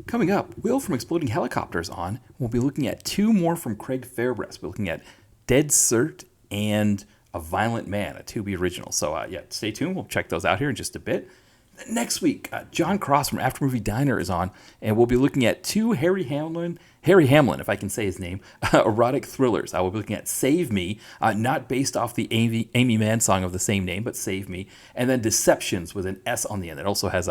Coming up, Will from Exploding Helicopters on. We'll be looking at two more from Craig Fairbrass. We're looking at Dead Cert and A Violent Man, a Tubi original. So yeah, stay tuned. We'll check those out here in just a bit. Next week, John Cross from After Movie Diner is on, and we'll be looking at two Harry Hamlin, if I can say his name, erotic thrillers. We'll be looking at Save Me, not based off the Amy Mann song of the same name, but Save Me, and then Deceptions with an S on the end. It also has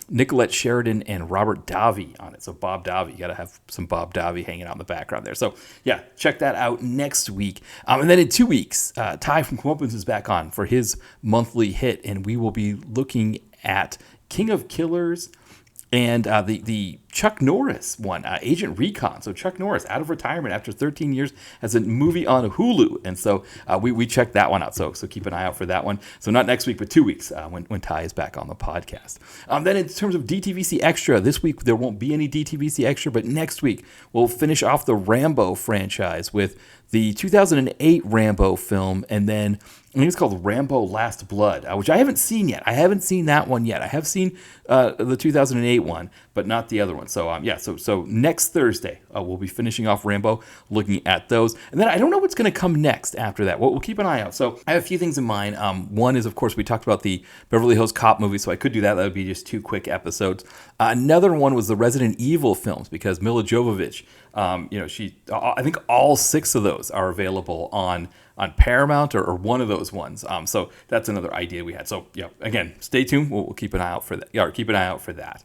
Nicolette Sheridan and Robert Davi on it. So Bob Davi, you got to have some Bob Davi hanging out in the background there. So yeah, check that out next week. And then in 2 weeks, Ty from Comeuppance is back on for his monthly hit, and we will be looking at King of Killers and the Chuck Norris one, Agent Recon. So Chuck Norris out of retirement after 13 years has a movie on Hulu, and so we checked that one out. So keep an eye out for that one. So not next week, but 2 weeks when Ty is back on the podcast. Then in terms of DTVC Extra, this week there won't be any DTVC Extra, but next week we'll finish off the Rambo franchise with the 2008 Rambo film, and then I think it's called Rambo Last Blood, which I haven't seen yet. I haven't seen that one yet. I have seen the 2008 one, but not the other one. So so next Thursday we'll be finishing off Rambo, looking at those, and then I don't know what's going to come next after that. We'll keep an eye out. So I have a few things in mind. One is, of course, we talked about the Beverly Hills Cop movie, so I could do that. That would be just 2 quick episodes. Another one was the Resident Evil films, because Mila Jovovich, I think all 6 of those are available on Paramount or one of those ones. So that's another idea we had. So yeah, again, stay tuned. We'll keep an eye out for that. Yeah, or keep an eye out for that.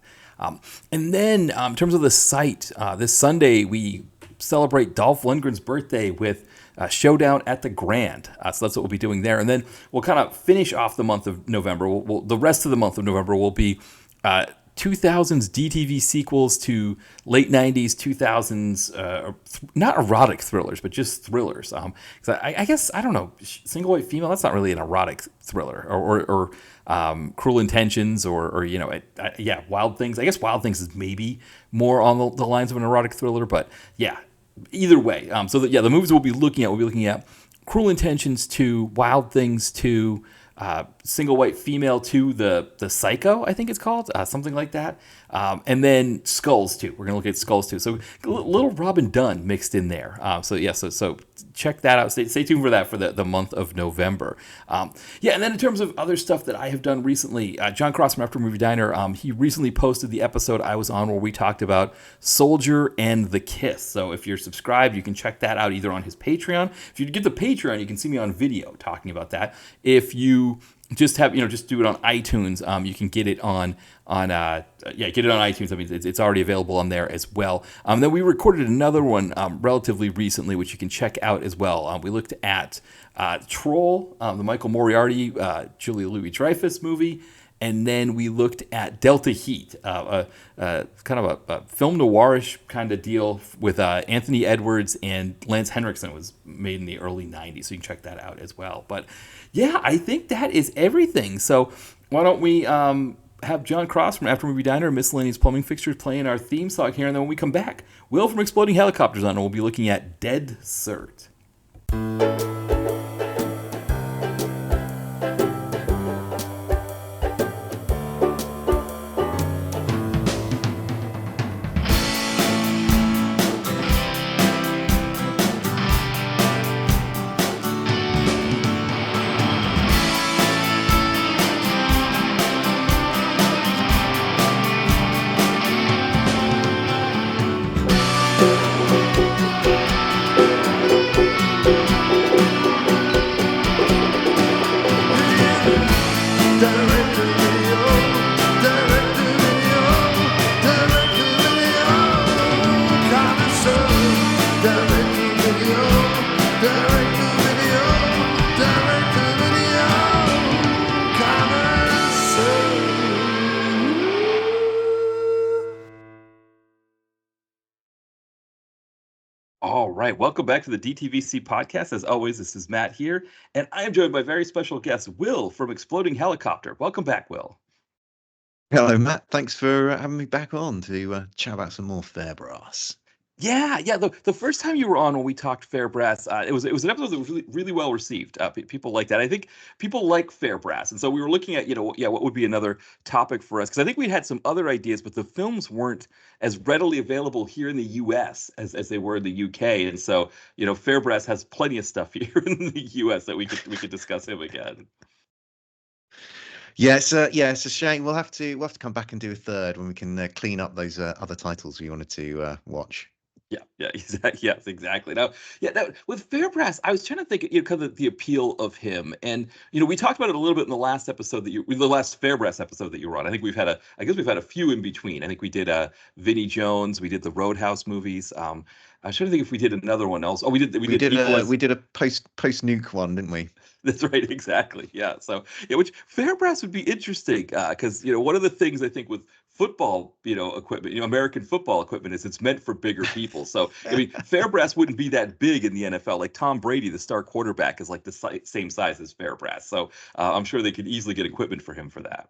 And then in terms of the site, this Sunday we celebrate Dolph Lundgren's birthday with Showdown at the Grand. So that's what we'll be doing there. And then we'll kind of finish off the month of November. The rest of the month of November will be 2000s DTV sequels to late 90s, 2000s, not erotic thrillers, but just thrillers. I guess, I don't know, Single White Female, that's not really an erotic thriller, or Cruel Intentions, or Wild Things. I guess Wild Things is maybe more on the lines of an erotic thriller, but yeah, either way. The movies we'll be looking at Cruel Intentions to Wild Things to Single White Female to the Psycho, I think it's called, something like that. And then Skulls 2. We're going to look at Skulls 2. So a little Robin Dunn mixed in there. So check that out. Stay tuned for that for the month of November. And then in terms of other stuff that I have done recently, John Cross from After Movie Diner, he recently posted the episode I was on where we talked about Soldier and the Kiss. So if you're subscribed, you can check that out either on his Patreon. If you get the Patreon, you can see me on video talking about that. If you just do it on iTunes, you can get it on iTunes. I mean, it's already available on there as well. Then we recorded another one relatively recently, which you can check out as well. We looked at Troll, the Michael Moriarty, Julia Louis-Dreyfus movie, and then we looked at Delta Heat, kind of a film noirish kind of deal with Anthony Edwards and Lance Henriksen. It was made in the early 90s, so you can check that out as well. But yeah, I think that is everything. So why don't we have John Cross from After Movie Diner, Miscellaneous Plumbing Fixtures, playing our theme song here, and then when we come back, Will from Exploding Helicopters on, and we'll be looking at Dead Cert. All right, welcome back to the DTVC podcast. As always, this is Matt here, and I am joined by very special guest, Will from Exploding Helicopter. Welcome back, Will. Hello, Matt. Thanks for having me back on to chat about some more Fairbrass. Yeah. The first time you were on when we talked Fairbrass, it was an episode that was really well received. People like that. I think people like Fairbrass, and so we were looking at what would be another topic for us because I think we had some other ideas, but the films weren't as readily available here in the U.S. as they were in the U.K. And so Fairbrass has plenty of stuff here in the U.S. that we could discuss him again. Yeah, it's a shame. We'll have to come back and do a third when we can clean up those other titles we wanted to watch. Yeah, exactly. Yes, exactly. Now, with Fairbrass, I was trying to think, kind of the appeal of him, and we talked about it a little bit in the last episode the last Fairbrass episode that you were on. I guess we've had a few in between. I think we did Vinnie Jones, we did the Roadhouse movies. I was trying to think if we did another one else. Oh, we We did did a Equalize. we did a post nuke one, didn't we? That's right, exactly. Yeah. So yeah, which Fairbrass would be interesting because one of the things I think with football, equipment, American football equipment is it's meant for bigger people. So I mean, Fairbrass wouldn't be that big in the NFL. Like Tom Brady, the star quarterback, is like the same size as Fairbrass. So I'm sure they could easily get equipment for him for that.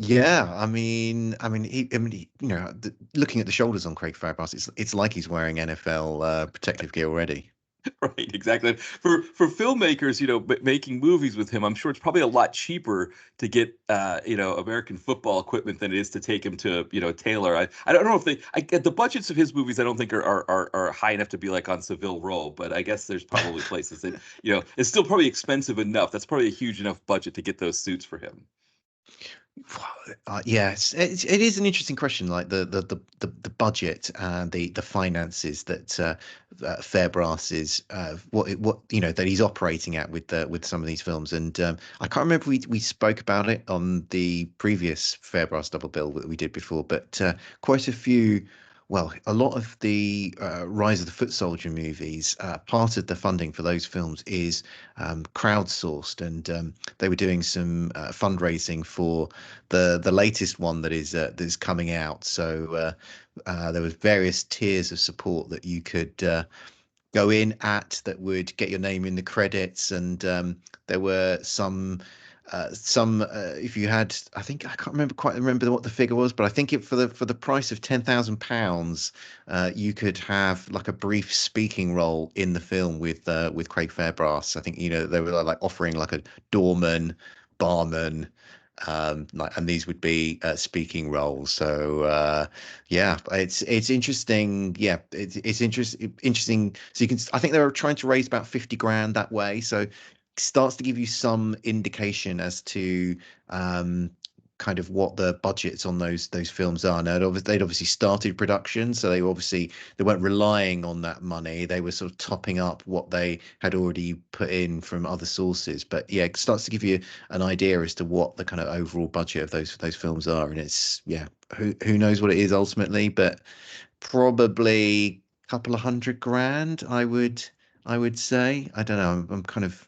Yeah, looking at the shoulders on Craig Fairbrass, it's like he's wearing NFL protective gear already. Right, exactly. For filmmakers, making movies with him, I'm sure it's probably a lot cheaper to get American football equipment than it is to take him to Taylor. I don't know if the budgets of his movies I don't think are high enough to be like on Seville Row, but I guess there's probably places that it's still probably expensive enough. That's probably a huge enough budget to get those suits for him. Yes, it is an interesting question, like the budget and the finances that Fairbrass is what that he's operating at with some of these films, and I can't remember if we spoke about it on the previous Fairbrass double bill that we did before, but quite a few. Well, a lot of the Rise of the Foot Soldier movies, part of the funding for those films is crowdsourced, and they were doing some fundraising for the latest one that is coming out. So there was various tiers of support that you could go in at that would get your name in the credits, and there were some if you had, I think I can't remember what the figure was, but I think it for the price of £10,000 you could have like a brief speaking role in the film with Craig Fairbrass. I think they were like offering like a doorman, barman, and these would be speaking roles. So yeah, it's interesting. Yeah, it's interesting. So I think they were trying to raise about 50 grand that way. So starts to give you some indication as to kind of what the budgets on those films are. Now, they'd obviously started production, so they weren't relying on that money. They were sort of topping up what they had already put in from other sources. But yeah, it starts to give you an idea as to what the kind of overall budget of those films are. And it's yeah, who knows what it is ultimately, but probably a couple of 100 grand, I would say. I don't know. I'm kind of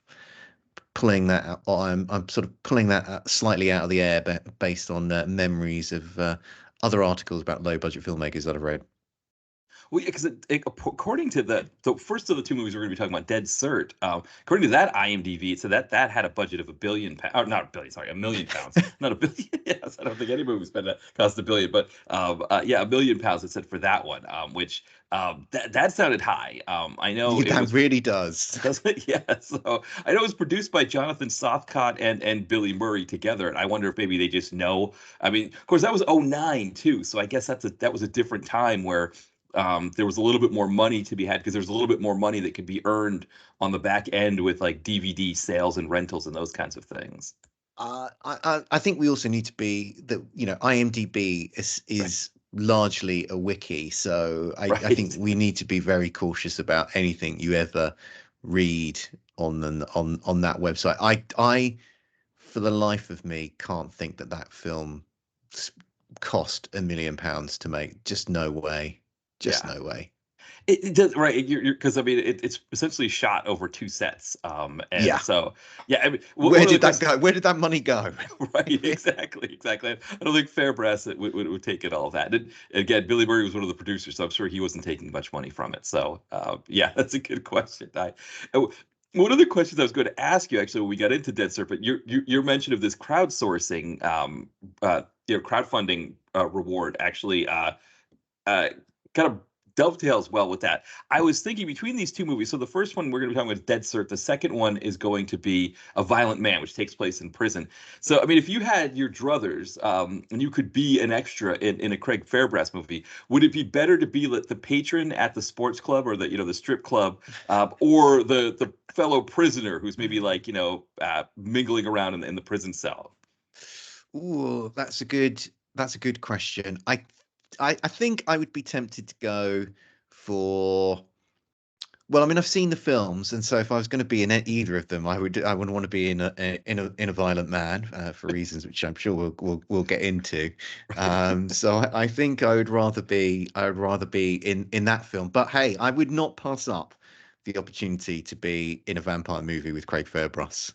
pulling that out. I'm sort of pulling that slightly out of the air, based on memories of other articles about low budget filmmakers that I've read. Well, because according to the first of the two movies we're going to be talking about, Dead Cert, according to that IMDb, so that had a budget of £1 billion, or not a billion, sorry, £1 million, not a billion. Yes, I don't think any movie spent that cost £1 billion, but yeah, £1 million it said for that one, which that sounded high. I know Yeah, it that was. really does. Does it? Yeah. So I know it was produced by Jonathan Southcott and Billy Murray together, and I wonder if maybe they just know. I mean, of course, that was '09 too, so I guess that was a different time where there was a little bit more money to be had because there's a little bit more money that could be earned on the back end with like DVD sales and rentals and those kinds of things. I think we also need to be that IMDb is Right. is largely a wiki, so I think Right. we need to be very cautious about anything you ever read on that website. I for the life of me can't think that film cost £1 million to make. Just no way. Just Yeah. no way. It does, right. You're because I mean it's essentially shot over two sets. And Yeah. so yeah, I mean Where one of the did that questions. go? Where did that money go? Right, exactly. I don't think Fairbrass would take it all that. And again, Billy Murray was one of the producers, so I'm sure he wasn't taking much money from it. So, yeah, that's a good question. Uh, one of the questions I was going to ask you actually when we got into Dead Serpent, your mention of this crowdsourcing, crowdfunding reward actually uh, kind of dovetails well with that. I was thinking between these two movies. So the first one we're going to be talking about is Dead Cert. The second one is going to be A Violent Man, which takes place in prison. So I mean, if you had your druthers and you could be an extra in a Craig Fairbrass movie, would it be better to be the patron at the sports club or the the strip club, or the fellow prisoner who's maybe like mingling around in the prison cell? Ooh, that's a good question. I think I would be tempted to go for. Well, I mean, I've seen the films, and so if I was going to be in either of them, I would want to be in a Violent Man for reasons which I'm sure we'll get into. So I think I would rather be in that film. But hey, I would not pass up the opportunity to be in a vampire movie with Craig Fairbrass.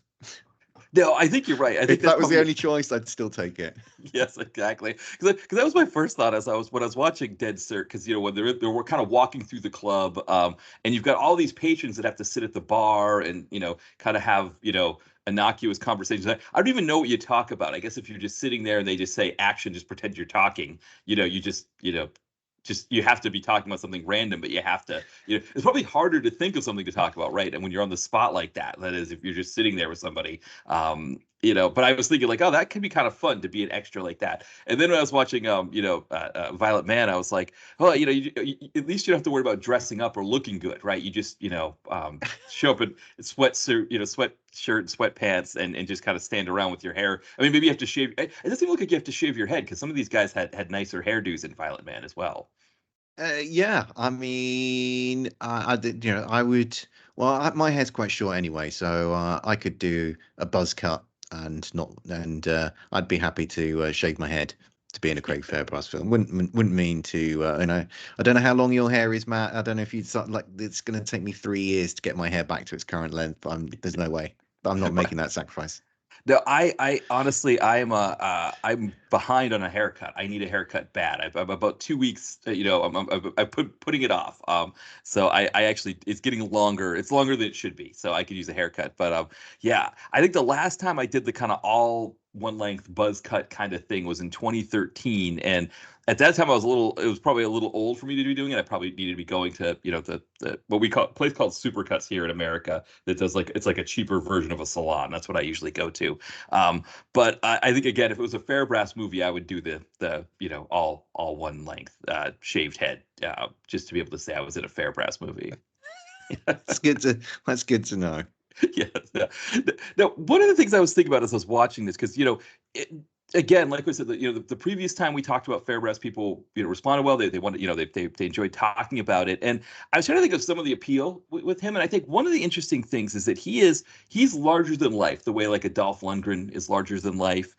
No, I think you're right. I think If that's that was the probably only choice, I'd still take it. yes, exactly. Because that was my first thought as I was when I was watching Dead Cert. Because when they're kind of walking through the club, and you've got all these patrons that have to sit at the bar and kind of have innocuous conversations. I don't even know what you talk about. I guess if you're just sitting there and they just say action, just pretend you're talking. You just you have to be talking about something random, but you have to. It's probably harder to think of something to talk about, right? And when you're on the spot like that, that is, if you're just sitting there with somebody. But I was thinking like, oh, that could be kind of fun to be an extra like that. And then when I was watching, Violent Man, I was like, oh, at least you don't have to worry about dressing up or looking good, right? You just, show up in sweatsuit, sweatshirt and sweatpants, and just kind of stand around with your hair. I mean, maybe you have to shave. It doesn't even look like you have to shave your head because some of these guys had nicer hairdos in Violent Man as well. Yeah, I mean, I would. Well, my hair's quite short anyway, so I could do a buzz cut and not, and I'd be happy to shave my head to be in a Craig Fairbrass film. Wouldn't mean to, I don't know how long your hair is, Matt. I don't know if you'd like. It's going to take me 3 years to get my hair back to its current length. There's no way. I'm not making that sacrifice. No, I honestly, I'm behind on a haircut. I need a haircut bad. I'm about 2 weeks. I'm putting it off. So I actually, it's getting longer. It's longer than it should be. So I could use a haircut. But yeah, I think the last time I did the kind of all one length buzz cut kind of thing was in 2013, and at that time I was it was probably a little old for me to be doing it. I probably needed to be going to the what we call place called Supercuts here in America that does like it's like a cheaper version of a salon. That's what I usually go to. But I think again, if it was a Fairbrass movie, I would do the all one length shaved head just to be able to say I was in a Fairbrass movie. That's good to. That's good to know. Yes. Yeah. Now, one of the things I was thinking about as I was watching this, because it, again, like we said, the previous time we talked about Fairbrass, people responded well. They wanted, they enjoyed talking about it, and I was trying to think of some of the appeal with him. And I think one of the interesting things is that he's larger than life, the way like a Dolph Lundgren is larger than life.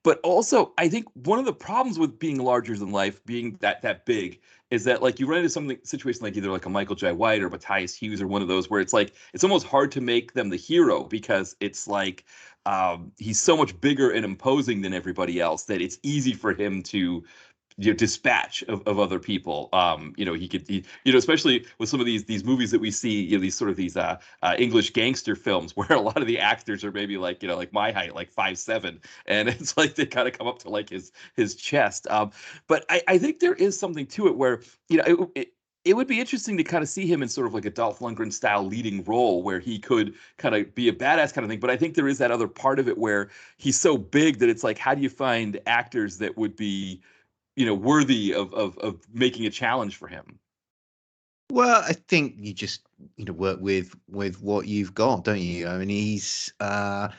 But also, I think one of the problems with being larger than life, being that big, is that like you run into something situation like either like a Michael J. White or Matthias Hughes or one of those where it's like it's almost hard to make them the hero because it's like he's so much bigger and imposing than everybody else that it's easy for him to dispatch of other people. Especially with some of these movies that we see, these sort of these English gangster films where a lot of the actors are maybe like like my height, like 5'7", and it's like they kind of come up to like his chest. But I think there is something to it where it would be interesting to kind of see him in sort of like a Dolph Lundgren style leading role where he could kind of be a badass kind of thing. But I think there is that other part of it where he's so big that it's like, how do you find actors that would be worthy of making a challenge for him? Well, I think you just work with what you've got, don't you? I mean, he's a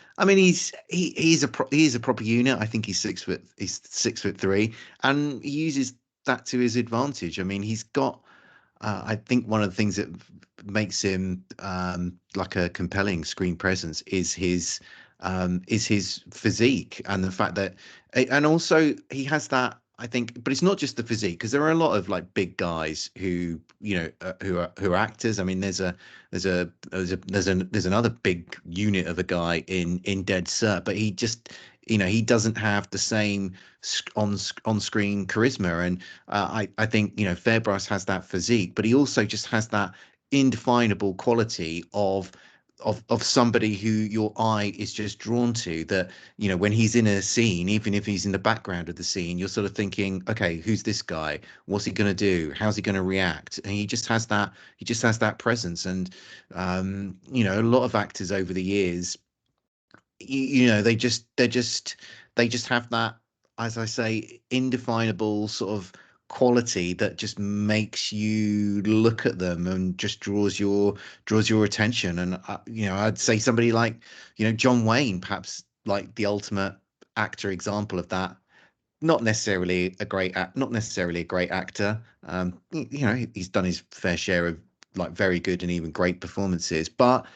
proper unit. I think he's 6'3", and he uses that to his advantage. I mean, he's got. I think one of the things that makes him like a compelling screen presence is his physique and the fact that, and also he has that. I think, but it's not just the physique because there are a lot of like big guys who who are actors. I mean, there's another big unit of a guy in Dead Cert, but he just he doesn't have the same on screen charisma, and I think Fairbrass has that physique, but he also just has that indefinable quality of of somebody who your eye is just drawn to, that when he's in a scene, even if he's in the background of the scene, you're sort of thinking, okay, who's this guy, what's he going to do, how's he going to react? And he just has that presence. And a lot of actors over the years, they just have that, as I say, indefinable sort of quality that just makes you look at them and just draws your attention. And I'd say somebody like John Wayne, perhaps like the ultimate actor example of that. Not necessarily a great actor. He's done his fair share of like very good and even great performances, but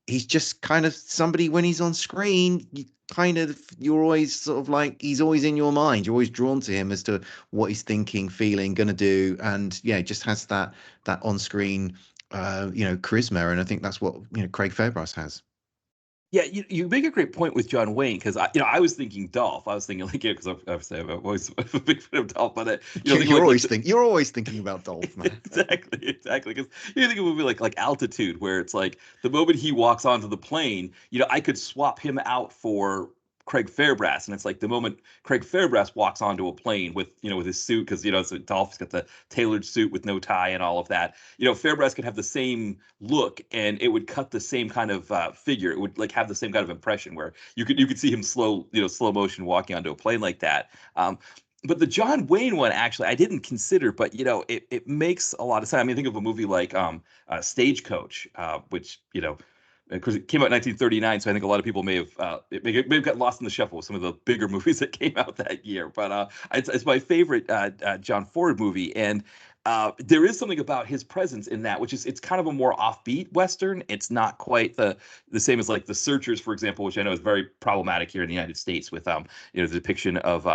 he's just kind of somebody, when he's on screen, you're always sort of like, he's always in your mind. You're always drawn to him as to what he's thinking, feeling, gonna do. And yeah, it just has that on screen charisma. And I think that's what Craig Fairbrass has. Yeah, you make a great point with John Wayne because I was thinking Dolph. I was thinking like because obviously I'm always a big fan of Dolph, but thinking You're like always you're always thinking about Dolph, man. exactly because you think of a movie like Altitude where it's like the moment he walks onto the plane, I could swap him out for Craig Fairbrass, and it's like the moment Craig Fairbrass walks onto a plane with his suit because so Dolph's got the tailored suit with no tie and all of that. Fairbrass could have the same look and it would cut the same kind of figure. It would like have the same kind of impression where you could see him slow motion walking onto a plane like that. But the John Wayne one, actually, I didn't consider, but it makes a lot of sense. I mean, think of a movie like Stagecoach, which because it came out in 1939, so I think a lot of people may have got lost in the shuffle with some of the bigger movies that came out that year. But it's my favorite John Ford movie, and there is something about his presence in that, which is it's kind of a more offbeat Western. It's not quite the same as like The Searchers, for example, which I know is very problematic here in the United States with the depiction of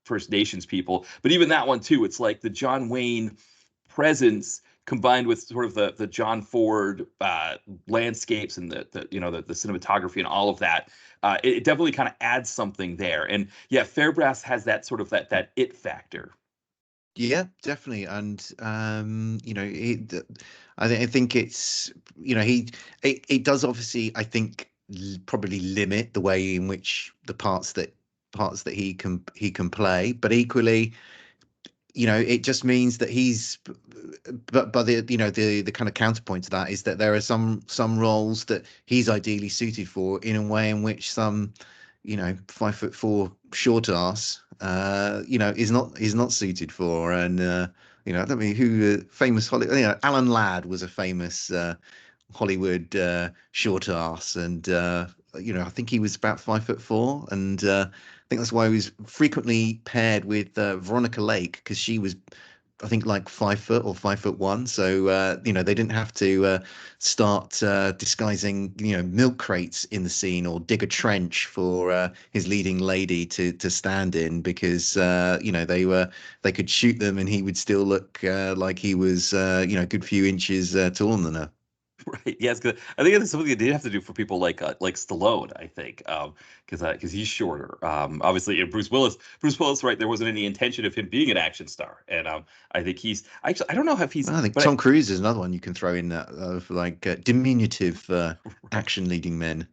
First Nations people. But even that one too, it's like the John Wayne presence combined with sort of the John Ford landscapes and the cinematography and all of that, it definitely kind of adds something there. And yeah, Fairbrass has that sort of that it factor. Yeah, definitely. And I think it's it does obviously, I think, probably limit the way in which the parts that he can play, but equally, it just means that but the kind of counterpoint to that is that there are some roles that he's ideally suited for in a way in which some 5'4" short ass is not suited for. And I don't mean who famous Hollywood, Alan Ladd was a famous Hollywood short ass. And I think he was about 5'4", and I think that's why he was frequently paired with Veronica Lake, because she was, I think, like 5 foot or 5'1". So they didn't have to start disguising milk crates in the scene or dig a trench for his leading lady to stand in, because they could shoot them and he would still look like he was a good few inches taller than her. Right. Yes, 'cause I think it's something they did have to do for people like Stallone. I think because he's shorter. Obviously, Bruce Willis. Bruce Willis, right? There wasn't any intention of him being an action star, and I think he's actually. I don't know if he's, Well, I think but Tom Cruise is another one you can throw in that of like diminutive action leading men.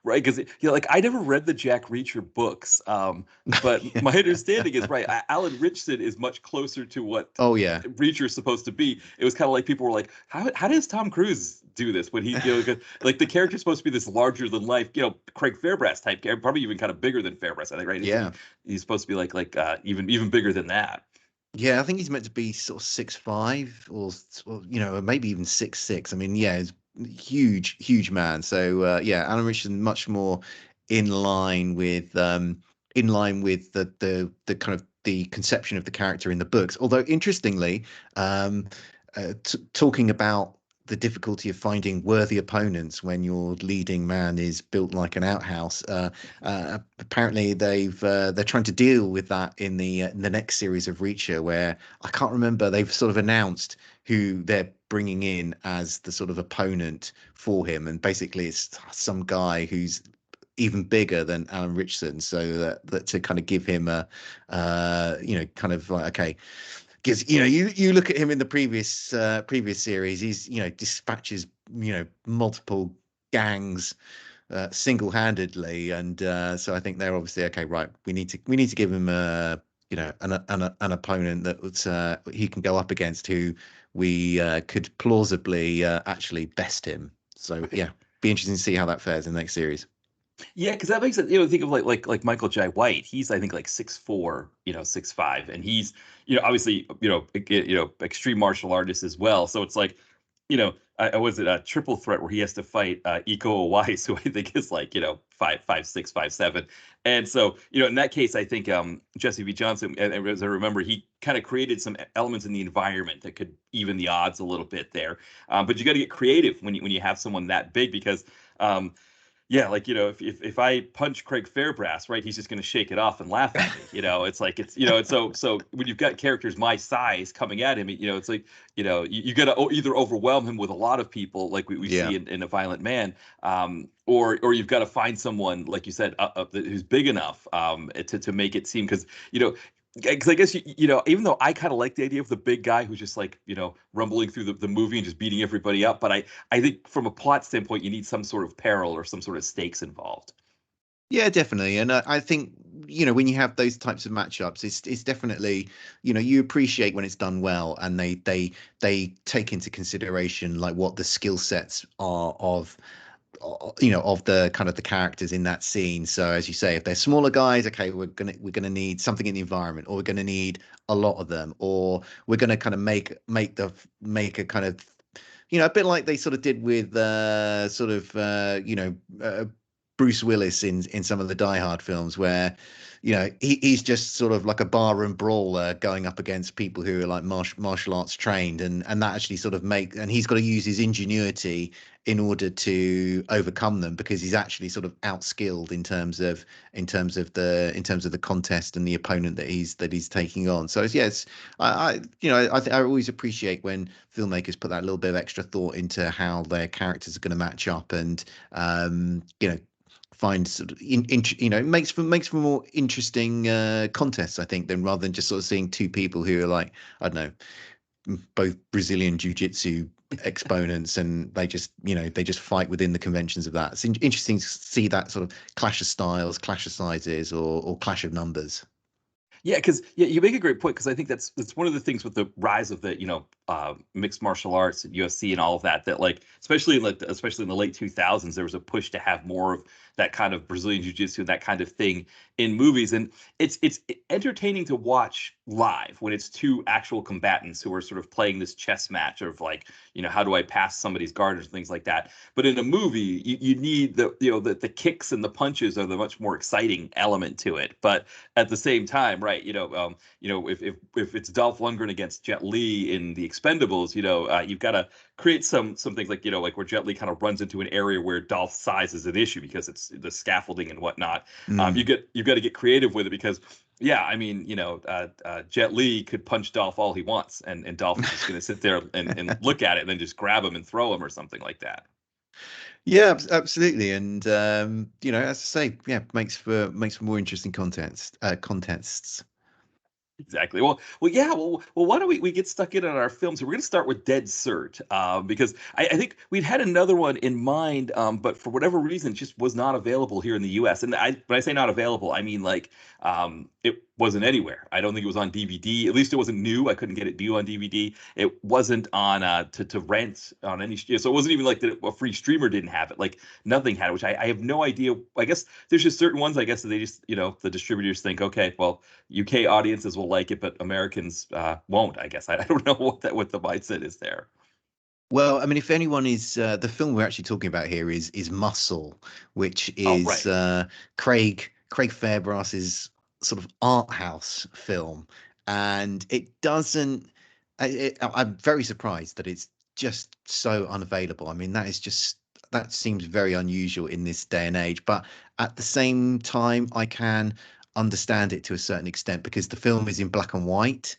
right because like I never read the Jack Reacher books, but Yeah. my understanding is right. Alan Ritchson is much closer to what Oh yeah, Reacher is supposed to be. It was kind of like people were like, how does Tom Cruise do this when he, 'cause, like the character's supposed to be this larger than life, Craig Fairbrass type character, probably even kind of bigger than Fairbrass, I think, right? yeah, He's supposed to be like even bigger than that. yeah. I think he's meant to be sort of 6'5", or maybe even 6'6". I mean, yeah, he's huge, huge man. So yeah, Alan Richardson much more in line with the kind of the conception of the character in the books. Although interestingly, um, talking about the difficulty of finding worthy opponents when your leading man is built like an outhouse. Apparently, they're trying to deal with that in the next series of Reacher, where I can't remember. They've sort of announced who they're bringing in as the sort of opponent for him, and basically it's some guy who's even bigger than Alan Richardson, so that to kind of give him a kind of like, okay, because you look at him in the previous series, he's dispatches multiple gangs single-handedly, and so I think they're obviously okay. Right, we need to give him a an opponent that he can go up against, who we could plausibly actually best him. So Right. yeah, be interesting to see how that fares in the next series. Yeah, because that makes it, think of like Michael J. White. He's I think like 6'4", 6'5", and he's obviously extreme martial artist as well. So it's like, I was it a triple threat where he has to fight Iko Uwais, who I think is like 5'6", 5'7", and so in that case I think Jesse V. Johnson, and as I remember, he kind of created some elements in the environment that could even the odds a little bit there. But you got to get creative when you have someone that big because. Yeah, like if I punch Craig Fairbrass, right, he's just going to shake it off and laugh at me. It's like it's so when you've got characters my size coming at him, it's like you got to either overwhelm him with a lot of people, like we Yeah. see in A Violent Man, or you've got to find someone like you said who's big enough to make it seem because because I guess even though I kind of like the idea of the big guy who's just like rumbling through the movie and just beating everybody up, but I think from a plot standpoint you need some sort of peril or some sort of stakes involved. Yeah, definitely. And I think, when you have those types of matchups, it's definitely, you appreciate when it's done well, and they take into consideration like what the skill sets are of the kind of the characters in that scene. So as you say, if they're smaller guys, okay, we're gonna need something in the environment, or we're gonna need a lot of them, or we're gonna kind of make a kind of a bit like they sort of did with Bruce Willis in some of the Die Hard films, where he's just sort of like a barroom brawler going up against people who are like martial arts trained, and that actually sort of and he's got to use his ingenuity in order to overcome them, because he's actually sort of outskilled in terms of the contest and the opponent that he's taking on. So yes, I always appreciate when filmmakers put that little bit of extra thought into how their characters are going to match up, and find sort of it makes for more interesting contests, I think, than rather than just sort of seeing two people who are like, I don't know, both Brazilian jiu-jitsu exponents, and they just fight within the conventions of that. It's interesting to see that sort of clash of styles, clash of sizes, or clash of numbers. Yeah, because you make a great point because I think that's one of the things with the rise of the mixed martial arts and UFC and all of that, that like especially in the late 2000s there was a push to have more of that kind of Brazilian jiu-jitsu and that kind of thing in movies, and it's entertaining to watch live when it's two actual combatants who are sort of playing this chess match of like how do I pass somebody's guard and things like that. But in a movie you need the kicks and the punches are the much more exciting element to it, but at the same time, right? If it's Dolph Lundgren against Jet Li in The Expendables, you've got to create some things like like where Jet Li kind of runs into an area where Dolph's size is an issue because it's the scaffolding and whatnot. Mm. You've got to get creative with it because yeah, I mean, Jet Li could punch Dolph all he wants, and Dolph is just going to sit there and look at it and then just grab him and throw him or something like that. Yeah, absolutely. And as I say, yeah, makes for more interesting contests. Exactly. Well, yeah. Well. Why don't we get stuck in on our films? We're going to start with Dead Cert, because I think we'd had another one in mind, but for whatever reason, it just was not available here in the U.S. And when I say not available, I mean like it wasn't anywhere. I don't think it was on DVD. At least it wasn't new. I couldn't get it new on DVD. It wasn't on to rent on any. So it wasn't even like a free streamer didn't have it. Like nothing had it, which I have no idea. I guess there's just certain ones. I guess that they just the distributors think, okay, well, UK audiences will like it, but Americans won't. I guess I don't know what the mindset is there. Well, I mean, if anyone is the film we're actually talking about here is Muscle, which Oh, is right. Craig Fairbrass's sort of art house film, and it doesn't. I'm very surprised that it's just so unavailable. I mean, that seems very unusual in this day and age, but at the same time, I can understand it to a certain extent, because the film is in black and white.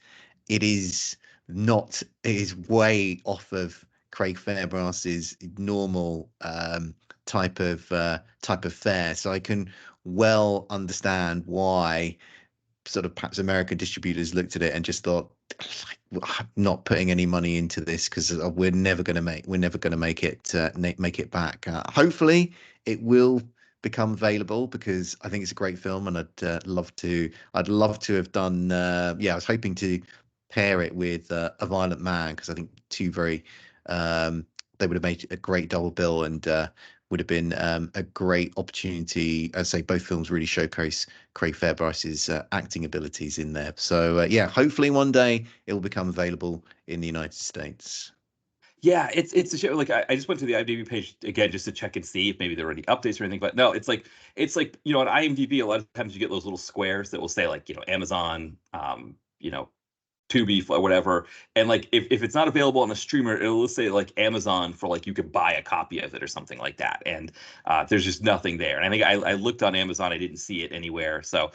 It is not. It is way off of Craig Fairbrass's normal type of fare. So I can well understand why sort of perhaps American distributors looked at it and just thought, like, not putting any money into this because we're never going to make it back. Hopefully, it will become available because I think it's a great film, and I'd love to have done. Yeah, I was hoping to pair it with A Violent Man because I think two very they would have made a great double bill and would have been a great opportunity. As I say, both films really showcase Craig Fairbrass's acting abilities in there. So yeah, hopefully one day it will become available in the United States. Yeah, it's a show. Like I just went to the IMDb page again just to check and see if maybe there were any updates or anything. But no, it's like on IMDb a lot of times you get those little squares that will say like Amazon, Tubi or whatever. And like if it's not available on a streamer, it'll say like Amazon for like you could buy a copy of it or something like that. And there's just nothing there. And I think I looked on Amazon, I didn't see it anywhere. So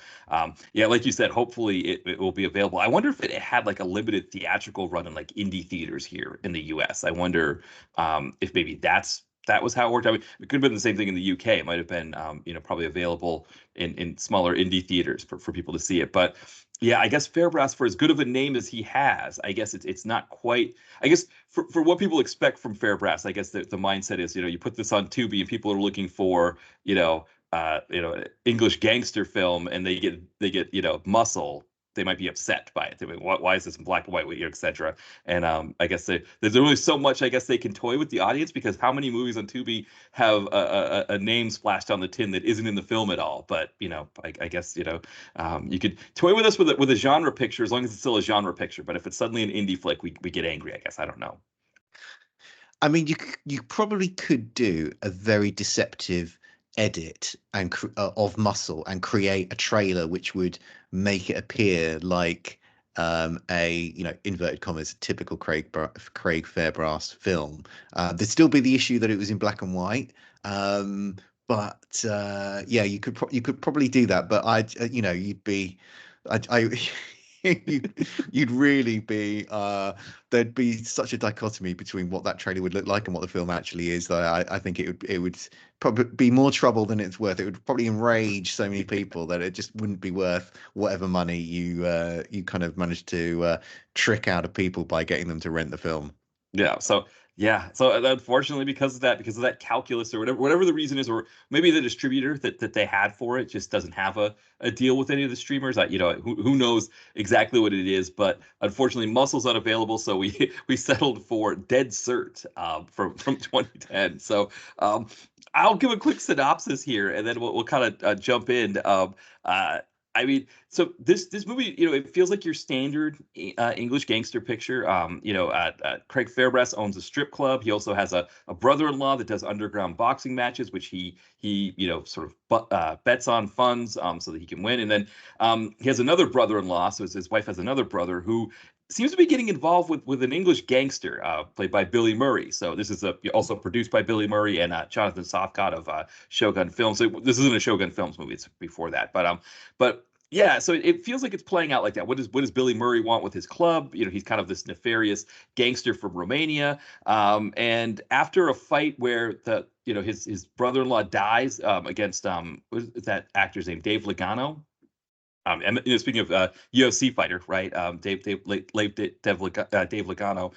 yeah, like you said, hopefully it will be available. I wonder if it had like a limited theatrical run in like indie theaters here in the US. I wonder if maybe that was how it worked. I mean, it could have been the same thing in the UK. It might have been, probably available in smaller indie theaters for people to see it. But yeah, I guess Fairbrass, for as good of a name as he has, I guess it's not quite. I guess for what people expect from Fairbrass, I guess the mindset is, you put this on Tubi and people are looking for, English gangster film, and they get muscle. They might be upset by it. They mean, why is this in black and white, etc. And I guess there's only so much I guess they can toy with the audience because how many movies on Tubi have a name splashed on the tin that isn't in the film at all? But I guess you could toy with us with a genre picture as long as it's still a genre picture. But if it's suddenly an indie flick, we get angry. I guess I don't know. I mean, you probably could do a very deceptive edit of Muscle and create a trailer which would make it appear like a inverted commas typical Craig Fairbrass film. There'd still be the issue that it was in black and white. Um, but yeah, you could probably do that. But you'd be I you'd really be there'd be such a dichotomy between what that trailer would look like and what the film actually is that I think it would probably be more trouble than it's worth. It would probably enrage so many people that it just wouldn't be worth whatever money you kind of managed to trick out of people by getting them to rent the film. Yeah. So yeah. So unfortunately, because of that calculus or whatever the reason is, or maybe the distributor that they had for it just doesn't have a deal with any of the streamers. Who knows exactly what it is, but unfortunately, Muscle's unavailable, so we settled for Dead Cert from 2010. So I'll give a quick synopsis here, and then we'll kind of jump in. I mean, so this movie, it feels like your standard English gangster picture. Craig Fairbrass owns a strip club. He also has a brother-in-law that does underground boxing matches, which he sort of bets on funds so that he can win. And then he has another brother-in-law, so his wife has another brother who seems to be getting involved with an English gangster played by Billy Murray. So this is also produced by Billy Murray and Jonathan Safkat of Shogun Films. So this isn't a Shogun Films movie; it's before that. But yeah, so it feels like it's playing out like that. What does Billy Murray want with his club? He's kind of this nefarious gangster from Romania. And after a fight where his brother-in-law dies against what is that actor's name? Dave Lagano. And speaking of UFC fighter, right? Dave Lagano.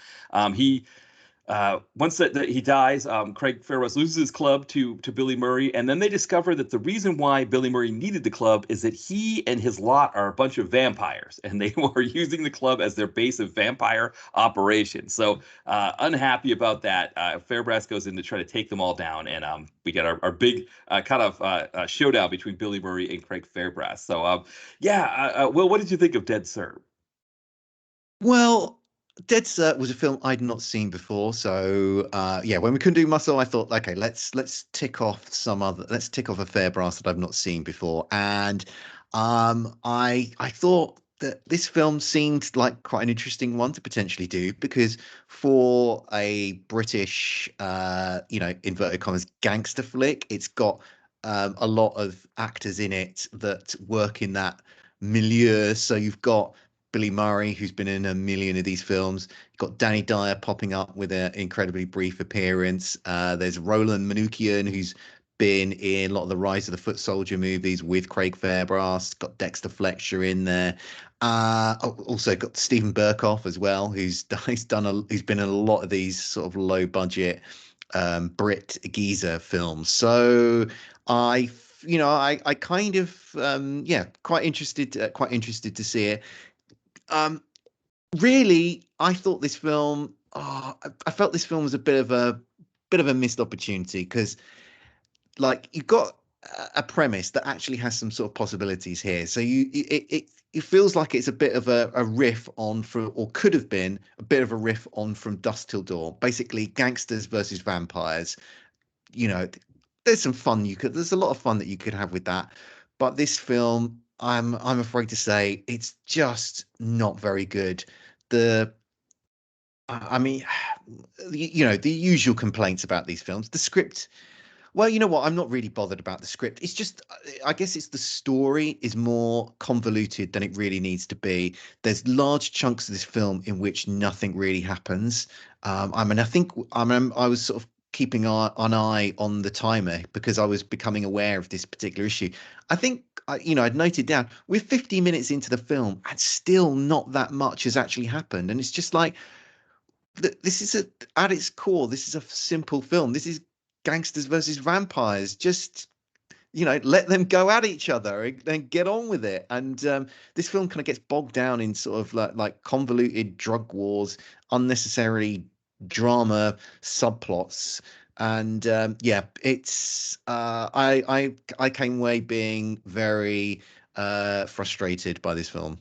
He once that he dies, Craig Fairbrass loses his club to Billy Murray, and then they discover that the reason why Billy Murray needed the club is that he and his lot are a bunch of vampires, and they were using the club as their base of vampire operations. So unhappy about that, Fairbrass goes in to try to take them all down, and we get our big kind of showdown between Billy Murray and Craig Fairbrass. So yeah, Will, what did you think of Dead Sir? Well, Dead Cert was a film I'd not seen before, so yeah, when we couldn't do Muscle, I thought, okay, let's tick off a Fairbrass that I've not seen before, and I thought that this film seemed like quite an interesting one to potentially do because for a British, inverted commas gangster flick, it's got a lot of actors in it that work in that milieu. So you've got Billy Murray, who's been in a million of these films. You've got Danny Dyer popping up with an incredibly brief appearance. There's Roland Manookian, who's been in a lot of the Rise of the Foot Soldier movies with Craig Fairbrass. Got Dexter Fletcher in there. Also got Stephen Burkoff as well, who's been in a lot of these sort of low budget Brit geezer films. So I kind of yeah, quite interested to see it. Um, Really, I thought this film. Oh, I felt this film was a bit of a missed opportunity because like you've got a premise that actually has some sort of possibilities here. So it feels like it's a bit of a riff on from, or could have been a bit of a riff on from Dusk Till Dawn. Basically, gangsters versus vampires. You know, there's a lot of fun that you could have with that. But this film, I'm afraid to say, it's just not very good. The I mean, the usual complaints about these films. The script, well, you know what? I'm not really bothered about the script. It's just, I guess it's the story is more convoluted than it really needs to be. There's large chunks of this film in which nothing really happens. I mean, I was sort of keeping an eye on the timer because I was becoming aware of this particular issue. I think, I'd noted down we're 50 minutes into the film and still not that much has actually happened. And it's just like, this is at its core, this is a simple film. This is gangsters versus vampires. Just let them go at each other and get on with it. And this film kind of gets bogged down in sort of like convoluted drug wars, unnecessary drama subplots. And yeah, it's I came away being very frustrated by this film.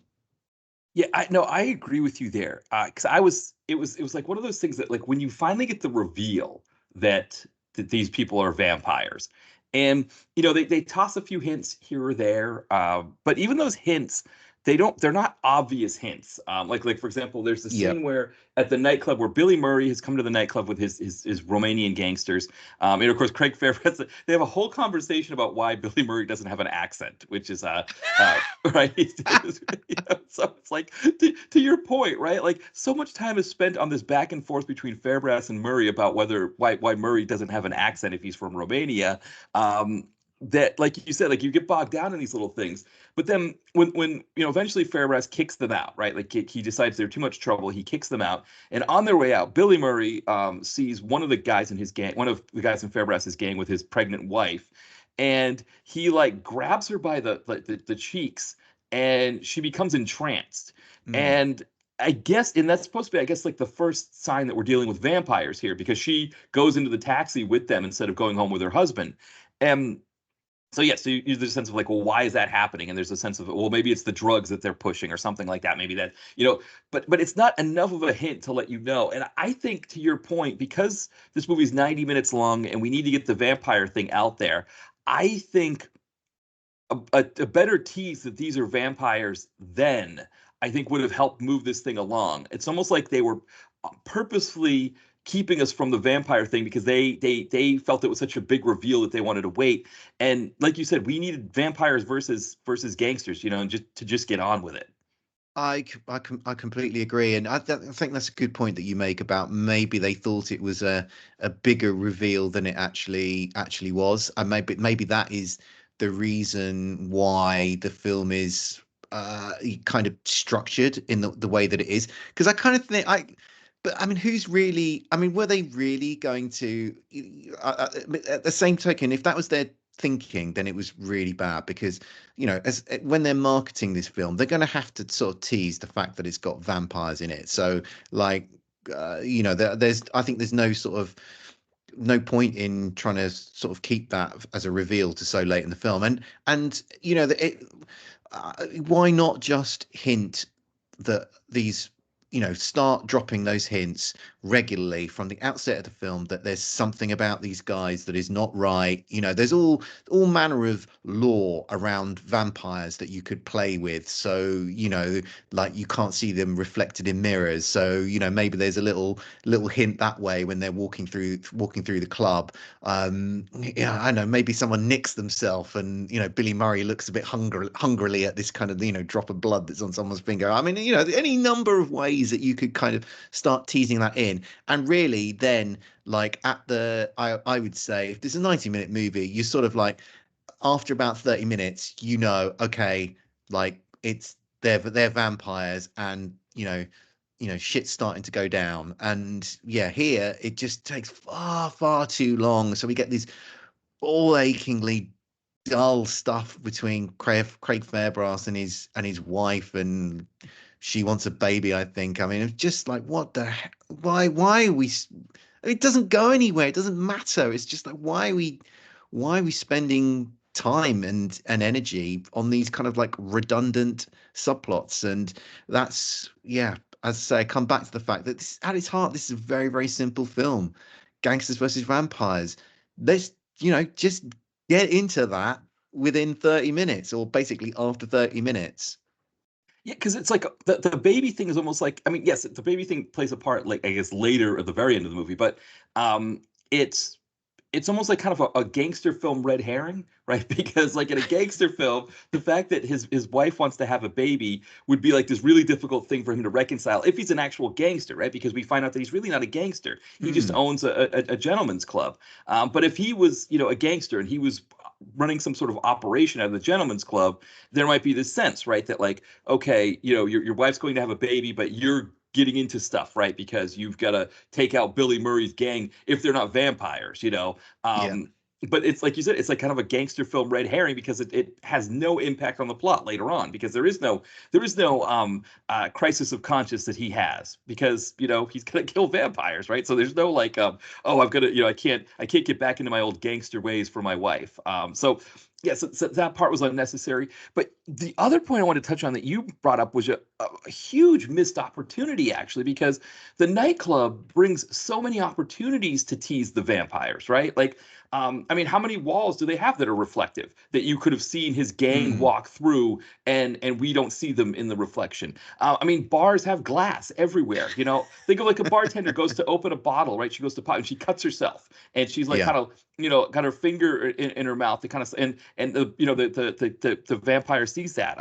Yeah, I agree with you there. Because it was like one of those things that like when you finally get the reveal that these people are vampires, and they toss a few hints here or there, but even those hints, they're not obvious hints. Like for example, there's the Yeah. scene where at the nightclub where Billy Murray has come to the nightclub with his Romanian gangsters, and of course Craig Fairbrass. They have a whole conversation about why Billy Murray doesn't have an accent, which is right. So it's like to your point, right? Like so much time is spent on this back and forth between Fairbrass and Murray about why Murray doesn't have an accent if he's from Romania. That, like you said, like you get bogged down in these little things. But then when eventually Fairbrass kicks them out, right? Like he decides they're too much trouble. He kicks them out, and on their way out, Billy Murray sees one of the guys in his gang, one of the guys in Fairbrass's gang with his pregnant wife, and he like grabs her by the cheeks, and she becomes entranced. Mm. And and that's supposed to be, I guess, like the first sign that we're dealing with vampires here, because she goes into the taxi with them instead of going home with her husband. And so yeah, so there's a sense of like, well, why is that happening? And there's a sense of, well, maybe it's the drugs that they're pushing or something like that. Maybe that, but it's not enough of a hint to let you know. And I think, to your point, because this movie's 90 minutes long and we need to get the vampire thing out there, I think a better tease that these are vampires then, I think, would have helped move this thing along. It's almost like they were purposefully keeping us from the vampire thing because they felt it was such a big reveal that they wanted to wait. And like you said, we needed vampires versus gangsters, and just get on with it. I completely agree, and I think that's a good point that you make about maybe they thought it was a bigger reveal than it actually was, and maybe that is the reason why the film is kind of structured in the way that it is. Because I kind of think but I mean, were they really going to? At the same token, if that was their thinking, then it was really bad because as when they're marketing this film, they're going to have to sort of tease the fact that it's got vampires in it. So like, there's I think there's no point in trying to sort of keep that as a reveal to so late in the film, and why not just hint that these start dropping those hints regularly from the outset of the film that there's something about these guys that is not right. There's all manner of lore around vampires that you could play with. So, like you can't see them reflected in mirrors. So, maybe there's a little hint that way when they're walking through the club. Yeah, I know, maybe someone nicks themselves and, Billy Murray looks a bit hungrily at this kind of, drop of blood that's on someone's finger. I mean, any number of ways ways that you could kind of start teasing that in. And really then like I would say if there's a 90-minute movie, you're sort of like after about 30 minutes, okay, like they're vampires, and shit's starting to go down. And yeah, here it just takes far too long. So we get these all achingly dull stuff between Craig Fairbrass and his wife, and she wants a baby, I think. I mean, it's just like, what the heck? Why are we? It doesn't go anywhere. It doesn't matter. It's just like, why are we spending time and energy on these kind of like redundant subplots? And that's, yeah, as I say, I come back to the fact that this, at its heart, this is a very simple film. Gangsters versus vampires. Let's, just get into that within 30 minutes, or basically after 30 minutes. Yeah, because it's like the baby thing is almost like, I mean, yes, the baby thing plays a part, like I guess later at the very end of the movie, but um, it's it's almost like kind of a gangster film red herring, right? Because like in a gangster film, the fact that his wife wants to have a baby would be like this really difficult thing for him to reconcile if he's an actual gangster, right? Because we find out that he's really not a gangster. He just Mm, owns a gentleman's club. But if he was, a gangster and he was running some sort of operation out of the gentleman's club, there might be this sense, right, that like, okay, your wife's going to have a baby, but you're getting into stuff, right? Because you've got to take out Billy Murray's gang if they're not vampires, yeah. um, but it's like you said, it's like kind of a gangster film red herring because it has no impact on the plot later on because there is no crisis of conscience that he has because he's gonna kill vampires, right? So there's no like oh, I've got to, I can't get back into my old gangster ways for my wife. So yeah, so that part was unnecessary. But the other point I want to touch on that you brought up was a huge missed opportunity, actually, because the nightclub brings so many opportunities to tease the vampires, right? Like, I mean, how many walls do they have that are reflective that you could have seen his gang Mm, walk through, and we don't see them in the reflection? I mean, bars have glass everywhere. Think of like a bartender goes to open a bottle, right? She goes to pop and she cuts herself, and she's like yeah. kind of got her finger in her mouth to kind of and the vampire sees that.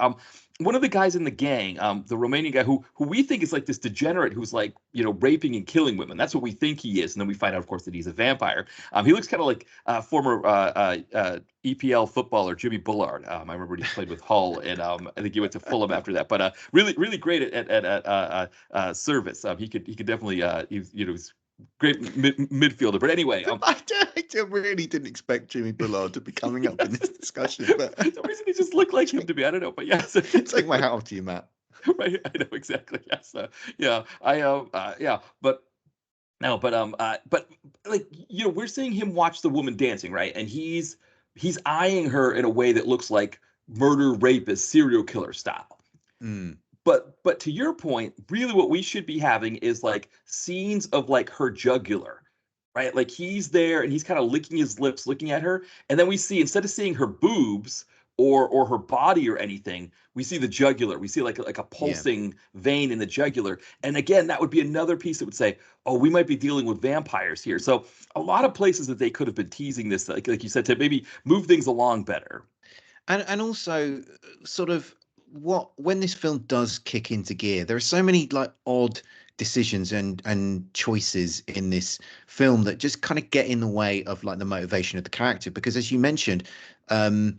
One of the guys in the gang, the Romanian guy who we think is like this degenerate who's like raping and killing women. That's what we think he is, and then we find out, of course, that he's a vampire. He looks kind of like former EPL footballer Jimmy Bullard. I remember when he played with Hull, and I think he went to Fulham after that. But really great at service. He could definitely he's great midfielder. But anyway, I really didn't expect Jimmy Bullard to be coming up in this discussion, but for some reason he just looked like him to me. I don't know, but yes. take my hat off to you, Matt. Right, I know exactly. Yes, yeah, yeah, but no, but like we're seeing him watch the woman dancing, right? And he's eyeing her in a way that looks like murder, rapist, serial killer style. Mm, But to your point, really what we should be having is like scenes of like her jugular, right? Like he's there and he's kind of licking his lips, looking at her, and then we see, instead of seeing her boobs or her body or anything, we see the jugular. We see like a yeah. pulsing vein in the jugular. And again, that would be another piece that would say, oh, we might be dealing with vampires here. So a lot of places that they could have been teasing this, like you said, to maybe move things along better. And also sort of what when this film does kick into gear, there are so many like odd decisions and choices in this film that just kind of get in the way of like the motivation of the character, because as you mentioned, um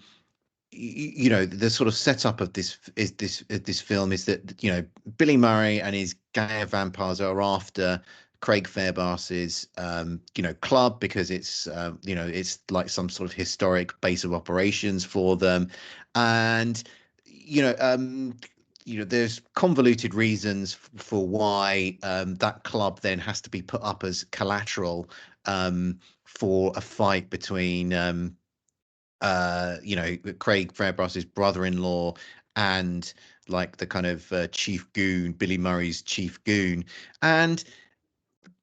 the sort of setup of this film is that Billy Murray and his gang of vampires are after Craig Fairbrass's club, because it's like some sort of historic base of operations for them. And you know um there's convoluted reasons for why that club then has to be put up as collateral for a fight between Craig Fairbrass's brother-in-law and like the kind of chief goon, Billy Murray's chief goon. And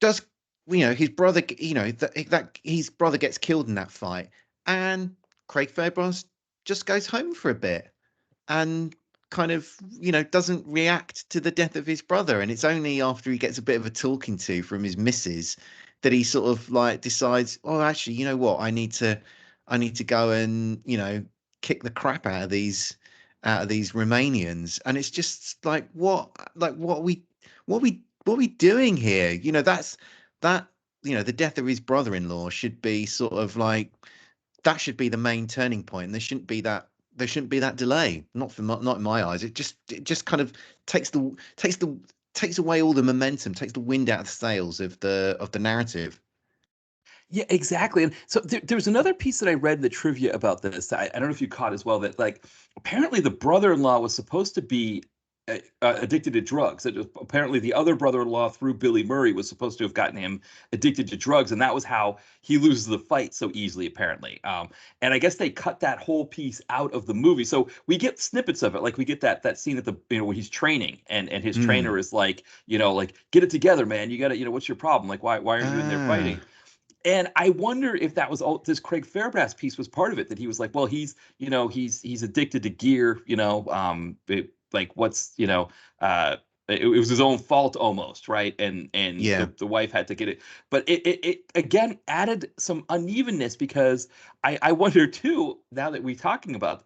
does his brother, that his brother gets killed in that fight, and Craig Fairbrass just goes home for a bit and kind of doesn't react to the death of his brother. And it's only after he gets a bit of a talking to from his missus that he sort of like decides, oh, actually, you know what, I need to go and kick the crap out of these Romanians. And it's just like, what are what are we doing here? You know, that the death of his brother-in-law should be sort of like that should be the main turning point, and there shouldn't be that delay. Not in my eyes. It just kind of takes the takes away all the momentum, takes the wind out of the sails of the narrative. Yeah, exactly. And so there was another piece that I read in the trivia about this. I don't know if you caught as well that like apparently the brother-in-law was supposed to be addicted to drugs. Apparently the other brother-in-law through Billy Murray was supposed to have gotten him addicted to drugs, and that was how he loses the fight so easily. Apparently, and I guess they cut that whole piece out of the movie, so we get snippets of it. Like we get that scene at the when he's training, and his Mm. trainer is like like get it together, man. You got to what's your problem? Like why aren't you in there Ah. fighting? And I wonder if that was all this Craig Fairbrass piece was part of it, that he was like, well, he's addicted to gear, like what's, it was his own fault almost, right? And Yeah. the wife had to get it. But it again added some unevenness because I wonder too, now that we're talking about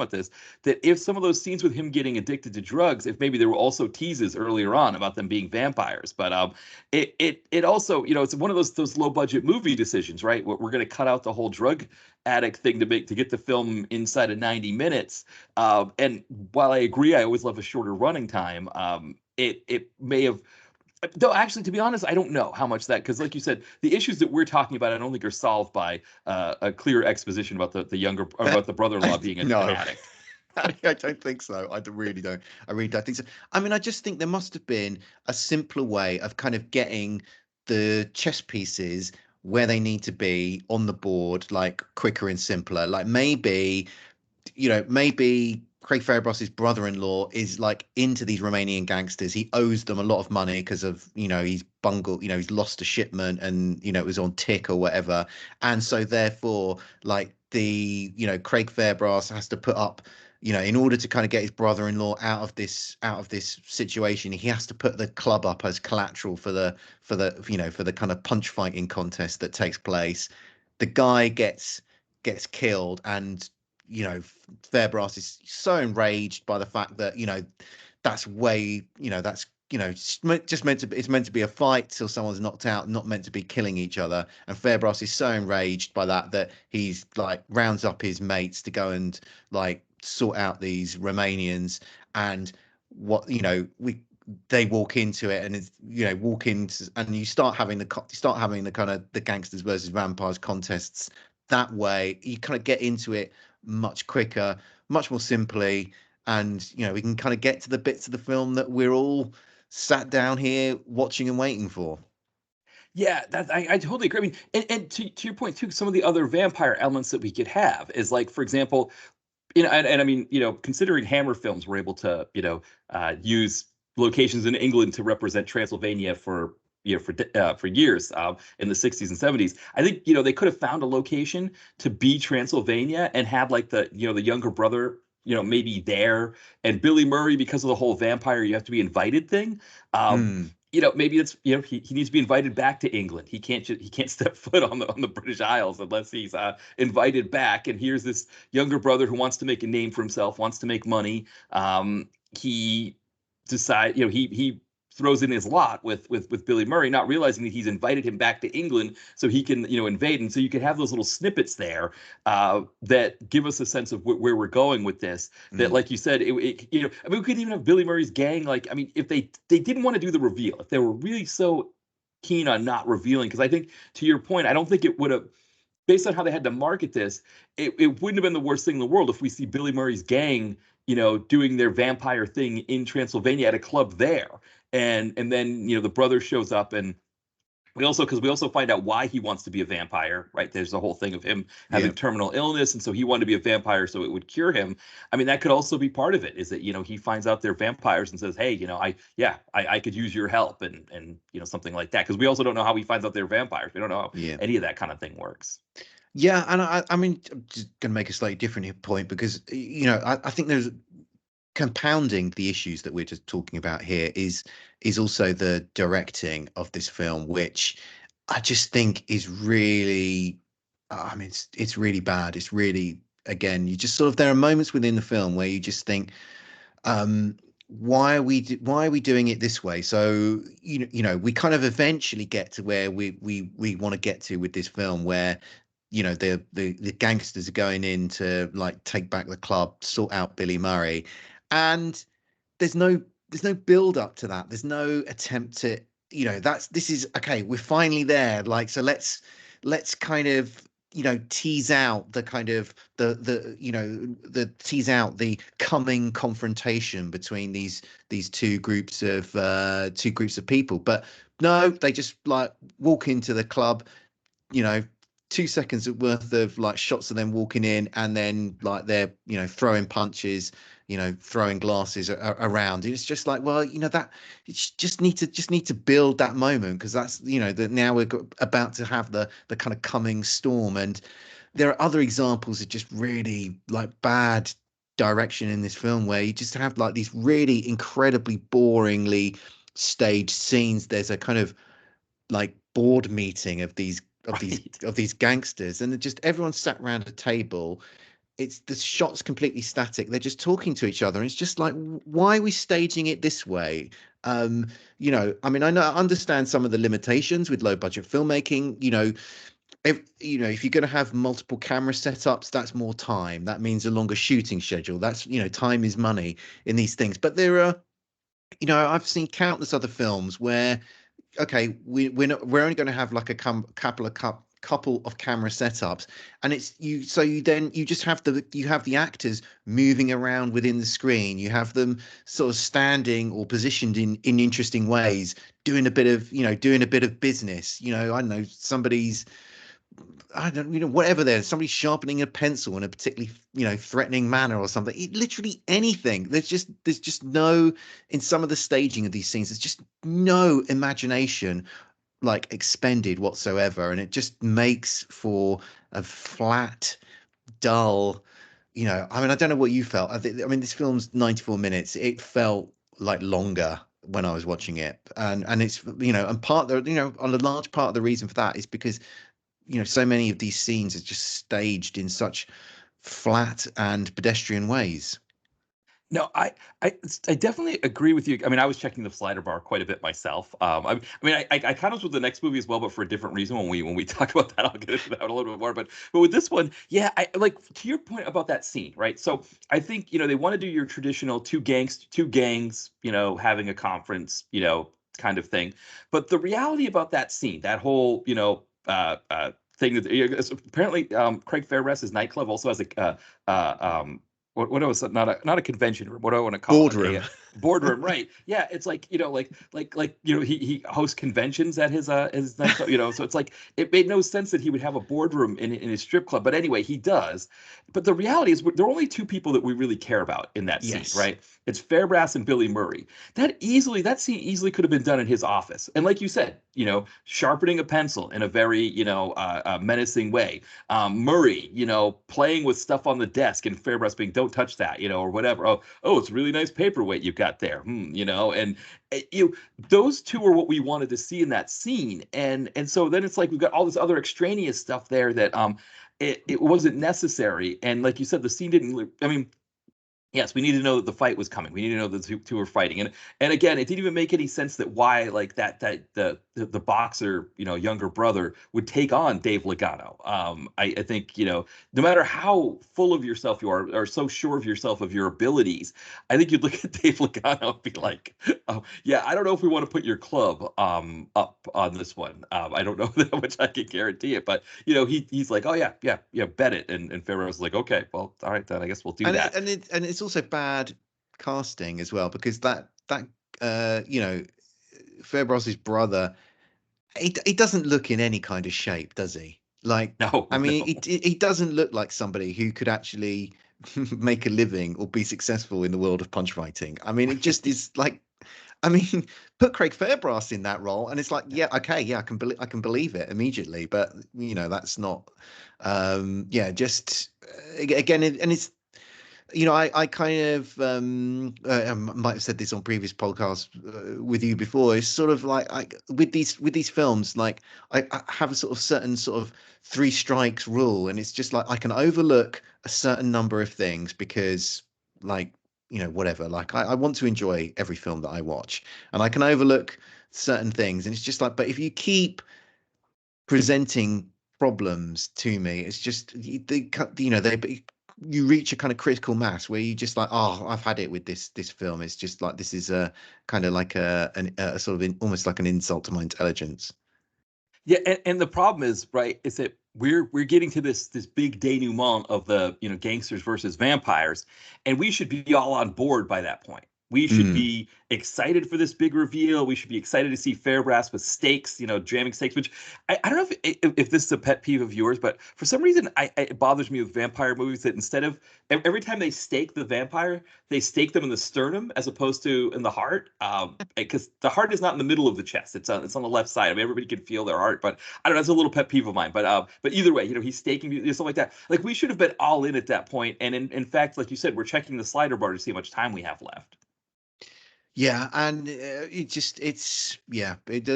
this, that if some of those scenes with him getting addicted to drugs, if maybe there were also teases earlier on about them being vampires. But it also, it's one of those low budget movie decisions, right? We're going to cut out the whole drug addict thing to get the film inside of 90 minutes. And while I agree, I always love a shorter running time. It may have, though. Actually, to be honest, I don't know how much that, because like you said, the issues that we're talking about, I don't think are solved by a clear exposition about the younger, about the brother-in-law being an No. addict. I don't think so. Really don't. I really don't think so. I mean, I just think there must have been a simpler way of kind of getting the chess pieces where they need to be on the board, like quicker and simpler. Like maybe Craig Fairbrass's brother-in-law is like into these Romanian gangsters. He owes them a lot of money because of, he's bungled, he's lost a shipment and, it was on tick or whatever. And so therefore, like Craig Fairbrass has to put up, in order to kind of get his brother-in-law out of this situation, he has to put the club up as collateral for the kind of punch fighting contest that takes place. The guy gets killed, and Fairbrass is so enraged by the fact that that's way that's just meant to be, it's meant to be a fight till someone's knocked out, not meant to be killing each other. And Fairbrass is so enraged by that he's like rounds up his mates to go and like sort out these Romanians. And what we they walk into it, and it's walk into, and you start having the kind of the gangsters versus vampires contests that way. You kind of get into it much quicker, much more simply, and we can kind of get to the bits of the film that we're all sat down here watching and waiting for. Yeah, I totally agree. I mean, and to your point too, some of the other vampire elements that we could have is like, for example, and I mean, considering Hammer films were able to, use locations in England to represent Transylvania for for years in the 60s and 70s. I think they could have found a location to be Transylvania and had like the younger brother maybe there, and Billy Murray, because of the whole vampire you have to be invited thing. Um, Mm, Maybe it's he needs to be invited back to England. He can't step foot on the British Isles unless he's invited back. And here's this younger brother who wants to make a name for himself, wants to make money. He decide he throws in his lot with Billy Murray, not realizing that he's invited him back to England so he can invade. And so you can have those little snippets there that give us a sense of where we're going with this. That, mm, like you said, I mean, we could even have Billy Murray's gang. Like, I mean, if they didn't want to do the reveal, if they were really so keen on not revealing, because I think to your point, I don't think it would have, based on how they had to market this, it wouldn't have been the worst thing in the world if we see Billy Murray's gang, doing their vampire thing in Transylvania at a club there. And then, the brother shows up, and we also find out why he wants to be a vampire, right? There's the whole thing of him yeah. having terminal illness, and so he wanted to be a vampire so it would cure him. I mean, that could also be part of it, is that he finds out they're vampires and says, hey, I could use your help, and something like that, because we also don't know how he finds out they're vampires. We don't know how Yeah. any of that kind of thing works. Yeah, and I mean, I'm just going to make a slightly different point because I think there's compounding the issues that we're just talking about here is also the directing of this film, which I just think is really, I mean, it's really bad. It's really, again, you just sort of, there are moments within the film where you just think, um, why are we doing it this way? So we kind of eventually get to where we want to get to with this film, where the gangsters are going in to like take back the club, sort out Billy Murray, and there's no there's no build up to that. There's no attempt to, this is okay, we're finally there. Like, so let's kind of, tease out the kind of the tease out the coming confrontation between these two groups of people. But no, they just like walk into the club, you know 2 seconds worth of like shots of them walking in, and then like they're throwing punches, throwing glasses around. It's just like, well, that it's just need to build that moment, because that's that now about to have the kind of coming storm. And there are other examples of just really like bad direction in this film, where you just have like these really incredibly boringly staged scenes. There's a kind of like board meeting of these of these Right. of these gangsters, and just everyone sat around a table. It's the shots completely static. They're just talking to each other, and it's just like, why are we staging it this way? I mean, I understand some of the limitations with low budget filmmaking. If you're going to have multiple camera setups, that's more time. That means a longer shooting schedule. That's time is money in these things. But there are, I've seen countless other films where, okay, we're only going to have like a couple of camera setups, and it's you so you then you just have the actors moving around within the screen. You have them sort of standing or positioned in interesting ways, doing a bit of business. I don't know, somebody's, I don't, whatever. Somebody's sharpening a pencil in a particularly, threatening manner or something. Literally anything. There's just no, in some of the staging of these scenes, there's just no imagination like expended whatsoever, and it just makes for a flat, dull. I mean, I don't know what you felt. I mean, this film's 94 minutes. It felt like longer when I was watching it, and it's and on a large part of the reason for that is because so many of these scenes are just staged in such flat and pedestrian ways. No, I definitely agree with you. I mean, I was checking the slider bar quite a bit myself. I kind of was with the next movie as well, but for a different reason. When we talk about that, I'll get into that a little bit more. But with this one, yeah, I like to your point about that scene, right? So I think they want to do your traditional two gangs, having a conference, kind of thing. But the reality about that scene, that whole, thing that apparently Craig Fairbrass's nightclub also has a what was it? Not a convention room. What do I want to call it? A Boardroom. boardroom, right? Yeah, it's like he hosts conventions at his nightclub. So it's like it made no sense that he would have a boardroom in his strip club, but anyway, he does. But the reality is, there are only two people that we really care about in that scene, Yes. right? It's Fairbrass and Billy Murray. That scene easily could have been done in his office, and like you said, sharpening a pencil in a very menacing way. Murray, playing with stuff on the desk, and Fairbrass being, "Don't touch that," or whatever. Oh, it's a really nice paperweight you've got there. And you those two are what we wanted to see in that scene, and so then it's like we've got all this other extraneous stuff there that it wasn't necessary. And like you said, the scene didn't. I mean, yes, we need to know that the fight was coming. We need to know that the two were fighting. And again, it didn't even make any sense that why like that the boxer, younger brother would take on Dave Lagano. I think, no matter how full of yourself you are, or so sure of yourself of your abilities, I think you'd look at Dave Lagano and be like, oh, yeah, I don't know if we want to put your club up on this one. I don't know how much I can guarantee it, but he's like, oh yeah, bet it. And Pharaoh's like, okay, well, all right, then I guess we'll do that. And it's also bad casting as well, because that uh you know Fairbrass's brother, he doesn't look in any kind of shape, does he? Like, No, I mean, no. he doesn't look like somebody who could actually make a living or be successful in the world of punch fighting. I mean, it just is like, I mean, put Craig Fairbrass in that role, and it's like, yeah, okay, yeah, I can believe it immediately. But that's not, yeah, just again, and it's I kind of might have said this on previous podcasts with you before. It's sort of like with these films, like I have a sort of certain sort of three strikes rule, and it's just like I can overlook a certain number of things because like whatever. Like I want to enjoy every film that I watch, and I can overlook certain things. And it's just like, but if you keep presenting problems to me, it's just they you reach a kind of critical mass where you just like, oh, I've had it with this film. It's just like this is a kind of like a sort of almost like an insult to my intelligence. Yeah, and the problem is, right, is that we're getting to this big denouement of the, gangsters versus vampires, and we should be all on board by that point. We should Mm. be excited for this big reveal. We should be excited to see Fairbrass with stakes, jamming stakes. Which I don't know if this is a pet peeve of yours, but for some reason, it bothers me with vampire movies that instead of every time they stake the vampire, they stake them in the sternum as opposed to in the heart. Because the heart is not in the middle of the chest; it's on the left side. I mean, everybody can feel their heart, but I don't know. It's a little pet peeve of mine. But either way, he's staking something like that. Like we should have been all in at that point. And in fact, like you said, we're checking the slider bar to see how much time we have left. Yeah, and they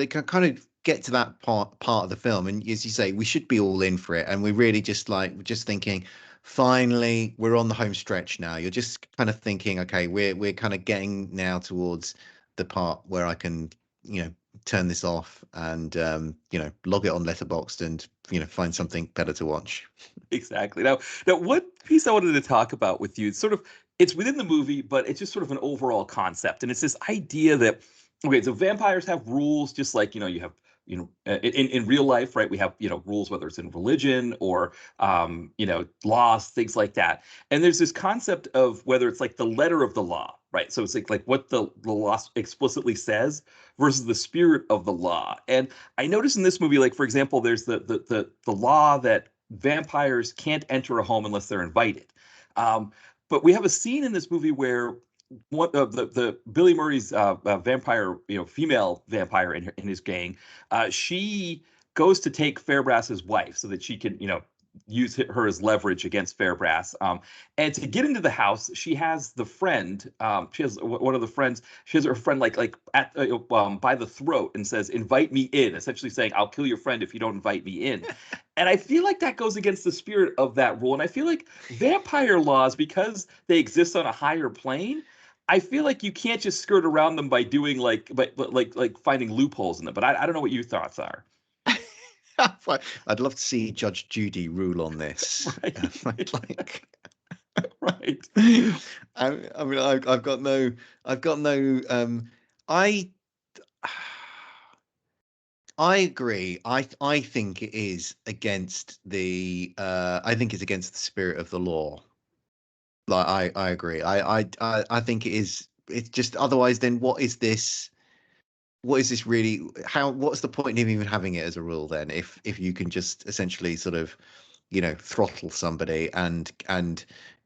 can kind of get to that part of the film, and as you say, we should be all in for it, and we're really just like we're just thinking, finally, we're on the home stretch now. You're just kind of thinking, okay, we're kind of getting now towards the part where I can, you know, turn this off and log it on Letterboxd and find something better to watch. Exactly. Now, one piece I wanted to talk about with you, it's within the movie, but it's just sort of an overall concept, and it's this idea that okay, so vampires have rules, just like you have in real life, right? We have rules, whether it's in religion or laws, things like that. And there's this concept of whether it's like the letter of the law, right? So it's like what the law explicitly says versus the spirit of the law. And I noticed in this movie, like for example, there's the law that vampires can't enter a home unless they're invited. But we have a scene in this movie where one of the Billy Murray's vampire, female vampire in his gang, she goes to take Fairbrass's wife so that she can, use her as leverage against Fairbrass. And to get into the house, she has the friend. She has one of the friends. She has her friend like at by the throat and says, "Invite me in," essentially saying, "I'll kill your friend if you don't invite me in." And I feel like that goes against the spirit of that rule. And I feel like vampire laws, because they exist on a higher plane, I feel like you can't just skirt around them by doing but like finding loopholes in them. But I don't know what your thoughts are. I'd love to see Judge Judy rule on this. Right. Like, Right. I mean, I've got no. I, I agree. I think it is against the. I think it's against the spirit of the law. Like, I agree. I think it is. It's just otherwise. Then what is this? What is this really? What's the point of even having it as a rule then? If you can just essentially sort of throttle somebody and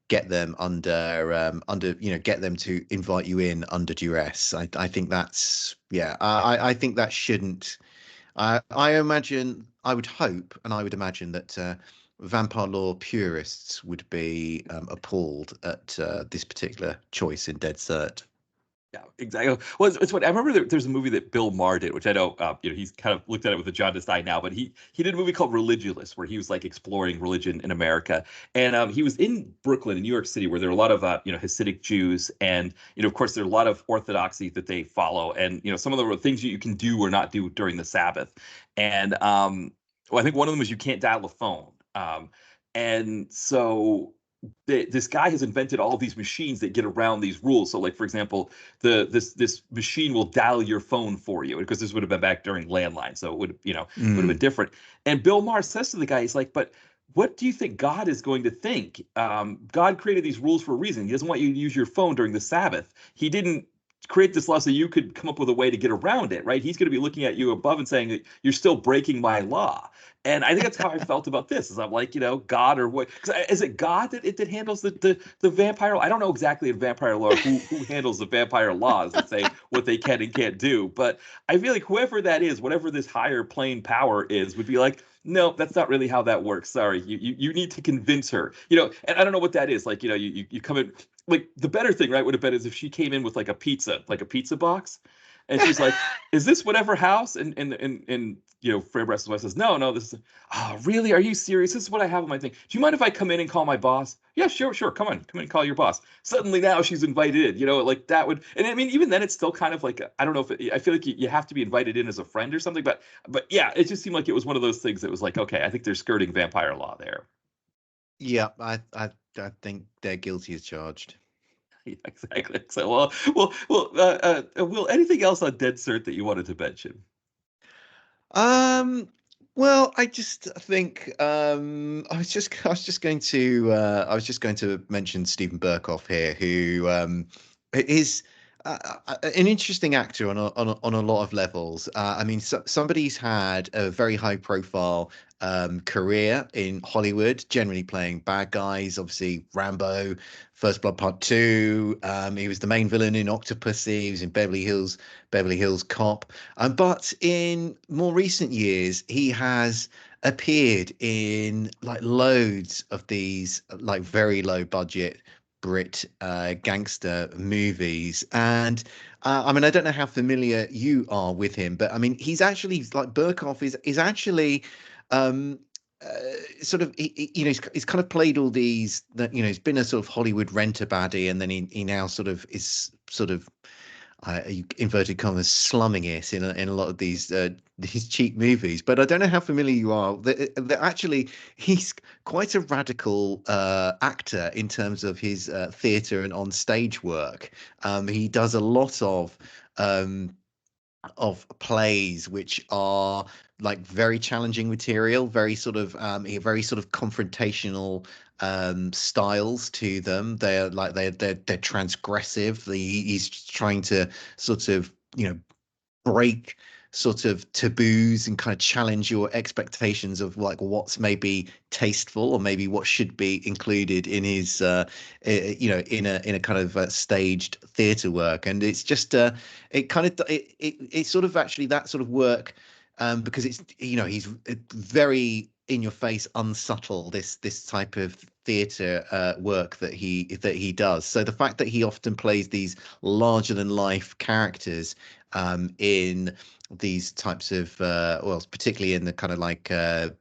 get them under get them to invite you in under duress. I think that's yeah. I think that shouldn't. I imagine, I would hope, and I would imagine that vampire law purists would be appalled at this particular choice in Dead Cert. Yeah, exactly. Well, it's what I remember. There's a movie that Bill Maher did, which I know, he's kind of looked at it with a jaundiced eye now, but he did a movie called Religulous, where he was like exploring religion in America, and he was in Brooklyn, in New York City, where there are a lot of Hasidic Jews, and of course, there are a lot of orthodoxy that they follow, and some of the things you can do or not do during the Sabbath, and well, I think one of them is you can't dial a phone, and so this guy has invented all these machines that get around these rules. So, like for example, this machine will dial your phone for you because this would have been back during landline, so it would have been Mm. different. And Bill Maher says to the guy, he's like, "But what do you think God is going to think? God created these rules for a reason. He doesn't want you to use your phone during the Sabbath. He didn't." Create this law so you could come up with a way to get around it, right? He's going to be looking at you above and saying that you're still breaking my law. And I think that's how I felt about this. Is I'm like, God or what? Is it God that handles the vampire? I don't know exactly in vampire law who handles the vampire laws and say what they can and can't do. But I feel like whoever that is, whatever this higher plane power is, would be like, no, that's not really how that works. Sorry, you need to convince her. And I don't know what that is. Like, you come in. Like the better thing, right, would have been is if she came in with like a pizza box, And she's like, "Is this whatever house?" And Fairbrass's wife says, "No, no, this is." "Oh, really? Are you serious? This is what I have on my thing. Do you mind if I come in and call my boss?" "Yeah, sure, sure. Come on, come in and call your boss." Suddenly now she's invited in. Like that would, and I mean, even then it's still kind of like I don't know if I feel like you have to be invited in as a friend or something, but yeah, it just seemed like it was one of those things that was like, okay, I think they're skirting vampire law there. Yeah, I think they're guilty as charged. Yeah, exactly. So, Will, anything else on Dead Cert that you wanted to mention? Um, well, I just think I was just going to mention Stephen Burkoff here, who is an interesting actor on a lot of levels. I mean, somebody's had a very high profile career in Hollywood, generally playing bad guys. Obviously, Rambo, First Blood Part Two. He was the main villain in Octopussy. He was in Beverly Hills Cop. But in more recent years, he has appeared in like loads of these like very low budget Brit gangster movies. And I mean, I don't know how familiar you are with him, but I mean, he's actually like Burkoff is actually um sort of he's kind of played all these that he's been a sort of Hollywood renter baddie, and then he now sort of is sort of inverted commas slumming it in a lot of these cheap movies. But I don't know how familiar you are that actually he's quite a radical actor in terms of his theatre and on stage work. He does a lot um, of plays which are like very challenging material, very sort of confrontational styles to them. They're transgressive. He's trying to sort of break sort of taboos and kind of challenge your expectations of like what's maybe tasteful or maybe what should be included in his in a kind of staged theater work. And it's just it's sort of actually that sort of work, because it's he's very in your face, unsubtle, this type of theater work that he does. So the fact that he often plays these larger than life characters in these types of well, particularly in the kind of like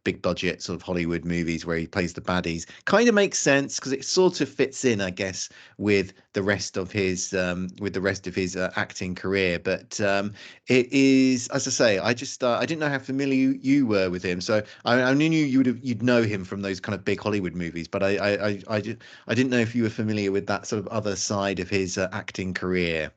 big budget sort of Hollywood movies where he plays the baddies, kind of makes sense because it sort of fits in, I guess, with the rest of his acting career. But it is, as I say, I didn't know how familiar you were with him, so I knew you'd know him from those kind of big Hollywood movies, but I didn't know if you were familiar with that sort of other side of his acting career.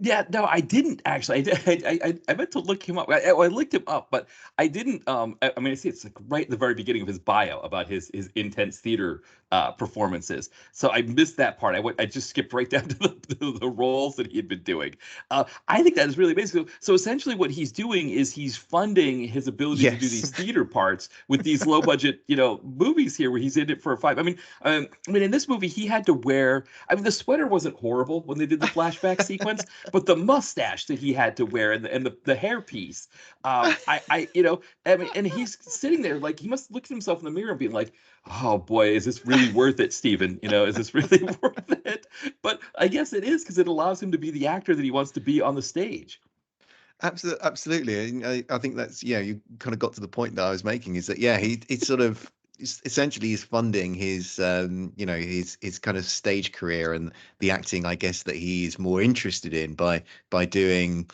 Yeah, no, I didn't actually. I meant to look him up. I looked him up, but I didn't. I mean, I see it's like right at the very beginning of his bio about his intense theater performances. So I missed that part. I just skipped right down to the roles that he had been doing. I think that is really amazing. So essentially, what he's doing is he's funding his ability to do Yes. these theater parts with these low budget, movies here where he's in it for a five. I mean, in this movie, he had to wear. I mean, the sweater wasn't horrible when they did the flashback sequence, but the mustache that he had to wear and the hairpiece, I mean, and he's sitting there like he must look at himself in the mirror and be like, oh boy, is this really worth it, Steven? Is this really worth it? But I guess it is because it allows him to be the actor that he wants to be on the stage. Absolutely, absolutely. And I think that's, yeah, you kind of got to the point that I was making, is that yeah, it's sort of essentially he's funding his his kind of stage career and the acting, I guess, that he's more interested in by doing,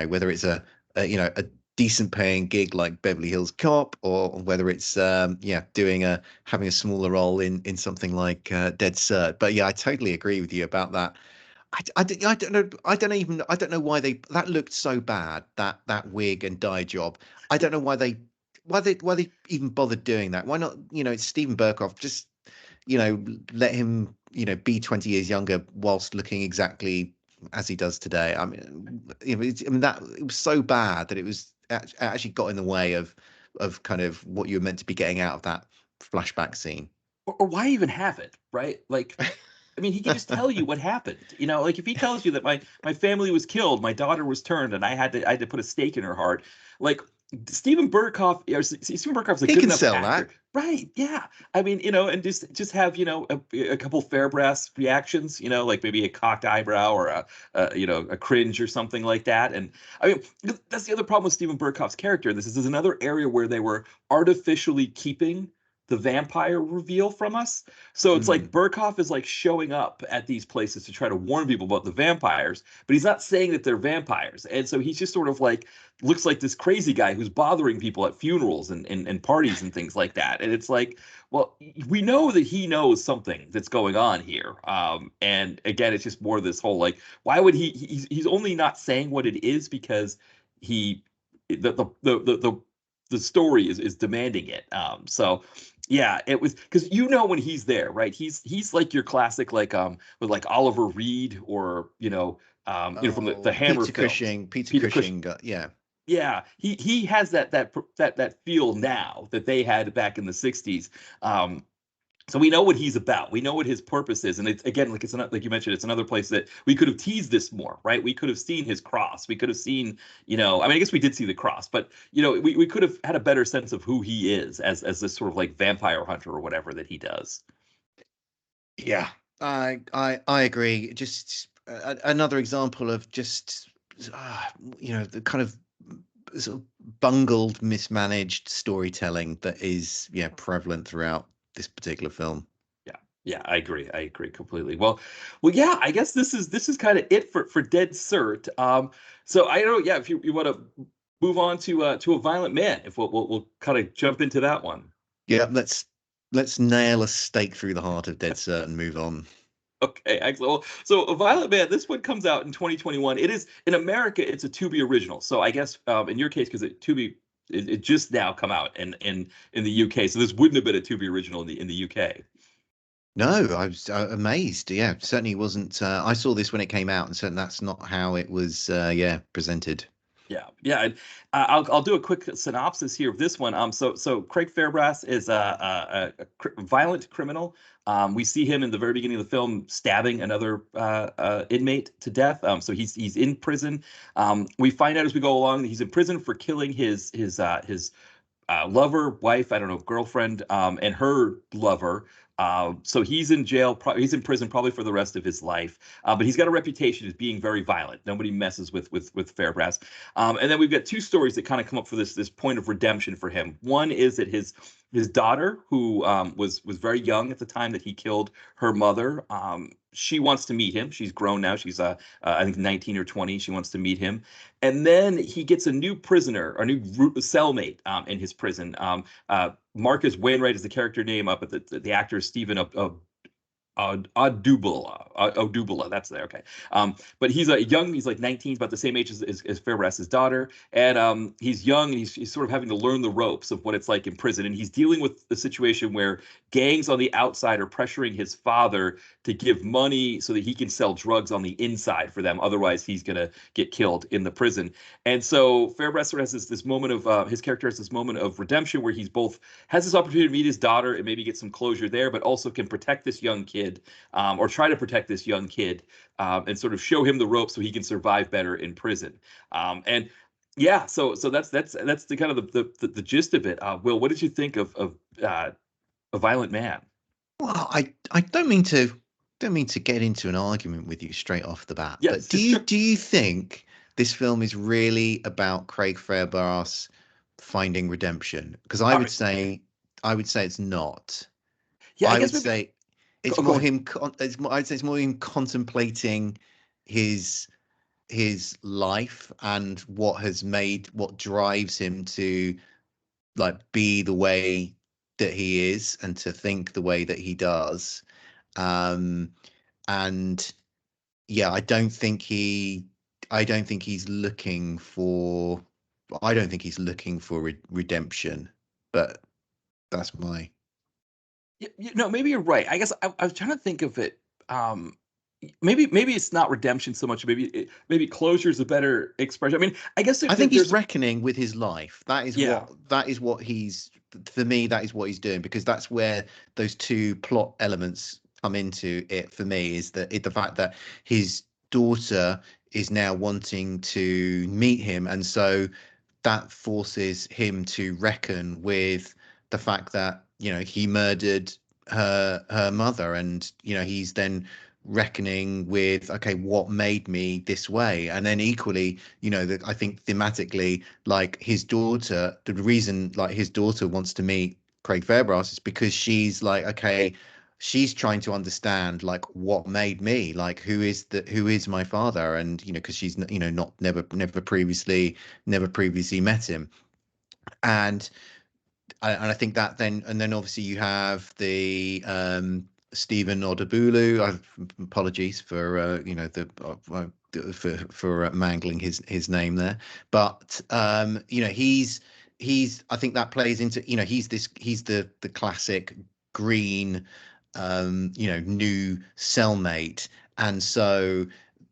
whether it's a decent paying gig like Beverly Hills Cop, or whether it's doing having a smaller role in something like Dead Cert. But yeah, I totally agree with you about that. I don't know. I don't know why that looked so bad, that wig and dye job. I don't know why they even bothered doing that. Why not? It's Stephen Burkoff. Just let him be 20 years younger whilst looking exactly as he does today. I mean, I mean that it was so bad that it was actually got in the way of kind of what you were meant to be getting out of that flashback scene. Or why even have it, right? Like, I mean, he can just tell you what happened. Like if he tells you that my family was killed, my daughter was turned, and I had to put a stake in her heart. Like, Stephen Burkoff, Stephen Burkoff's a He good can enough sell actor, that. right? Yeah, I mean, and just have a couple Fairbrass reactions, like maybe a cocked eyebrow or a cringe or something like that. And I mean, that's the other problem with Stephen Burkoff's character. This is another area where they were artificially keeping the vampire reveal from us. So it's like Mm. Burkoff is like showing up at these places to try to warn people about the vampires, but he's not saying that they're vampires. And so he's just sort of like looks like this crazy guy who's bothering people at funerals and parties and things like that. And it's like, well, we know that he knows something that's going on here. And again, it's just more this whole like, why would he's only not saying what it is because he the story is demanding it. So yeah, it was because when he's there, right? He's like your classic like with like Oliver Reed or from the Oh, Hammer films. Peter Peter Cushing. Cushing. Yeah. Yeah, he has that feel now that they had back in the '60s. So we know what he's about. We know what his purpose is, and it's again like you mentioned, it's another place that we could have teased this more, right? We could have seen his cross. We could have seen, I mean, I guess we did see the cross, but we could have had a better sense of who he is as this sort of like vampire hunter or whatever that he does. Yeah, I agree. Just another example of just uh, the kind of sort of bungled, mismanaged storytelling that is prevalent throughout this particular film. Yeah, yeah, I agree. I agree completely. Well, yeah. I guess this is kind of it for Dead Cert. So I don't know. Yeah, if you want to move on to a Violent Man, if we'll kind of jump into that one. Yeah, let's nail a stake through the heart of Dead Cert and move on. Okay, excellent. Well, so a Violent Man. This one comes out in 2021. It is in America. It's a Tubi original. So I guess in your case, because Tubi it just now come out in the UK. So this wouldn't have been a Tubi original in the UK. No, I was amazed. Yeah, certainly wasn't. I saw this when it came out, and certainly that's not how it was. Yeah, presented. Yeah, yeah. And I'll do a quick synopsis here of this one. So Craig Fairbrass is a violent criminal. We see him in the very beginning of the film stabbing another inmate to death. So he's in prison. We find out as we go along that he's in prison for killing his lover, wife, I don't know, girlfriend, and her lover. So he's in jail. He's in prison probably for the rest of his life. But he's got a reputation as being very violent. Nobody messes with Fairbrass. And then we've got two stories that kind of come up for this point of redemption for him. One is that his daughter, who was very young at the time that he killed her mother. She wants to meet him. She's grown now. She's I think 19 or 20. She wants to meet him, and then he gets a new prisoner, a new cellmate in his prison. Marcus Wainwright is the character name up, but the actor is Stephen Odubala, that's there. Okay. But he's a young, he's like 19, he's about the same age as Fairbrass's daughter. And he's young and he's sort of having to learn the ropes of what it's like in prison. And he's dealing with the situation where gangs on the outside are pressuring his father to give money so that he can sell drugs on the inside for them. Otherwise, he's going to get killed in the prison. And so Fairbrass sort of has this moment of, his character has this moment of redemption where he's both has this opportunity to meet his daughter and maybe get some closure there, but also can protect this young kid or try to protect this young kid and sort of show him the ropes so he can survive better in prison. And yeah, so that's the kind of the gist of it. Will, what did you think of A Violent Man? Well, I don't mean to get into an argument with you straight off the bat, but Yes, sure. do you think this film is really about Craig Fairbrass finding redemption? Because All right. I would say it's not. Yeah, I I guess would maybe. say it's Go more ahead. him. I'd say it's more him contemplating his life and what drives him to like be the way that he is and to think the way that he does. Um, and yeah, I don't think he's looking for, I don't think he's looking for redemption, but that's my, No, maybe you're right. I guess I was trying to think of it. Um, maybe it's not redemption so much. Maybe closure is a better expression. I mean, I guess I think he's there's reckoning with his life. yeah. That is what he's, for me, that is what he's doing because that's where those two plot elements come into it for me is the fact that his daughter is now wanting to meet him and so that forces him to reckon with the fact that, you know, he murdered her mother, and, you know, he's then reckoning with, okay, what made me this way? And then equally, you know, that I think thematically, like his daughter, the reason like his daughter wants to meet Craig Fairbrass is because she's like, okay, she's trying to understand like what made me, like who is my father, and, you know, because she's, you know, not never previously met him. And and I think that then, and then obviously you have the Stephen Odubulu. Apologies for you know, the for mangling his name there, but you know, he's I think that plays into, you know, he's the classic green, you know, new cellmate. And so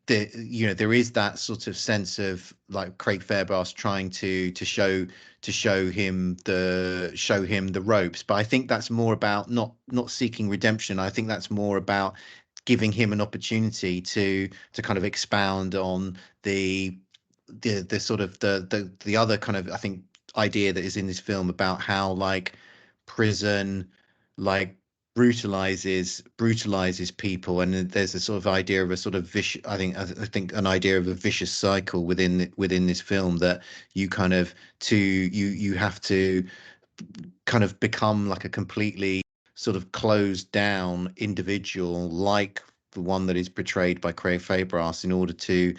you know, there is that sort of sense of like Craig Fairbrass trying to show him the ropes. But I think that's more about not seeking redemption. I think that's more about giving him an opportunity to kind of expound on the sort of the other kind of, I think, idea that is in this film about how like prison like brutalizes people. And there's a sort of idea of a sort of vicious, I think an idea of a vicious cycle within this film, that you kind of you have to kind of become like a completely sort of closed down individual, like the one that is portrayed by Craig Fairbrass, in order to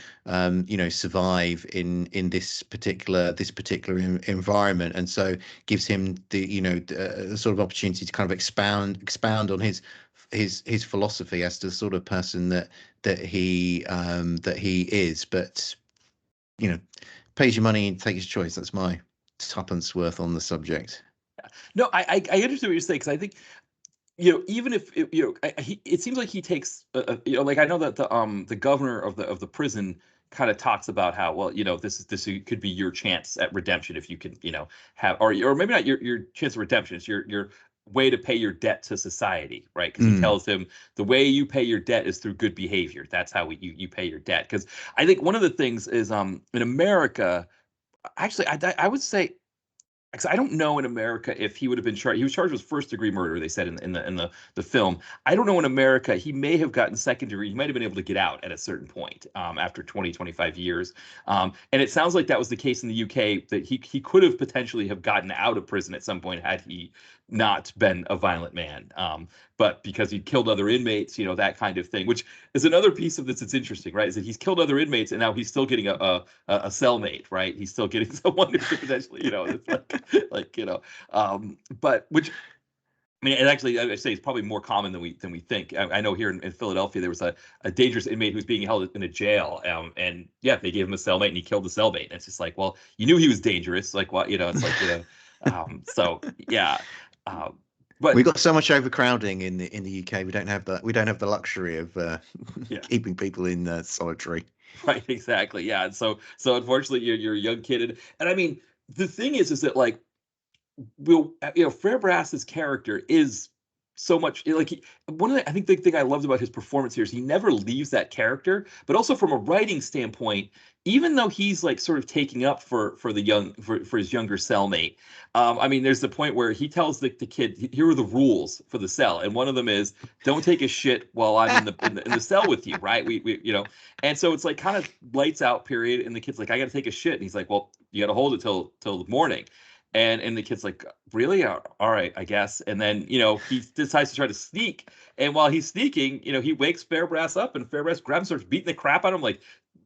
you know, survive in this particular environment. And so gives him the, you know, sort of opportunity to kind of expound on his philosophy as to the sort of person that he is. But, you know, pays your money and takes your choice. That's my tuppence worth on the subject. No, I understand what you're saying, because I think, you know, even if you know, it seems like he takes, you know, like I know that the governor of the prison kind of talks about how, well, you know, this could be your chance at redemption if you can, you know, have, or maybe not your chance of redemption, it's your way to pay your debt to society, right? Because he Mm, tells him the way you pay your debt is through good behavior. That's how you pay your debt. Because I think one of the things is, in America, actually, I would say, because I don't know in America if he would have been charged. He was charged with first degree murder. They said in the film. I don't know in America. He may have gotten second degree. He might have been able to get out at a certain point, after 25 years. And it sounds like that was the case in the UK, that he could have potentially have gotten out of prison at some point had he not been a violent man. But because he killed other inmates, you know, that kind of thing, which is another piece of this that's interesting, right? Is that he's killed other inmates, and now he's still getting a cellmate, right? He's still getting someone who could potentially, you know, it's like, you know, but which, I mean, and actually, I say it's probably more common than we think. I know here in Philadelphia there was a dangerous inmate who was being held in a jail, and yeah, they gave him a cellmate, and he killed the cellmate. And it's just like, well, you knew he was dangerous, like what, you know? It's like, you know, so yeah, um, we but got so much overcrowding in the UK. We don't have the luxury of yeah. keeping people in solitary. Right, exactly. Yeah. And so unfortunately you're a young kid, and I mean, the thing is that, like, will you know, Fairbrass's character is so much like one of the, I think the thing I loved about his performance here is he never leaves that character, but also from a writing standpoint, even though he's like sort of taking up for the young for his younger cellmate. I mean, there's the point where he tells the kid, here are the rules for the cell, and one of them is don't take a shit while I'm in the cell with you, right? We you know, and so it's like kind of lights out period, and the kid's like, I got to take a shit, and he's like, well, you got to hold it till the morning. And the kid's like, really? All right, I guess. And then, you know, he decides to try to sneak. And while he's sneaking, you know, he wakes Fairbrass up, and Fairbrass grabs him, starts beating the crap out of him, like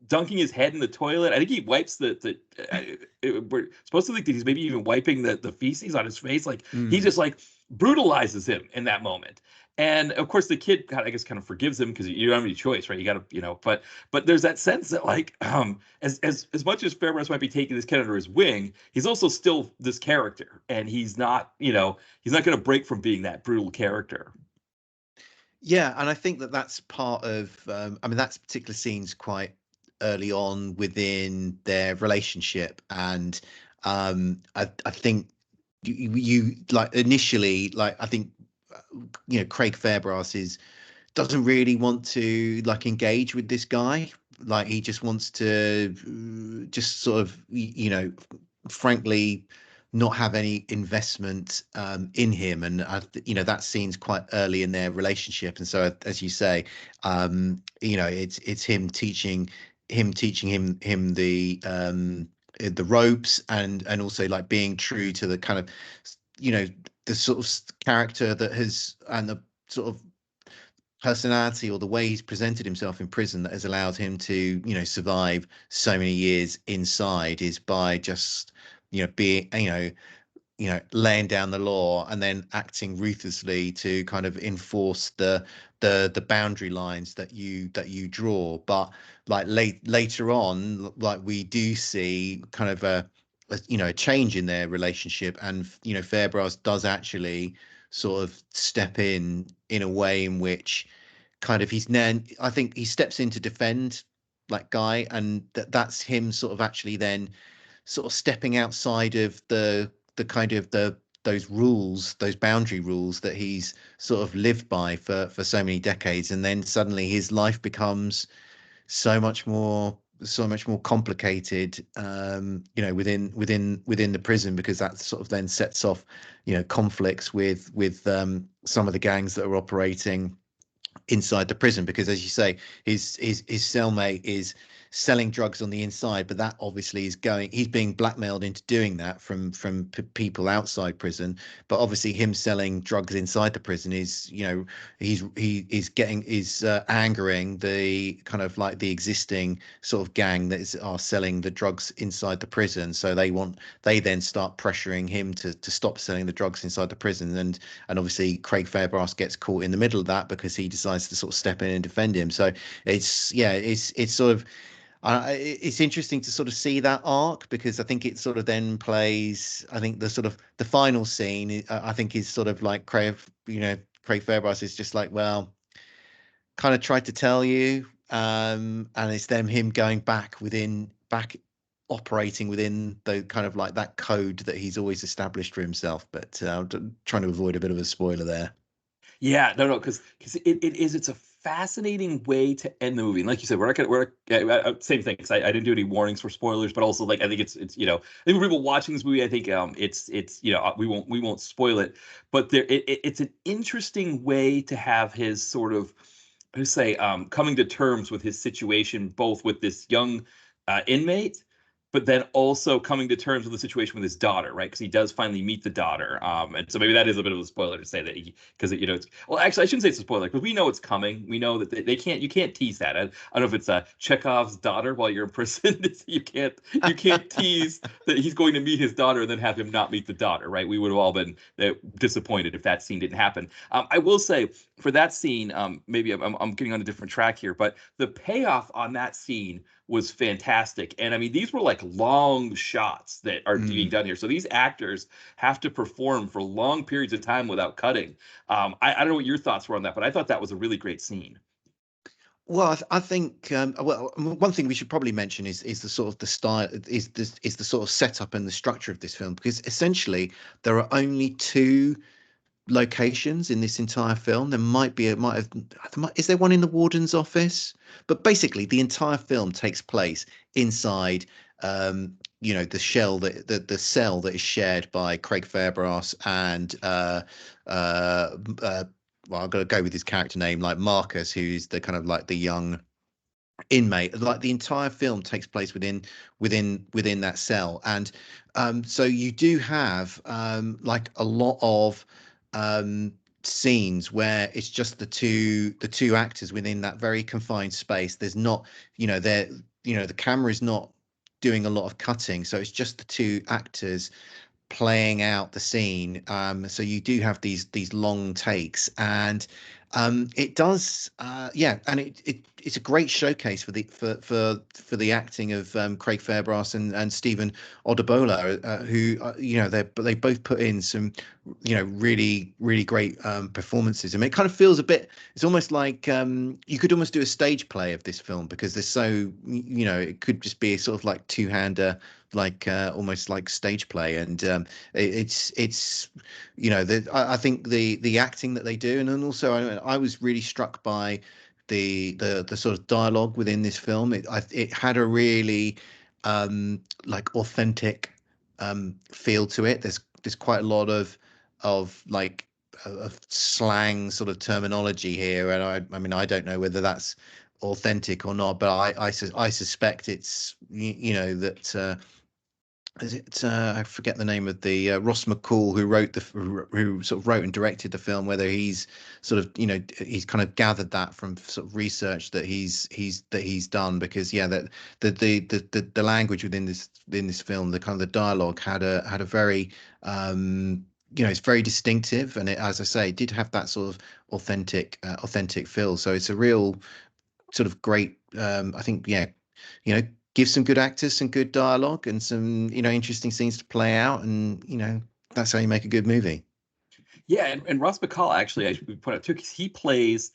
dunking his head in the toilet. I think he wipes we're supposed to think that he's maybe even wiping the feces on his face. Like he Mm. just like brutalizes him in that moment. And of course, the kid, I guess, kind of forgives him because you don't have any choice, right? You got to, you know, but there's that sense that, like, as much as Fairbrass might be taking this kid under his wing, he's also still this character, and he's not, you know, he's not going to break from being that brutal character. Yeah, and I think that that's part of. I mean, that particular scene's quite early on within their relationship, and I think you like initially, like I think, you know, Craig Fairbrass doesn't really want to like engage with this guy. Like he just wants to just sort of, you know, frankly not have any investment in him, and that scene's quite early in their relationship, and so as you say, it's him teaching him the ropes, and also like being true to the kind of you know the sort of character that has and the sort of personality or the way he's presented himself in prison that has allowed him to survive so many years inside is by just being laying down the law and then acting ruthlessly to kind of enforce the boundary lines that you draw. But like later on, like we do see kind of a change in their relationship, and Fairbrass does actually sort of step in a way in which kind of I think he steps in to defend like Guy, and that's him sort of actually then sort of stepping outside of the kind of those rules, those boundary rules that he's sort of lived by for so many decades, and then suddenly his life becomes so much more complicated, within the prison, because that sort of then sets off conflicts with some of the gangs that are operating inside the prison, because as you say, his cellmate is selling drugs on the inside, but that obviously he's being blackmailed into doing that from people outside prison. But obviously him selling drugs inside the prison is he is getting is angering the kind of like the existing sort of gang are selling the drugs inside the prison, so they then start pressuring him to stop selling the drugs inside the prison. And obviously Craig Fairbrass gets caught in the middle of that because he decides to sort of step in and defend him. So it's sort of it's interesting to sort of see that arc, because I think it sort of then plays. I think the sort of the final scene, I think, is sort of like Craig Fairbrass is just like, well, kind of tried to tell you, and it's then him going back operating within the kind of like that code that he's always established for himself. But trying to avoid a bit of a spoiler there. Yeah, no, because it's a fascinating way to end the movie. And like you said, same thing. Because I didn't do any warnings for spoilers, but also like I think it's I think for people watching this movie, I think it's we won't spoil it, but it's an interesting way to have his sort of, I would say, coming to terms with his situation, both with this young inmate, but then also coming to terms with the situation with his daughter, right? Because he does finally meet the daughter, and so maybe that is a bit of a spoiler to say that because it's, well, actually, I shouldn't say it's a spoiler because we know it's coming. We know that they can't, you can't tease that. I don't know if it's Chekhov's daughter while you're in prison. You can't tease that he's going to meet his daughter and then have him not meet the daughter, right? We would have all been disappointed if that scene didn't happen. I will say for that scene, maybe I'm getting on a different track here, but the payoff on that scene was fantastic. And I mean, these were like long shots that are being Mm. done here. So these actors have to perform for long periods of time without cutting. I don't know what your thoughts were on that, but I thought that was a really great scene. Well, I think one thing we should probably mention is the sort of the style is the sort of setup and the structure of this film, because essentially there are only two locations in this entire film. There might be it might have is there one in the warden's office? But basically, the entire film takes place inside, the cell that is shared by Craig Fairbrass and well, I've got to go with his character name, like Marcus, who's the kind of like the young inmate. Like the entire film takes place within that cell, and so you do have like a lot of scenes where it's just the two actors within that very confined space. There's not, there, the camera is not doing a lot of cutting, so it's just the two actors playing out the scene. So you do have these long takes, and it does, yeah, and it's a great showcase for the acting of Craig Fairbrass and Stephen Odubola, who they both put in some really great performances. I mean, it kind of feels a bit. It's almost like you could almost do a stage play of this film, because there's so it could just be a sort of like two-hander, like almost like stage play. And it's I think the acting that they do, and then also I was really struck by the sort of dialogue within this film. It had a really like authentic feel to it. There's quite a lot of like of slang sort of terminology here, and I mean I don't know whether that's authentic or not, but I suspect it's you know that is it I forget the name of the Ross McCall who wrote who sort of wrote and directed the film, whether he's sort of he's kind of gathered that from sort of research that he's done, because yeah, that the language within this film, the kind of the dialogue had a very it's very distinctive, and it, as I say, did have that sort of authentic feel. So it's a real sort of great I think, yeah, give some good actors some good dialogue and some interesting scenes to play out, and that's how you make a good movie. Yeah, and Ross McCall actually, I should point out too, because he plays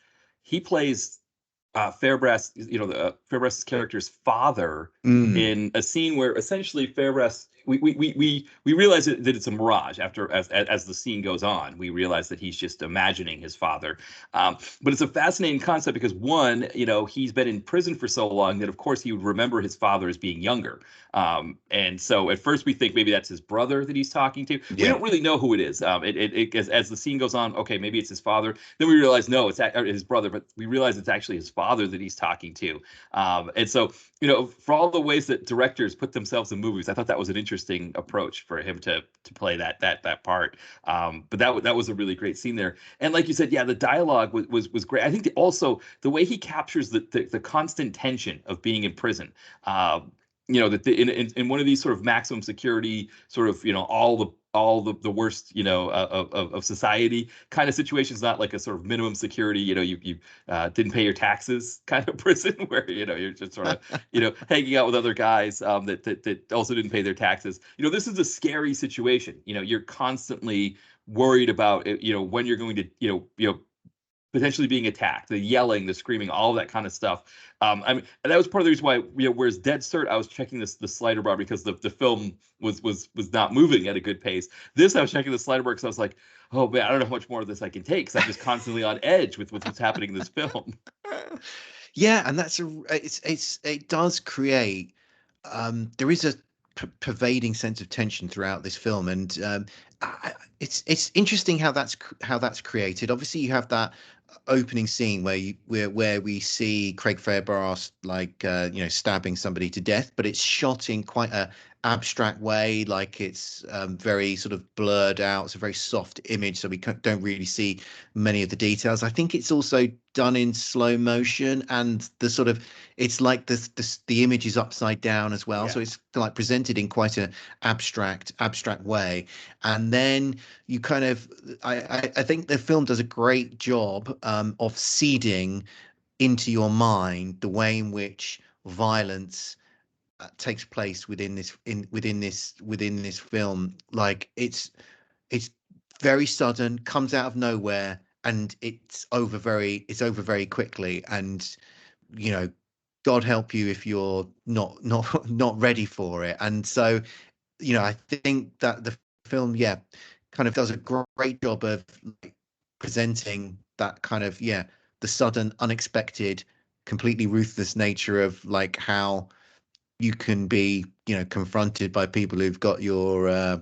Fairbrass, the Fairbrass's character's father Mm, in a scene where essentially Fairbrass, we realize that it's a mirage after as the scene goes on. We realize that he's just imagining his father. But it's a fascinating concept because one, he's been in prison for so long that of course he would remember his father as being younger. And so at first we think maybe that's his brother that he's talking to. We yeah. don't really know who it is. As the scene goes on, okay, maybe it's his father. Then we realize no, it's his brother, but we realize it's actually his father that he's talking to. And so, for all the ways that directors put themselves in movies, I thought that was an interesting approach for him to play that part. But that was a really great scene there. And like you said, yeah, the dialogue was great. I think also the way he captures the constant tension of being in prison. That in one of these sort of maximum security, sort of all the worst of society kind of situations, not like a sort of minimum security, you didn't pay your taxes kind of prison where you're just sort of hanging out with other guys that also didn't pay their taxes. This is a scary situation. You're constantly worried about when you're going to potentially being attacked, the yelling, the screaming, all that kind of stuff. I mean, and that was part of the reason why, whereas Dead Cert, I was checking the slider bar because the film was not moving at a good pace. This, I was checking the slider bar because I was like, oh man, I don't know how much more of this I can take because I'm just constantly on edge with what's happening in this film. Yeah, and it does create there is a pervading sense of tension throughout this film, and it's interesting how that's created. Obviously, you have that opening scene where we see Craig Fairbrass like stabbing somebody to death, but it's shot in quite a abstract way, like it's very sort of blurred out. It's a very soft image, so we don't really see many of the details. I think it's also done in slow motion, and the sort of it's like the image is upside down as well, Yeah. so it's like presented in quite an abstract way. And then you kind of I think the film does a great job of seeding into your mind the way in which violence takes place within this film. Like it's very sudden, comes out of nowhere, and it's over very quickly. And you know, God help you if you're not ready for it. And so I think that the film, yeah, kind of does a great job of like, presenting that kind of, yeah, the sudden, unexpected, completely ruthless nature of like how you can be, confronted by people who've got your,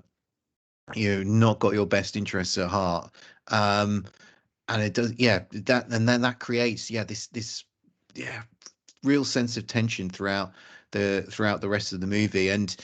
not got your best interests at heart. Um, and it does, yeah, and then that creates, yeah, yeah, real sense of tension throughout the rest of the movie. And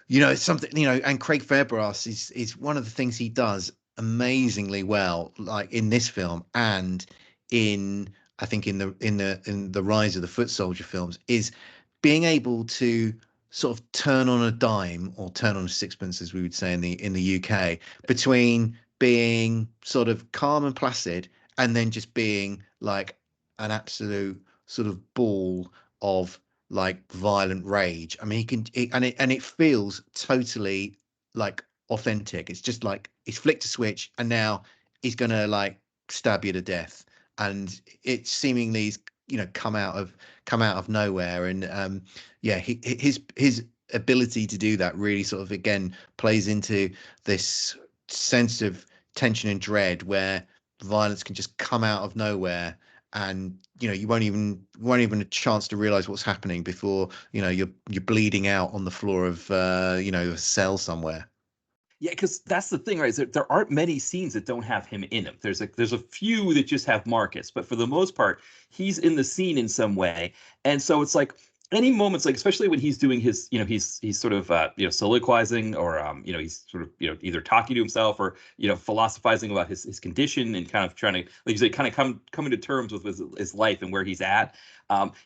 it's something, and Craig Fairbrass is one of the things he does amazingly well, like in this film and in I think in the Rise of the Foot Soldier films, is being able to sort of turn on a dime or turn on a sixpence, as we would say in the UK, between being sort of calm and placid and then just being like an absolute sort of ball of like violent rage. I mean, and it feels totally like authentic. It's just like he's flicked a switch and now he's gonna like stab you to death, and it seemingly come out of nowhere. And yeah, his ability to do that really sort of again plays into this sense of tension and dread where violence can just come out of nowhere and you won't even a chance to realize what's happening before you're bleeding out on the floor of a cell somewhere. Yeah, because that's the thing, right? Is that there aren't many scenes that don't have him in them. There's a few that just have Marcus, but for the most part, he's in the scene in some way. And so it's like any moments, like especially when he's doing his, he's sort of soliloquizing, or he's sort of either talking to himself, or philosophizing about his condition, and kind of trying to, like you say, kind of coming to terms with his life and where he's at.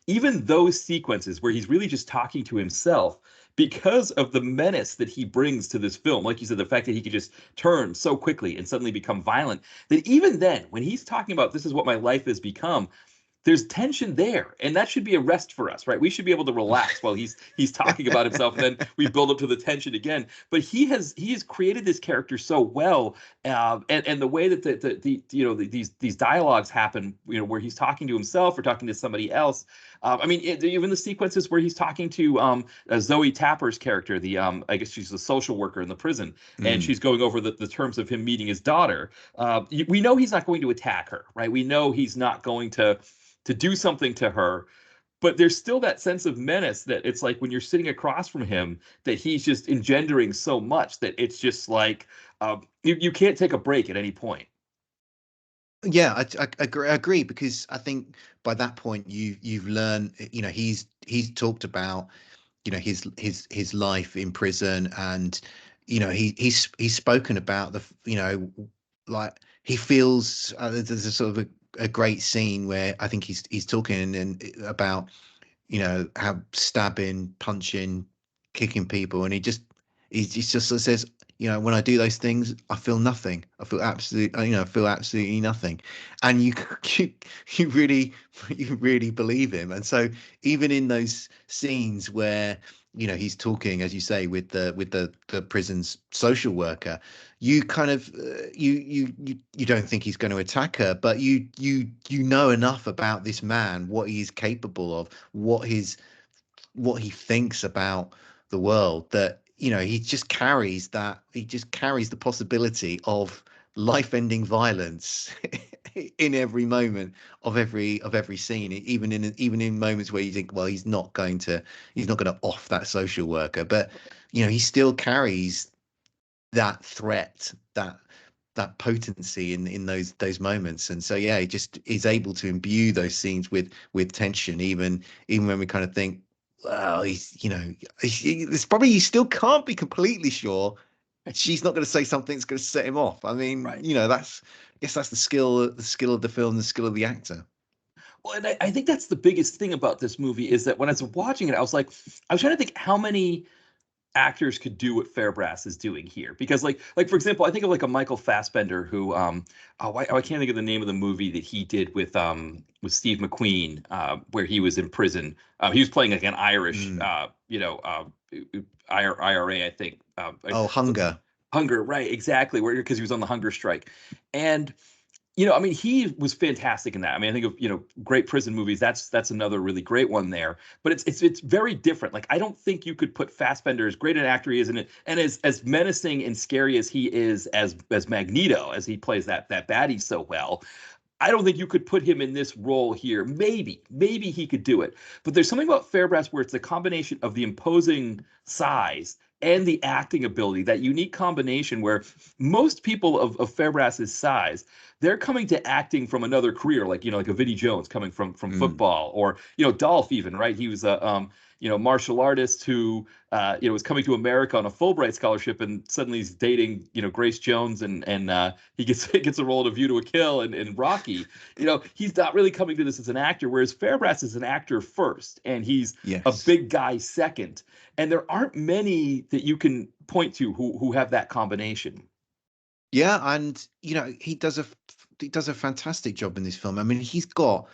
Even those sequences where he's really just talking to himself, because of the menace that he brings to this film. Like you said, the fact that he could just turn so quickly and suddenly become violent, that even then, when he's talking about this is what my life has become, there's tension there, and that should be a rest for us, right? We should be able to relax while he's talking about himself, and then we build up to the tension again. But he has created this character so well, and the way that these dialogues happen, where he's talking to himself or talking to somebody else. I mean, even the sequences where he's talking to Zoe Tapper's character, the I guess she's the social worker in the prison, and Mm. she's going over the terms of him meeting his daughter. We know he's not going to attack her, right? We know he's not going to do something to her, but there's still that sense of menace, that it's like when you're sitting across from him, that he's just engendering so much that it's just like you can't take a break at any point. Yeah, I agree because I think by that point you've learned, he's talked about, his life in prison, and he's spoken about like he feels, there's a sort of a great scene where I think he's talking and about, how stabbing, punching, kicking people, and he just sort of says, when I do those things, I feel nothing. I feel absolutely nothing, and you you really you really believe him. And so even in those scenes where he's talking, as you say, with the prison's social worker, you kind of you don't think he's going to attack her, but you know enough about this man, what he's capable of, what he thinks about the world, that he just carries the possibility of life-ending violence in every moment of every scene, even in moments where you think, well, he's not going to off that social worker, but he still carries that threat, that potency in those moments. And so yeah, he just is able to imbue those scenes with tension, even when we kind of think, well, it's probably, you still can't be completely sure she's not going to say something that's going to set him off. I mean, Right. I guess that's the skill of the film, the skill of the actor. Well, and I think that's the biggest thing about this movie, is that when I was watching it, I was trying to think how many actors could do what Fairbrass is doing here. Because like for example, I think of like a Michael Fassbender who I can't think of the name of the movie that he did with Steve McQueen, where he was in prison. He was playing like an Irish Mm. IRA, I think. Oh, Hunger. Hunger, right, exactly, where because he was on the hunger strike. And I mean, he was fantastic in that. I mean, I think of, great prison movies. That's another really great one there. But it's very different. Like, I don't think you could put Fassbender, as great an actor he is in it, and as menacing and scary as he is as Magneto, as he plays that baddie so well. I don't think you could put him in this role here. Maybe he could do it. But there's something about Fairbrass where it's the combination of the imposing size and the acting ability, that unique combination where most people of Fairbrass's size, they're coming to acting from another career, like a Vinnie Jones coming from Mm. football, or Dolph even, right? He was a martial artist who was coming to America on a Fulbright scholarship, and suddenly he's dating Grace Jones, and he gets he gets a role of View to a Kill and Rocky. He's not really coming to this as an actor, whereas Fairbrass is an actor first, and he's a Yes. big guy second. And there aren't many that you can point to who have that combination. Yeah, and he does a fantastic job in this film. I mean, he's got,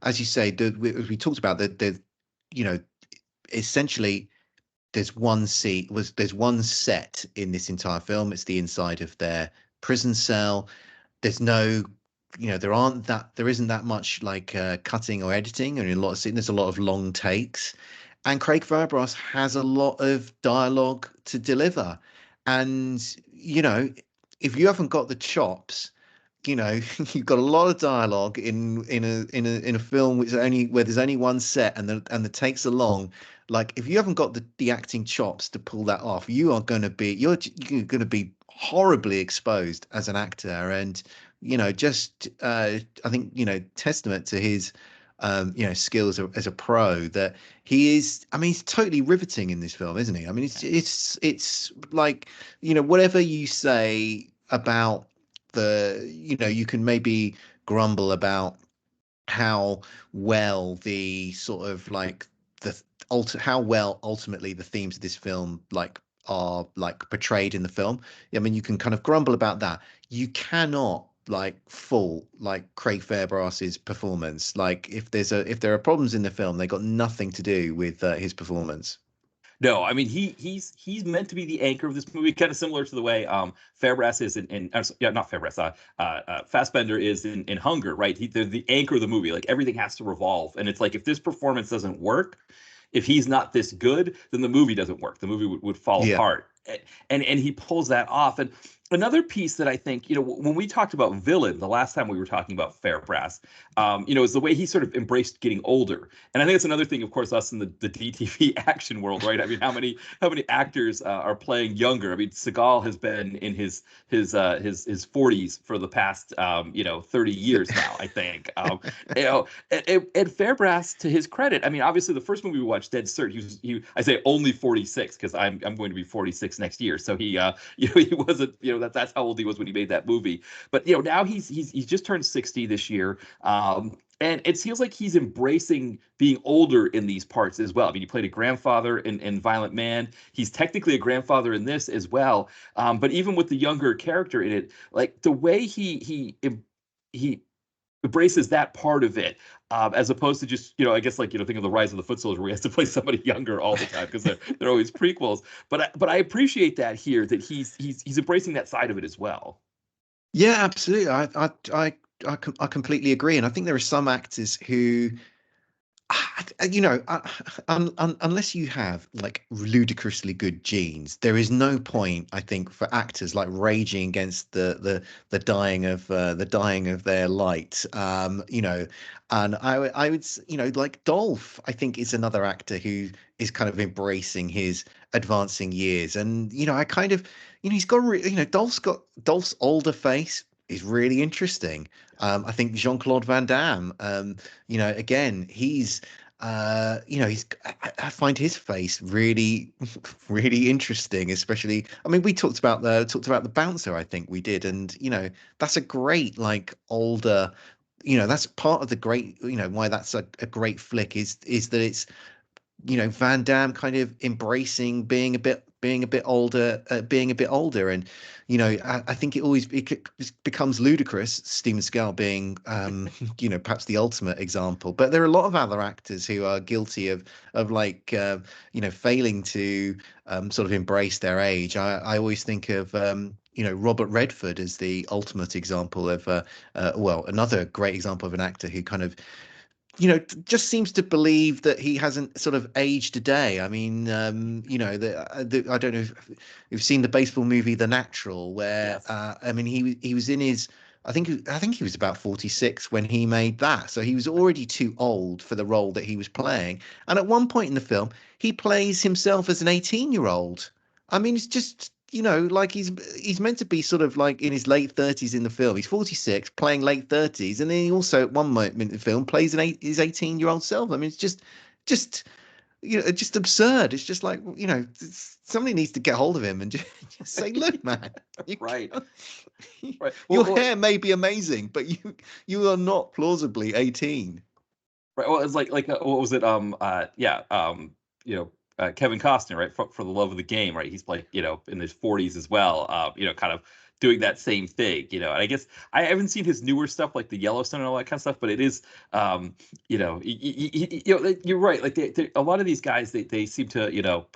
as you say, as we talked about, the you know essentially there's one set in this entire film. It's the inside of their prison cell. There's no, there isn't that much like cutting or editing, and in a lot of scenes there's a lot of long takes, and Craig Fairbrass has a lot of dialogue to deliver, and if you haven't got the chops, you know, you've got a lot of dialogue in a film which only where there's only one set and the takes are long. Like if you haven't got the acting chops to pull that off, you're going to be horribly exposed as an actor. And just I think testament to his skills as a pro that he is. I mean, he's totally riveting in this film, isn't he? I mean, it's like whatever you say about you can maybe grumble about how well the sort of like the how well ultimately the themes of this film like are like portrayed in the film. I mean, you can kind of grumble about that. You cannot like fault like Craig Fairbrass's performance. Like if there are problems in the film, they got nothing to do with his performance. No, I mean he's meant to be the anchor of this movie, kind of similar to the way Fairbrass is yeah, not Fairbrass, Fassbender is in Hunger, right? They're the anchor of the movie. Like everything has to revolve, and it's like if this performance doesn't work, if he's not this good, then the movie doesn't work. The movie would fall Yeah. apart. And he pulls that off. And another piece that I think, when we talked about villain the last time we were talking about Fairbrass, is the way he sort of embraced getting older. And I think it's another thing, of course, us in the DTV action world, right? I mean, how many actors are playing younger? I mean, Seagal has been in his 40s for the past 30 years now, I think. And Fairbrass, to his credit, I mean, obviously the first movie we watched, Dead Cert, I say only 46 because I'm going to be 46 next year. So he he wasn't, that's how old he was when he made that movie. But now he's just turned 60 this year. And it feels like he's embracing being older in these parts as well. I mean, he played a grandfather in Violent Man. He's technically a grandfather in this as well. But even with the younger character in it, like the way he embraces that part of it, as opposed to just I guess like think of the Rise of the Foot Soldier where he has to play somebody younger all the time because they're always prequels. But I appreciate that here that he's embracing that side of it as well. Yeah, absolutely. I completely agree, and I think there are some actors who, unless you have like ludicrously good genes, there is no point, I think, for actors like raging against the dying of their light. And I would, like Dolph, I think is another actor who is kind of embracing his advancing years, and I kind of, he's got, Dolph's older face is really interesting. I think Jean-Claude Van Damme, again, I find his face really, really interesting, especially, I mean, we talked about the bouncer, I think we did. And, that's a great, like older, that's part of the great, why that's a great flick is that it's, Van Damme kind of embracing being a bit older, and I think it becomes ludicrous. Steven Seagal being, perhaps the ultimate example, but there are a lot of other actors who are guilty of like, failing to sort of embrace their age. I always think of. Robert Redford as the ultimate example of, well, another great example of an actor who kind of just seems to believe that he hasn't sort of aged a day. I mean, I don't know if you've seen the baseball movie The Natural, where Yes. I mean, he was in his, I think he was about 46 when he made that, so he was already too old for the role that he was playing. And at one point in the film, he plays himself as an 18-year-old. I mean, it's just. Like he's meant to be sort of like in his late 30s in the film. He's 46, playing late 30s, and then he also at one moment in the film plays his 18-year-old self. I mean, it's just just absurd. It's just like somebody needs to get hold of him and just say, look, man, you Right. can't, Right. your Well, hair may be amazing, but you are not plausibly 18. right. Well, it's like what was it? Yeah. Kevin Costner, right? For the love of the game, right? He's like in his 40s as well. Kind of doing that same thing. And I guess I haven't seen his newer stuff like the Yellowstone and all that kind of stuff, but it is, you're right. Like a lot of these guys, they seem to,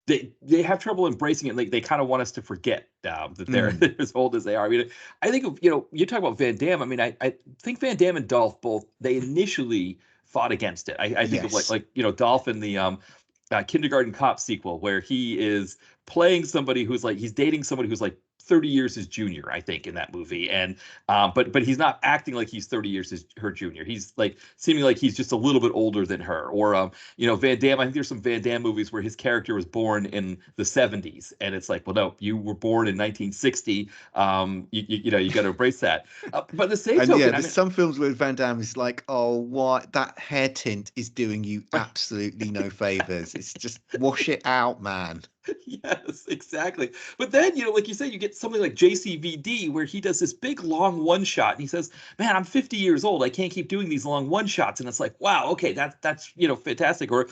they have trouble embracing it. Like they kind of want us to forget that they're Mm, as old as they are. I mean, I think of you talk about Van Damme. I mean, I think Van Damme and Dolph both they initially fought against it. I think of like yes. Dolph in the Kindergarten Cop sequel where he is playing somebody who's like he's dating somebody who's like 30 years his junior, I think, in that movie. And but he's not acting like he's 30 years her junior. He's like seeming like he's just a little bit older than her. Or Van Damme. I think there's some Van Damme movies where his character was born in the 70s, and it's like, well, no, you were born in 1960. You got to embrace that. But the same And yeah, token, I there's mean, some films where Van Damme is like, oh, what, that hair tint is doing you absolutely no favors. It's just wash it out, man. yes, exactly. But then, like you said, you get something like JCVD where he does this big long one shot and he says, "Man, I'm 50 years old. I can't keep doing these long one shots." And it's like, wow, okay, that's fantastic. Or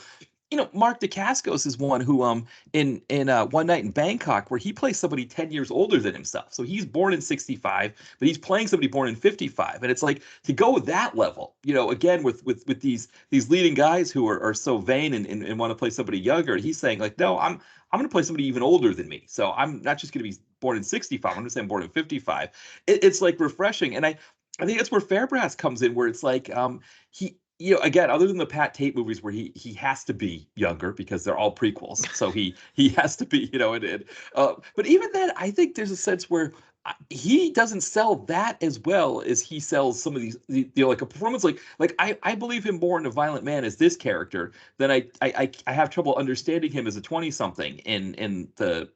Mark Dacascos is one who in One Night in Bangkok where he plays somebody 10 years older than himself. So he's born in 65, but he's playing somebody born in 55. And it's like to go that level, again with these leading guys who are so vain and want to play somebody younger. He's saying like, no, I'm going to play somebody even older than me. So I'm not just going to be born in 65. I'm going to say I'm born in 55. It's like refreshing. And I think that's where Fairbrass comes in, where it's like he again, other than the Pat Tate movies where he has to be younger because they're all prequels, so he has to be, but even then, I think there's a sense where he doesn't sell that as well as he sells some of these, like a performance like I believe him more in A Violent Man as this character than I have trouble understanding him as a 20 something in the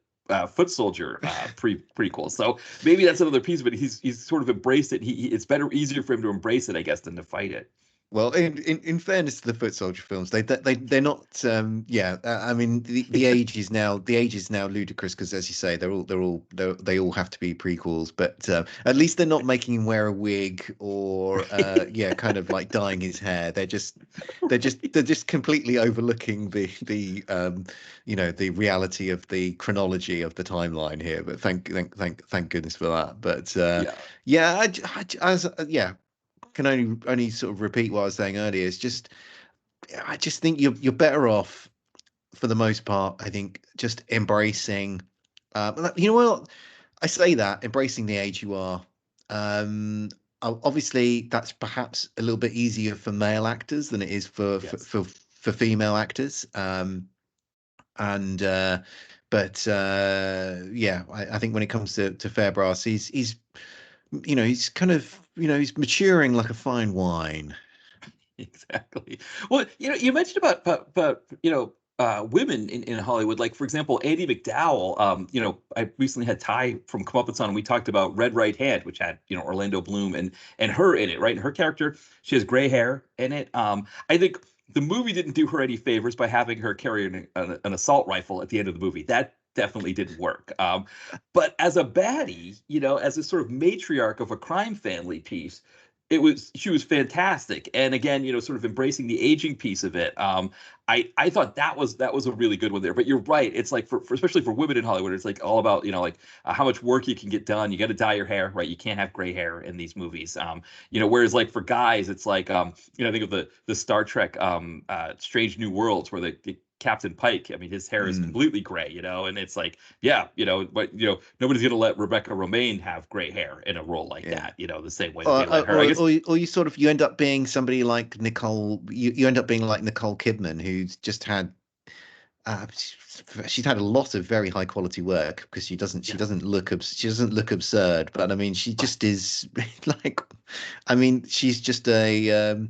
Foot Soldier prequel. So maybe that's another piece of it. He's sort of embraced it. It's easier for him to embrace it, I guess, than to fight it. Well, in fairness to the Foot Soldier films, they're not. I mean, the age is now ludicrous because, as you say, they all have to be prequels. But at least they're not making him wear a wig or kind of like dyeing his hair. They're just completely overlooking the reality of the chronology of the timeline here. But thank goodness for that. But Yeah. yeah, can only sort of repeat what I was saying earlier. It's just I just think you're better off for the most part. I think just embracing. You know what? I say that embracing the age you are. Obviously, that's perhaps a little bit easier for male actors than it is Yes. for female actors. And but yeah, I think when it comes to Fairbrass, he's kind of he's maturing like a fine wine. Exactly. Well, you mentioned about women in Hollywood. Like for example, Andy McDowell. I recently had Ty from Comeuppance on, and we talked about Red Right Hand, which had Orlando Bloom and her in it, right? And her character, she has gray hair in it. I think the movie didn't do her any favors by having her carry an assault rifle at the end of the movie. That definitely didn't work. But as a baddie, as a sort of matriarch of a crime family piece, she was fantastic. And again, sort of embracing the aging piece of it. I thought that was a really good one there. But you're right. It's like for especially for women in Hollywood, it's like all about like how much work you can get done. You got to dye your hair, right? You can't have gray hair in these movies. Whereas like for guys, it's like think of the Star Trek Strange New Worlds where the Captain Pike, I mean, his hair is Mm. completely gray, and it's like, yeah, but nobody's gonna let Rebecca Romaine have gray hair in a role like Yeah. that, the same way that they let her. I guess. Or you sort of you end up being somebody like Nicole. You end up being like Nicole Kidman, who's just had uh, she's had a lot of very high quality work because she Yeah. doesn't look absurd, but I mean she Right. just is like, I mean she's just a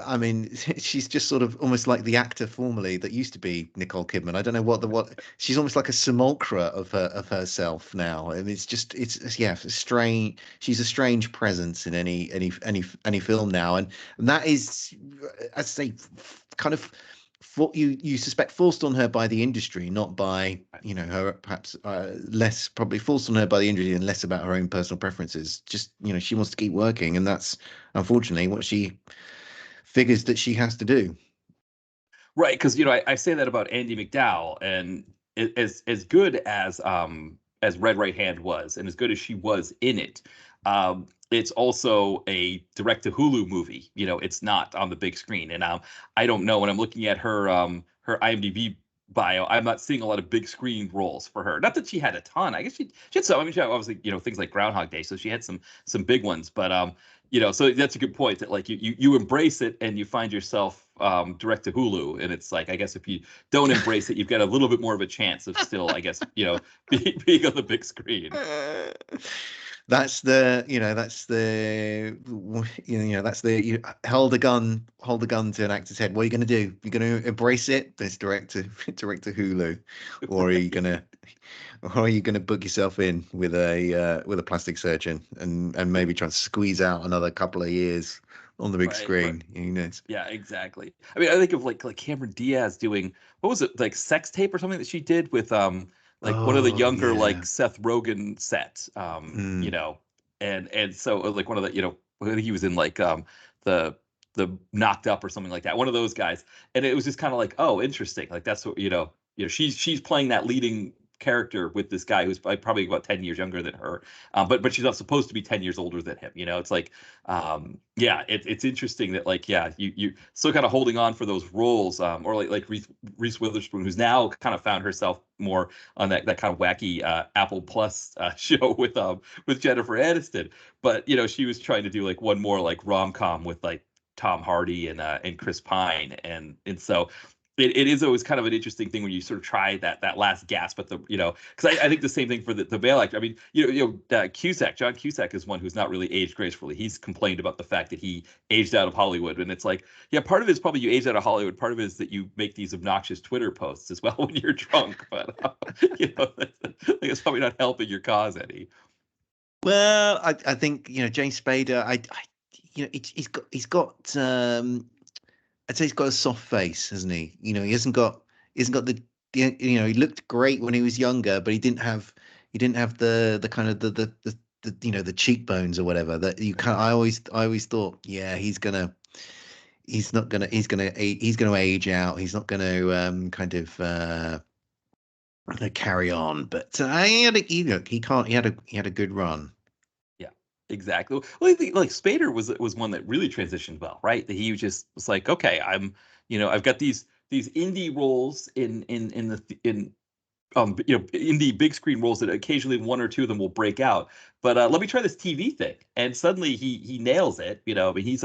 I mean, she's just sort of almost like the actor formerly that used to be Nicole Kidman. I don't know what she's almost like a simulacra of herself now. I mean, it's strange. She's a strange presence in any film now, and that is, I say, kind of for you suspect forced on her by the industry, not by her perhaps less probably forced on her by the industry and less about her own personal preferences. Just she wants to keep working, and that's unfortunately what she figures that she has to do. Right, because I say that about Andy McDowell, and as good as Red Right Hand was, and as good as she was in it, it's also a direct to Hulu movie. It's not on the big screen, and I don't know when I'm looking at her IMDb bio, I'm not seeing a lot of big screen roles for her. Not that she had a ton. I guess she had some. I mean, she had obviously, things like Groundhog Day, so she had some big ones. But so that's a good point that like you embrace it and you find yourself direct to Hulu, and it's like I guess if you don't embrace it, you've got a little bit more of a chance of still, I guess, being on the big screen. That's the, that's the, you hold a gun to an actor's head. What are you going to do? You're going to embrace it? It's direct to direct to Hulu, or are you gonna, book yourself in with a plastic surgeon and maybe try and squeeze out another couple of years on the big Right, right. screen? You know. Yeah, exactly. I mean, I think of like Cameron Diaz doing, what was it, like Sex Tape or something that she did with like one of the Oh younger yeah. like Seth Rogen sets, Mm. and so like one of the, I think he was in like the Knocked Up or something like that, one of those guys, and it was just kind of like, oh, interesting, like that's what, she's playing that leading character with this guy who's like probably about 10 years younger than her, but she's not supposed to be 10 years older than him, it's like yeah, it's interesting that like, yeah, you still kind of holding on for those roles, or like Reese Witherspoon, who's now kind of found herself more on that kind of wacky Apple Plus show with Jennifer Aniston, but she was trying to do like one more like rom-com with like Tom Hardy and Chris Pine, and so it is always kind of an interesting thing when you sort of try that last gasp at the, because I think the same thing for the male actor. I mean, John Cusack is one who's not really aged gracefully. He's complained about the fact that he aged out of Hollywood, and it's like, yeah, part of it is probably you aged out of Hollywood. Part of it is that you make these obnoxious Twitter posts as well when you're drunk, but it's probably not helping your cause any. Well, I think James Spader. He's got I'd say he's got a soft face, hasn't he? He hasn't got he looked great when he was younger, but he didn't have the kind of the cheekbones or whatever that you can. I always thought, yeah, he's not gonna age out. He's not gonna kind of carry on. But he had a good run. Yeah, exactly. Well, I think like Spader was one that really transitioned well, right? That he just was like, okay, I've got these indie roles in indie big screen roles that occasionally one or two of them will break out, but let me try this TV thing, and suddenly he nails it. I mean,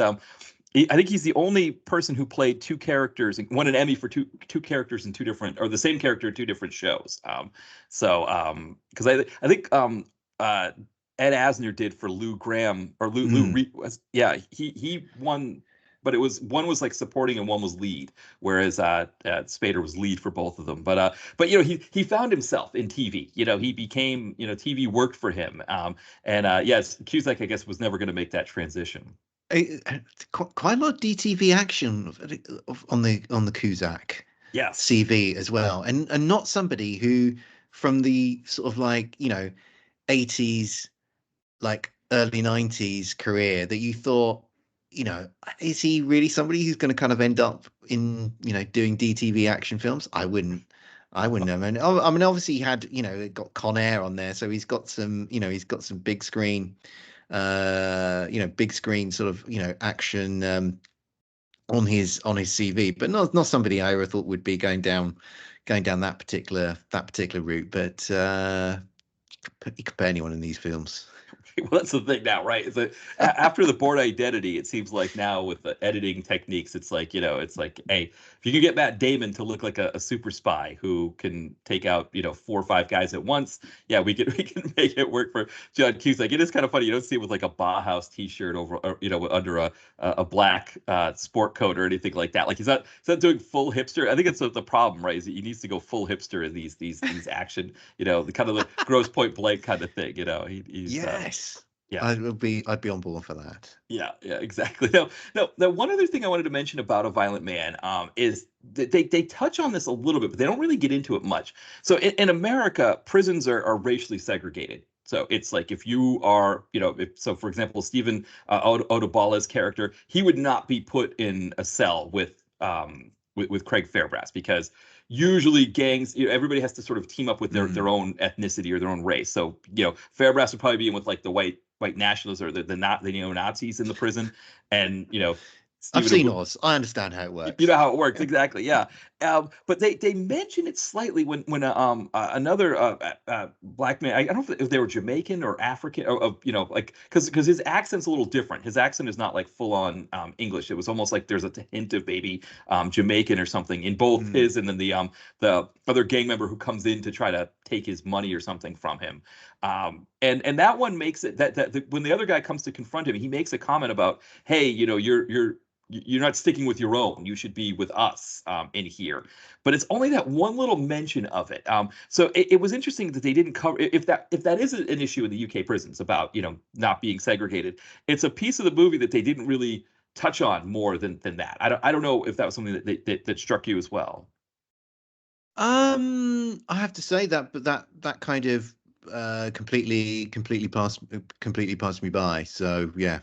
I think he's the only person who played two characters and won an Emmy for two characters in two different, or the same character in two different shows. Because I think uh, Ed Asner did for Lou Graham, or Lou Mm. Reed yeah, he won, but it was one was like supporting and one was lead, whereas Spader was lead for both of them. But he found himself in TV. He became, TV worked for him. And yes, Cusack, I guess, was never going to make that transition. Quite a lot of DTV action on the Kuzak Yes. CV as well, and not somebody who from the sort of like 80s, like early 90s career that you thought, is he really somebody who's going to kind of end up in doing DTV action films? I wouldn't know. I mean, obviously he had, got Con Air on there, so he's got some big screen sort of action on his CV, but not somebody I ever thought would be going down that particular route. But you compare anyone in these films. Well, that's the thing now, right? Is that after the Bourne Identity, it seems like now with the editing techniques, it's like, it's like, hey, if you can get Matt Damon to look like a super spy who can take out, 4 or 5 guys at once, yeah, we can make it work for John Cusack. It is kind of funny. You don't see it with like a Bauhaus T-shirt over, or, under a black sport coat or anything like that. Like he's not doing full hipster. I think it's the problem, right? Is that he needs to go full hipster in these action, the kind of the Gross Point Blank kind of thing. He's Yes, yeah. I'd be on board for that. Yeah, exactly. Now, one other thing I wanted to mention about A Violent Man is that they touch on this a little bit, but they don't really get into it much. So in America, prisons are racially segregated. So it's like if you are, for example, Stephen Odubala's character, he would not be put in a cell with Craig Fairbrass because usually gangs, everybody has to sort of team up with their Mm. own ethnicity or their own race. So Fairbrass would probably be in with like the white nationalists or the neo Nazis in the prison, and I've Stephen, seen Oz. I understand how it you works. know how it works exactly, yeah. But they mention it slightly when another black man. I don't know if they were Jamaican or African, or you know, like because his accent's a little different. His accent is not like full on English. It was almost like there's a hint of maybe Jamaican or something in both Mm. his and then the other gang member who comes in to try to take his money or something from him. And that one makes it when the other guy comes to confront him, he makes a comment about, hey, you know, you're not sticking with your own. You should be with us in here. But it's only that one little mention of it. So it was interesting that they didn't cover if that is an issue in the UK prisons about not being segregated. It's a piece of the movie that they didn't really touch on more than that. I don't know if that was something that struck you as well. I have to say that, but that kind of completely passed me by. So yeah.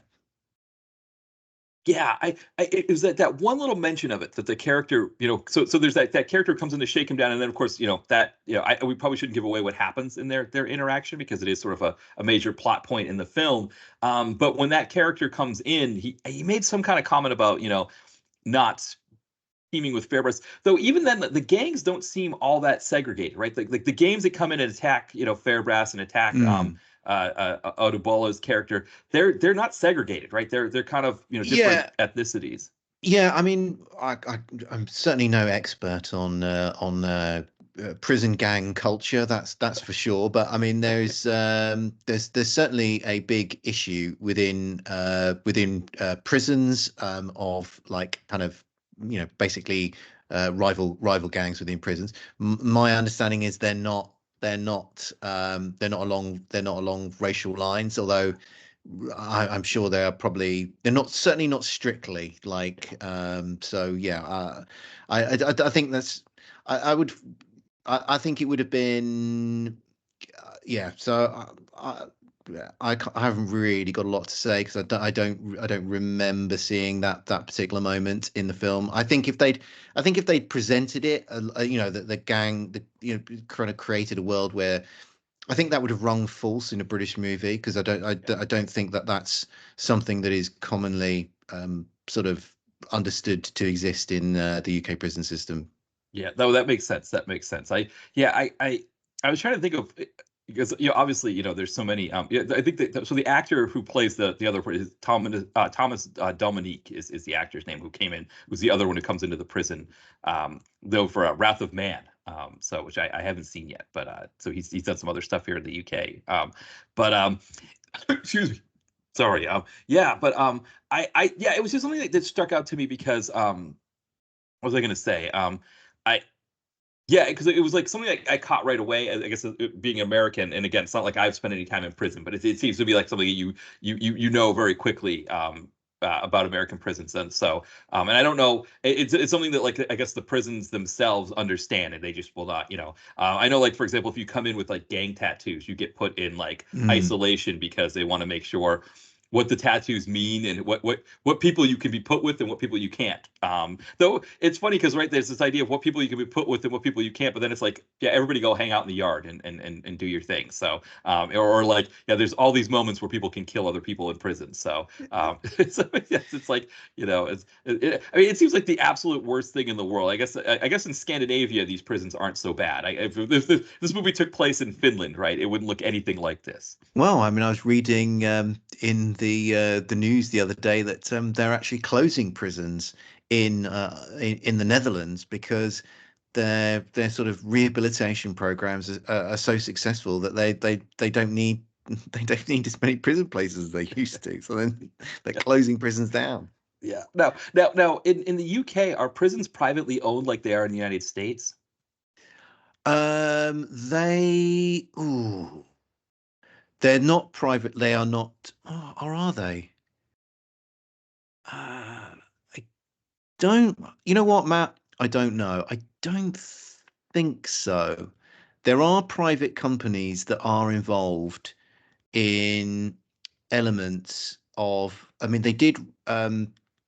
Yeah, it was that one little mention of it that the character, so there's that character comes in to shake him down, and then of course, we probably shouldn't give away what happens in their interaction because it is sort of a major plot point in the film. But when that character comes in, he made some kind of comment about not teaming with Fairbrass. Though even then, the gangs don't seem all that segregated, right? Like the gangs that come in and attack, Fairbrass and attack Mm. Odubolo's character, they're not segregated, right? They're kind of different Yeah, ethnicities. yeah. I mean, I'm certainly no expert on prison gang culture. That's for sure. But I mean, there's certainly a big issue within prisons of like kind of basically rival gangs within prisons. My understanding is they're not along racial lines, although I'm sure they're not certainly not strictly like so yeah I think that's I would I think it would have been yeah so I haven't really got a lot to say because I don't remember seeing that particular moment in the film. I think if they'd presented it the gang kind of created a world where I think that would have rung false in a British movie because I don't think that's something that is commonly sort of understood to exist in the UK prison system. Yeah, no, that makes sense. That makes sense. Yeah, I was trying to think of because obviously there's so many. Yeah, I think that so the actor who plays the other part is Thomas Dominique is the actor's name who came in, who's the other one who comes into the prison, though for Wrath of Man. So which I haven't seen yet, but so he's done some other stuff here in the UK. But excuse me, sorry. Yeah, but yeah, it was just something that stuck out to me because what was I going to say? I Yeah, because it was like something I caught right away. I guess being American, and again, it's not like I've spent any time in prison, but it seems to be like something you know very quickly about American prisons. And so, and I don't know, it's something that like I guess the prisons themselves understand, and they just will not. I know, like for example, if you come in with like gang tattoos, you get put in like Mm. isolation because they want to make sure what the tattoos mean and what people you can be put with and what people you can't. Though it's funny because right there's this idea of what people you can be put with and what people you can't, but then it's like yeah, everybody go hang out in the yard and do your thing. So or like yeah, there's all these moments where people can kill other people in prison. So so yes, it's like I mean it seems like the absolute worst thing in the world. I guess in Scandinavia these prisons aren't so bad. If this movie took place in Finland, right, it wouldn't look anything like this. Well, I mean, I was reading in the news the other day that they're actually closing prisons in the Netherlands because their sort of rehabilitation programs are so successful that they don't need they don't need as many prison places as they used to. So then they're closing prisons down. Yeah. Now, in the UK, are prisons privately owned like they are in the United States? They they're not private. They are not, or are they? I don't. You know what, Matt? I don't know. I don't think so. There are private companies that are involved in elements of. I mean, they did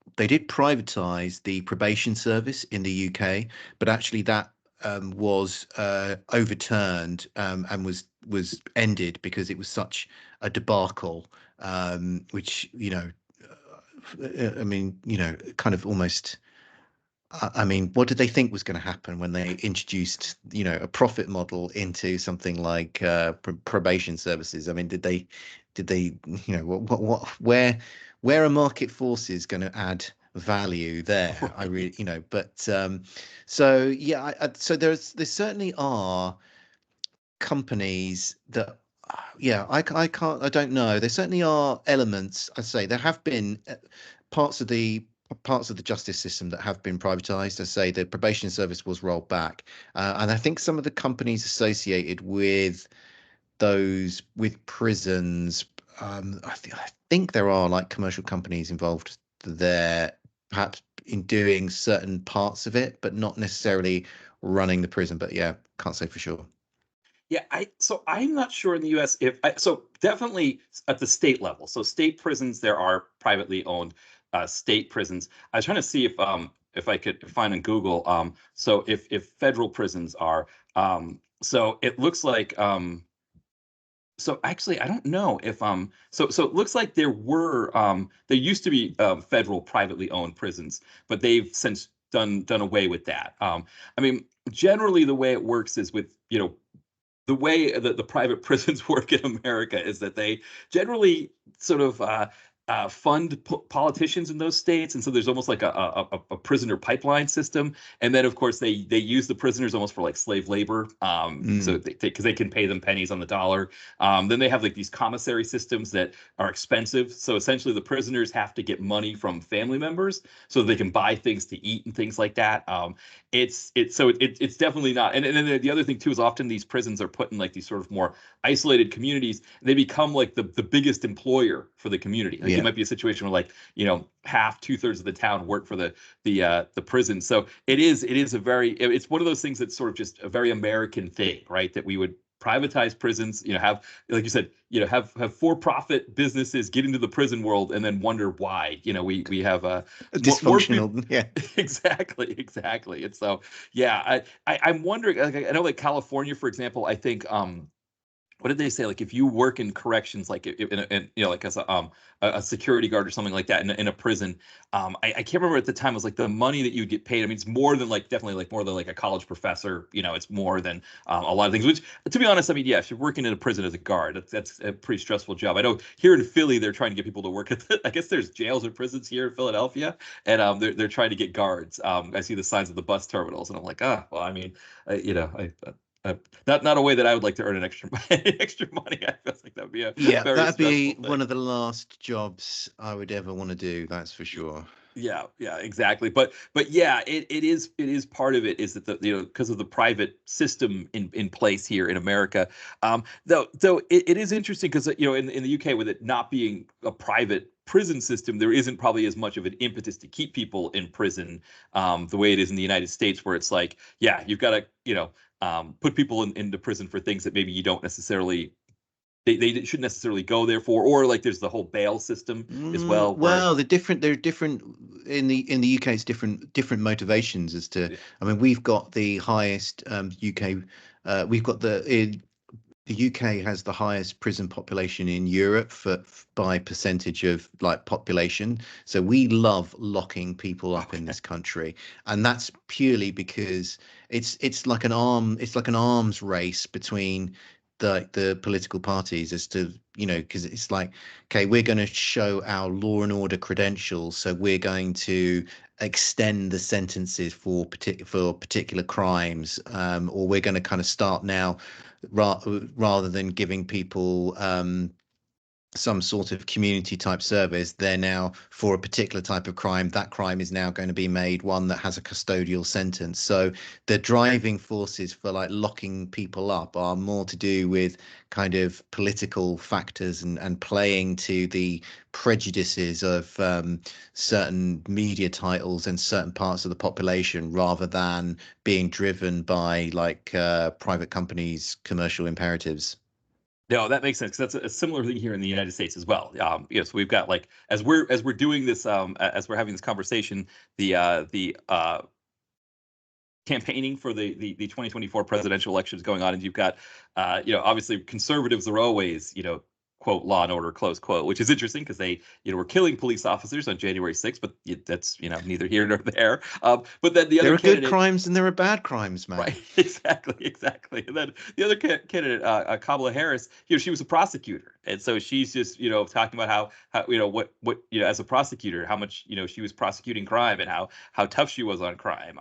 privatize the probation service in the UK, but actually that was overturned and was ended because it was such a debacle, which I mean, kind of almost. I mean, what did they think was going to happen when they introduced, a profit model into something like probation services? I mean, did they, where are market forces going to add value there? I Right. really, but so yeah, so there certainly are companies that yeah I can't I don't know, there certainly are elements. I say there have been parts of the parts of the justice system that have been privatized. I say the probation service was rolled back, and I think some of the companies associated with those with prisons, I think there are like commercial companies involved there, perhaps in doing certain parts of it but not necessarily running the prison. But yeah, can't say for sure. Yeah, I'm not sure in the U.S. So definitely at the state level. So state prisons, there are privately owned state prisons. I was trying to see if I could find on Google. So if federal prisons are so it looks like so actually I don't know if so it looks like there used to be federal privately owned prisons, but they've since done away with that. I mean, generally the way it works is with the way that the private prisons work in America is that they generally sort of fund politicians in those states, and so there's almost like a prisoner pipeline system. And then, of course, they use the prisoners almost for like slave labor, so Mm. because they can pay them pennies on the dollar. Then they have like these commissary systems that are expensive. So essentially, the prisoners have to get money from family members so they can buy things to eat and things like that. It's definitely not. And then the other thing too is often these prisons are put in like these sort of more isolated communities. They become like the biggest employer for the community. Like it Yeah. might be a situation where like half, two-thirds of the town work for the prison. So it is a very it's one of those things that's sort of just a very American thing, right? That we would privatize prisons, have, like you said, have for-profit businesses get into the prison world and then wonder why, we have more people. Dysfunctional. Yeah. Exactly. And so, yeah, I'm wondering. Like, I know, like California, for example. I think what did they say? Like if you work in corrections, like like as a security guard or something like that in a prison, I can't remember at the time. It was like the money that you get paid. I mean, it's more than like definitely like more than like a college professor. It's more than a lot of things. Which, to be honest, I mean, yeah, if you're working in a prison as a guard, that's a pretty stressful job. I know here in Philly, they're trying to get people to work at. I guess there's jails and prisons here in Philadelphia, and they're trying to get guards. I see the signs at the bus terminals, and I'm like, well, I mean, not a way that I would like to earn an extra extra money. I feel like that would be a Yeah, very that'd stressful be thing. one of the last jobs I would ever want to do, that's for sure. Yeah, exactly. But yeah, it is part of it is that the because of the private system in place here in America. Though it is interesting because in the UK, with it not being a private prison system, there isn't probably as much of an impetus to keep people in prison the way it is in the United States, where it's like, yeah, you've got to put people into prison for things that maybe you don't necessarily they shouldn't necessarily go there for, or like there's the whole bail system as well, where Well, there are different in the UK. It's different motivations as to. yeah, I mean, we've got the highest UK. We've got the UK has the highest prison population in Europe by percentage of like population. So we love locking people up in okay, this country, and that's purely because it's like an arms race between the political parties as to because it's like, okay, we're going to show our law and order credentials, so we're going to extend the sentences for particular crimes, or we're going to kind of start now rather than giving people some sort of community type service. They're now, for a particular type of crime, that crime is now going to be made one that has a custodial sentence. So the driving forces for like locking people up are more to do with kind of political factors and playing to the prejudices of certain media titles and certain parts of the population, rather than being driven by like private companies' commercial imperatives. no, that makes sense, 'cause that's a similar thing here in the United States as well. So we've got like as we're doing this as we're having this conversation, the campaigning for the 2024 presidential elections going on, and you've got obviously conservatives are always quote law and order close quote, which is interesting because they were killing police officers on January 6th, but that's neither here nor there. But then the other There are good candidate. crimes and there are bad crimes, Right, man. exactly. And then the other candidate, Kamala Harris, she was a prosecutor, and so she's just, talking about how what as a prosecutor, how much she was prosecuting crime and how tough she was on crime.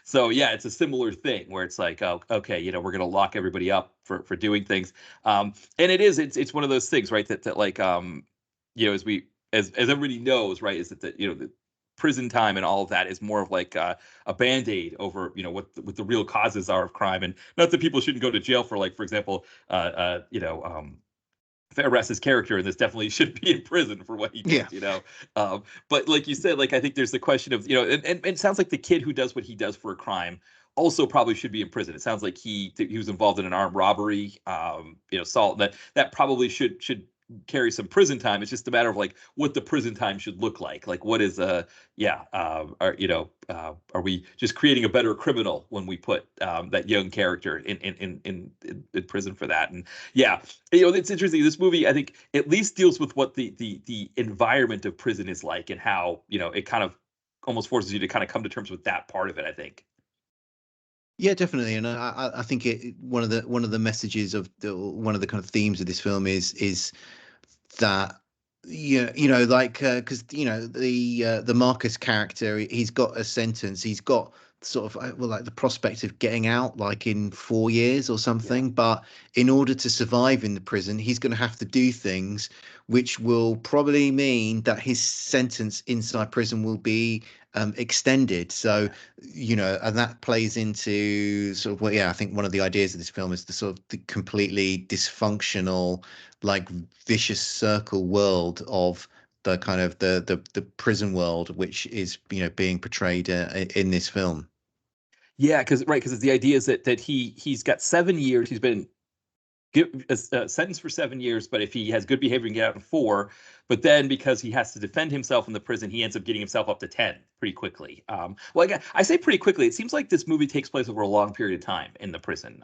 So yeah, it's a similar thing where it's like, oh, okay, we're gonna lock everybody up for doing things, and it's one of those things, right? That like, as we as everybody knows, right, is that the prison time and all of that is more of like a band-aid over what the real causes are of crime, and not that people shouldn't go to jail for, like, for example, Fairbrass's character in this definitely should be in prison for what he Yeah. did. But like you said, like, I think there's the question of, and it sounds like the kid who does what he does for a crime also probably should be in prison. It sounds like he was involved in an armed robbery, assault, that probably should carry some prison time. It's just a matter of like what the prison time should look like. Like, what is are we just creating a better criminal when we put that young character in prison for that? And yeah, it's interesting. This movie, I think, at least deals with what the environment of prison is like, and how it kind of almost forces you to kind of come to terms with that part of it, I think. Yeah, definitely, and I think one of the messages of one of the kind of themes of this film is that, yeah, like, because the Marcus character, he's got a sentence, he's got sort of, well, like the prospect of getting out like in 4 years or Yeah. something, but in order to survive in the prison, he's going to have to do things which will probably mean that his sentence inside prison will be extended. So, and that plays into sort of, well, yeah, I think one of the ideas of this film is the sort of the completely dysfunctional, like, vicious circle world of the kind of the prison world, which is being portrayed in this film. Yeah, because the idea is that he's got 7 years. He's been a sentence for 7 years, but if he has good behavior, he can get out in 4. But then, because he has to defend himself in the prison, he ends up getting himself up to 10 pretty quickly. Well, again, I say pretty quickly. It seems like this movie takes place over a long period of time in the prison.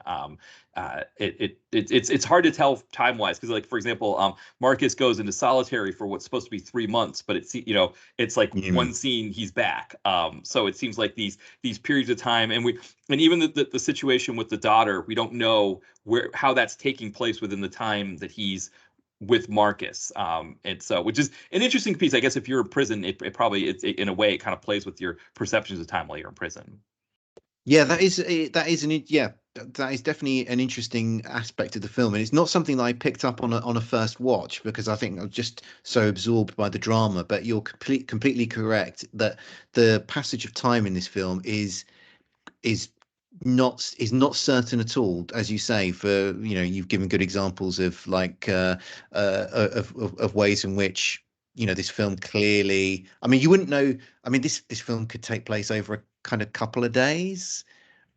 It's hard to tell time wise because, like, for example, Marcus goes into solitary for what's supposed to be 3 months, but it's like one Mm. scene he's back. So it seems like these periods of time, and even the situation with the daughter, we don't know how that's taking place within the time that he's with Marcus. And so, which is an interesting piece, I guess. If you're in prison, it probably, in a way, it kind of plays with your perceptions of time while you're in prison. Yeah, that is definitely an interesting aspect of the film, and it's not something that I picked up on a first watch because I think I was just so absorbed by the drama. But you're completely correct that the passage of time in this film is not certain at all, as you say. For you've given good examples of like of ways in which this film clearly, I mean, you wouldn't know. I mean, this film could take place over a kind of couple of days,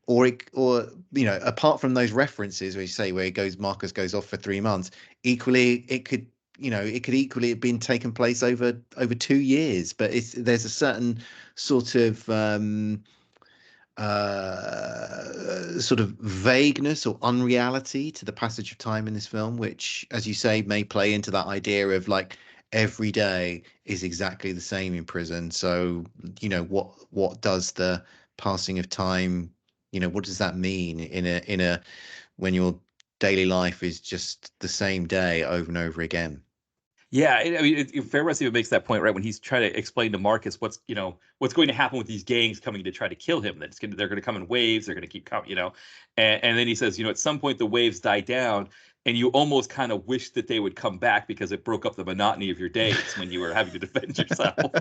or apart from those references where you say where Marcus goes off for 3 months, equally it could equally have been taken place over 2 years. But there's a certain sort of sort of vagueness or unreality to the passage of time in this film, which, as you say, may play into that idea of like every day is exactly the same in prison. So, what does the passing of time, what does that mean in a when your daily life is just the same day over and over again? Yeah, I mean, Fairbrass even makes that point, right, when he's trying to explain to Marcus what's going to happen with these gangs coming to try to kill him. That they're going to come in waves. They're going to keep coming. And then he says, at some point the waves die down, and you almost kind of wish that they would come back because it broke up the monotony of your days when you were having to defend yourself.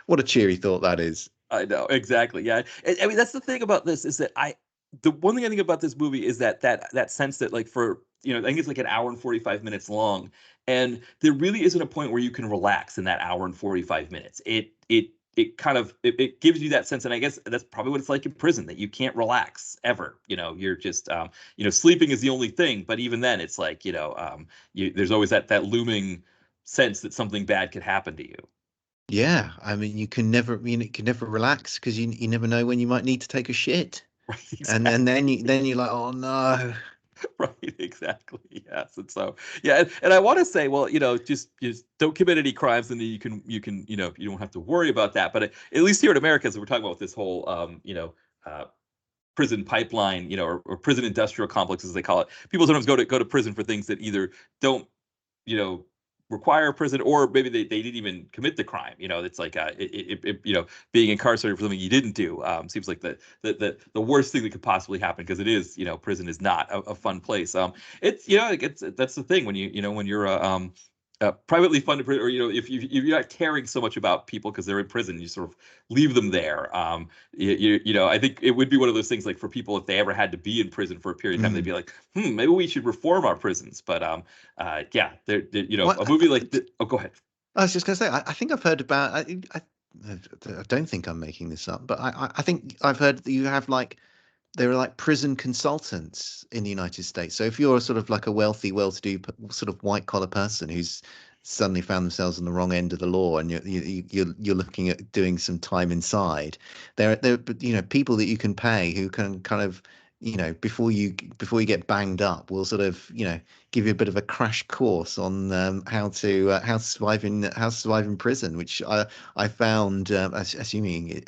What a cheery thought that is. I know, exactly. Yeah, I mean, that's the thing about this is that the one thing I think about this movie is that sense that, like, for I think it's like an hour and 45 minutes long, and there really isn't a point where you can relax in that hour and 45 minutes. It kind of it gives you that sense, and I guess that's probably what it's like in prison, that you can't relax ever. You're just sleeping is the only thing, but even then, it's like there's always that looming sense that something bad could happen to you. Yeah, I mean, you can never relax because you never know when you might need to take a shit, Right? and Exactly. then you're like, oh no. Right, exactly. Yes. And so, yeah, and I want to say, well, just don't commit any crimes, and then you can, you don't have to worry about that. But at least here in America, as we're talking about this whole, uh, prison pipeline, or prison industrial complex, as they call it. People sometimes go to prison for things that either don't, you know, require prison, or maybe they didn't even commit the crime. It's like, being incarcerated for something you didn't do, seems like the worst thing that could possibly happen, because it is, prison is not a fun place. It's, like, that's the thing when when you're privately funded prison, or if you're not caring so much about people because they're in prison, you sort of leave them there. I think it would be one of those things, like, for people, if they ever had to be in prison for a period of time, they'd Mm. be like, maybe we should reform our prisons. But yeah, What a movie like oh, go ahead. I was just going to say, I think I've heard about. I don't think I'm making this up, but I think I've heard that you have like there are like prison consultants in the United States. So if you're sort of like a wealthy, well-to-do sort of white-collar person who's suddenly found themselves on the wrong end of the law, and you're looking at doing some time inside, there people that you can pay who can kind of before you get banged up will sort of give you a bit of a crash course on how to survive in prison, which I found, assuming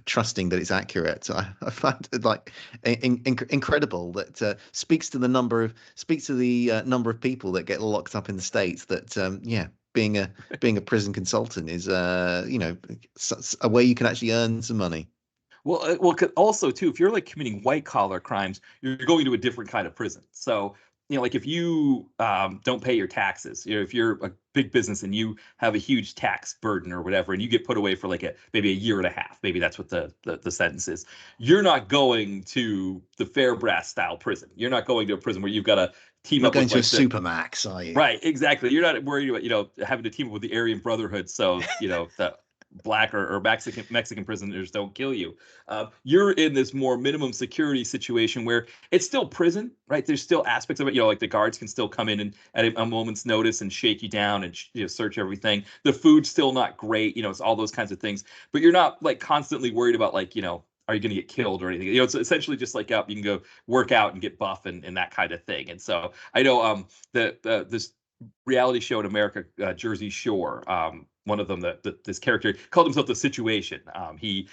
trusting that it's accurate, I found it like incredible that speaks to the number of people that get locked up in the States. That being a prison consultant is a way you can actually earn some money. Well, also too, if you're like committing white collar crimes, you're going to a different kind of prison. So, like, if you don't pay your taxes, if you're a big business and you have a huge tax burden or whatever, and you get put away for like maybe a year and a half, maybe that's what the sentence is. You're not going to the Fairbrass style prison. You're not going to a prison where you've got to team Not up going with to a like the supermax, are you? Right, exactly. You're not worried about, having to team up with the Aryan Brotherhood, so the black or Mexican prisoners don't kill you. You're in this more minimum security situation where it's still prison, right? There's still aspects of it, like the guards can still come in and at a moment's notice and shake you down and search everything. The food's still not great, it's all those kinds of things, but you're not like constantly worried about, like, are you going to get killed or anything? It's essentially just like, you can go work out and get buff and that kind of thing. And so I know, this reality show in America, Jersey Shore. One of them, this character called himself the Situation. He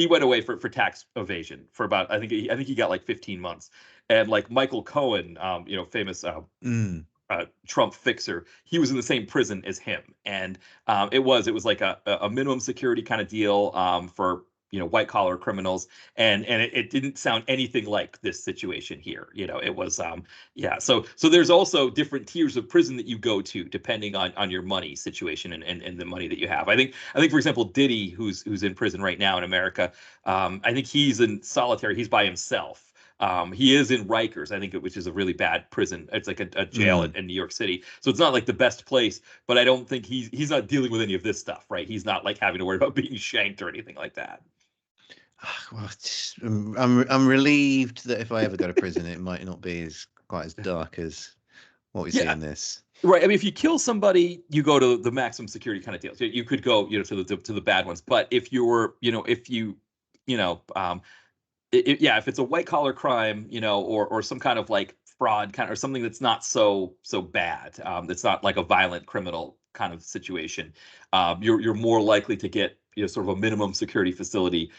went away for tax evasion for about, I think he got like 15 months, and like Michael Cohen, famous. Mm. Trump fixer. He was in the same prison as him, and it was like a minimum security kind of deal, for white collar criminals, and it didn't sound anything like this situation here. It was, yeah. So there's also different tiers of prison that you go to depending on your money situation and the money that you have. I think for example, Diddy, who's in prison right now in America, I think he's in solitary. He's by himself. He is in Rikers, I think, which is a really bad prison. It's like a jail Mm. in New York City, so it's not like the best place. But I don't think he's not dealing with any of this stuff, right? He's not like having to worry about being shanked or anything like that. Well, I'm relieved that if I ever go to prison, it might not be as quite as dark as what we see Yeah, in this. right. I mean, if you kill somebody, you go to the maximum security kind of deals. You could go, to the bad ones. But if you're, if you, you know, yeah, if it's a white collar crime, or some kind of like fraud kind, or something that's not so bad, that's not like a violent criminal kind of situation, you're more likely to get, sort of a minimum security facility,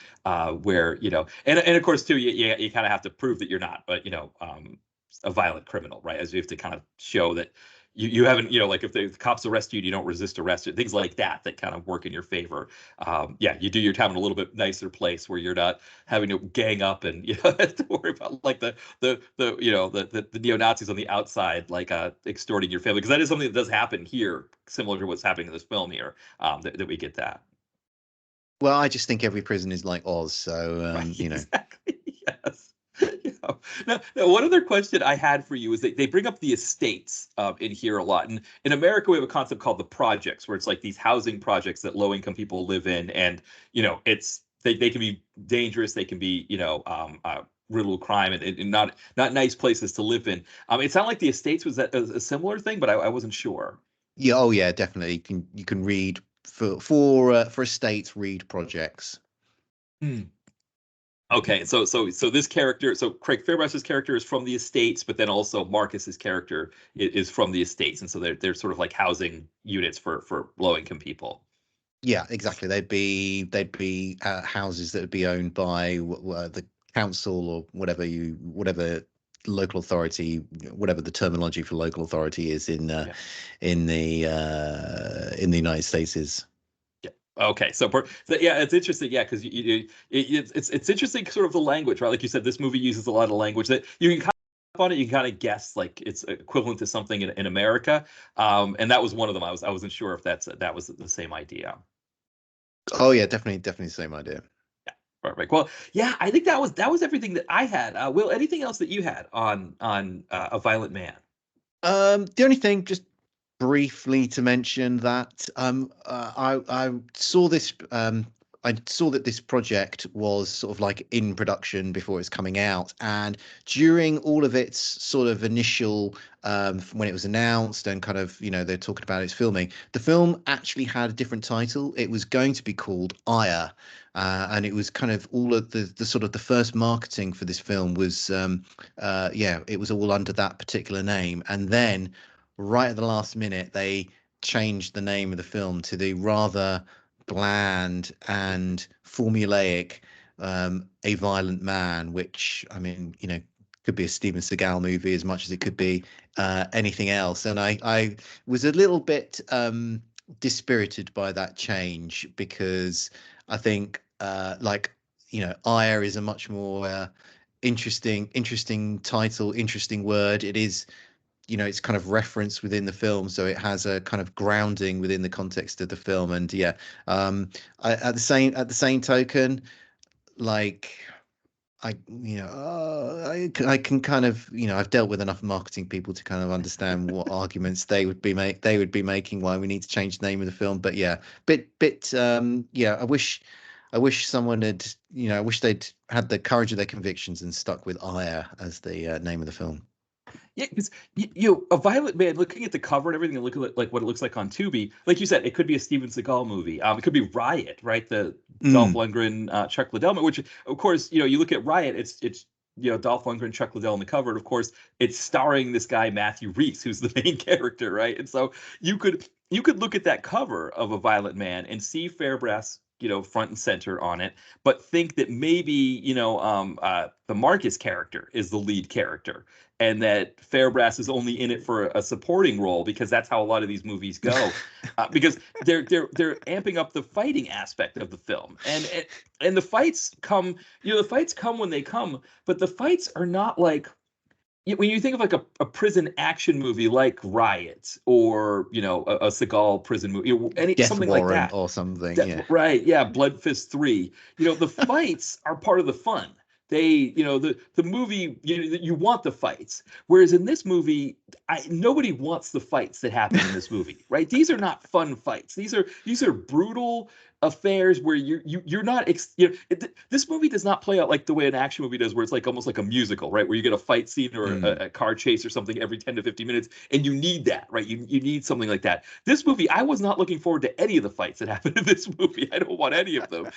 where, and of course too, you kind of have to prove that you're not, but a violent criminal, right? As you have to kind of show that you haven't, like if the cops arrest you, you don't resist arrest, things like that kind of work in your favor. Yeah, you do your time in a little bit nicer place where you're not having to gang up and have to worry about like the neo-Nazis on the outside, like extorting your family, because that is something that does happen here, similar to what's happening in this film here, that we get that. Well, I just think every prison is like Oz, so Right, exactly. Yes. Yeah. Now, one other question I had for you is that they bring up the estates, in here a lot. And in America, we have a concept called the projects, where it's like these housing projects that low-income people live in, and they can be dangerous, they can be, riddled with crime, and not nice places to live in. It sounded like the estates was a similar thing, but I wasn't sure. yeah, oh yeah, definitely. You can read for estates, read projects. Hmm. Okay, so this character, so Craig Fairbrass's character is from the estates, but then also Marcus's character is from the estates, and so they're sort of like housing units for low income people. Yeah, exactly. They'd be houses that would be owned by the council or whatever local authority, whatever the terminology for local authority is Yeah. in the United States is. Yeah. Okay. So yeah, it's interesting. Yeah, because it's interesting, sort of the language, right? Like you said, this movie uses a lot of language that you can kind of on it. You can kind of guess like it's equivalent to something in America. And that was one of them. I wasn't sure if that was the same idea. Oh yeah, definitely the same idea. Yeah. Perfect. Well, yeah, I think that was everything that I had. Will, anything else that you had on A Violent Man? The only thing, just briefly to mention that I saw that this project was sort of like in production before it's coming out, and during all of its sort of initial when it was announced and kind of they're talking about its filming, the film actually had a different title. It was going to be called Ire. And it was kind of all of the sort of the first marketing for this film was yeah, it was all under that particular name, and then right at the last minute, they changed the name of the film to the rather bland and formulaic A Violent Man, which, I mean, could be a Steven Seagal movie as much as it could be anything else. And I was a little bit dispirited by that change because I think, Ire is a much more interesting title, interesting word. It is, it's kind of referenced within the film, so it has a kind of grounding within the context of the film. And yeah, at the same token, like I can kind of, I've dealt with enough marketing people to kind of understand what arguments they would be making why we need to change the name of the film. But yeah, yeah, I wish someone had, I wish they'd had the courage of their convictions and stuck with Ire as the name of the film. Yeah, because A Violent Man, looking at the cover and everything, and looking at like what it looks like on Tubi, like you said, it could be a Steven Seagal movie. It could be Riot, right? The Dolph Mm. Lundgren, Chuck Liddell, which of course, you look at Riot, it's Dolph Lundgren, Chuck Liddell on the cover, and of course, it's starring this guy Matthew Rhys, who's the main character, right? And so you could look at that cover of A Violent Man and see Fairbrass, front and center on it, but think that maybe the Marcus character is the lead character and that Fairbrass is only in it for a supporting role because that's how a lot of these movies go, because they're amping up the fighting aspect of the film, and the fights come when they come, but the fights are not like when you think of like a prison action movie like Riot or a Seagal prison movie, any Death something like Warrant that. or something. Yeah. Right, yeah, Blood Fist 3. The fights are part of the fun. The movie, you want the fights. Whereas in this movie, nobody wants the fights that happen in this movie, right? These are not fun fights. These are brutal affairs where you're not this movie does not play out like the way an action movie does, where it's like almost like a musical, right? Where you get a fight scene or Mm. a car chase or something every 10 to 15 minutes, and you need that, right? You need something like that. This movie, I was not looking forward to any of the fights that happened in this movie. I don't want any of them.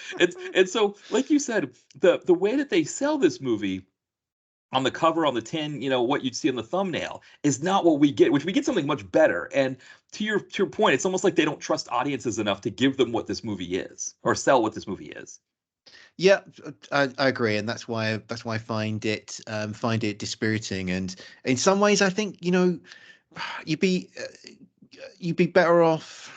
And so, like you said, the way that they sell this movie on the cover, on the tin, what you'd see on the thumbnail is not what we get, which we get something much better. And to your point, it's almost like they don't trust audiences enough to give them what this movie is or sell what this movie is. Yeah, I agree, and that's why I find it dispiriting. And in some ways, I think you'd be you'd be better off.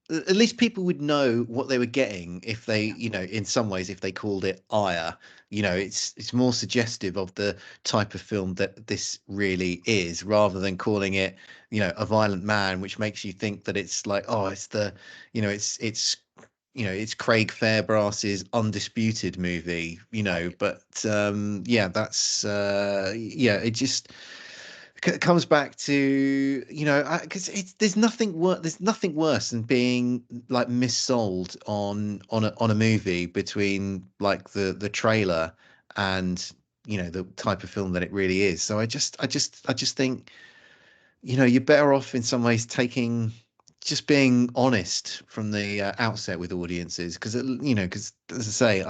At least people would know what they were getting if they, in some ways, if they called it Ire. It's more suggestive of the type of film that this really is, rather than calling it, A Violent Man, which makes you think that it's like, oh, it's the, it's Craig Fairbrass's undisputed movie, Right. but yeah, that's yeah, it just comes back to, because there's nothing worse than being like missold on a movie between like the trailer and the type of film that it really is. So I just think, you're better off in some ways taking just being honest from the outset with audiences, because as I say,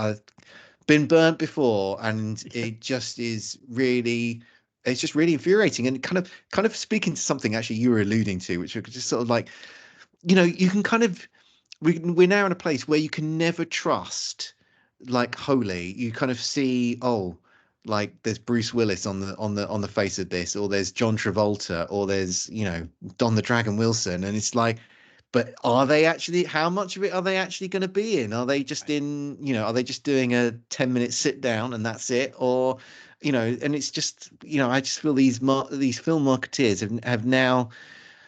been burnt before, and it just is really, it's just really infuriating. And kind of speaking to something actually you were alluding to, which are just sort of like, you can kind of, we're now in a place where you can never trust like wholly. You kind of see, oh, like there's Bruce Willis on the face of this, or there's John Travolta, or there's Don the Dragon Wilson, and it's like, but are they actually, how much of it are they actually going to be in? Are they just in, are they just doing a 10-minute sit down and that's it? Or, and it's just, I just feel these film marketeers have now,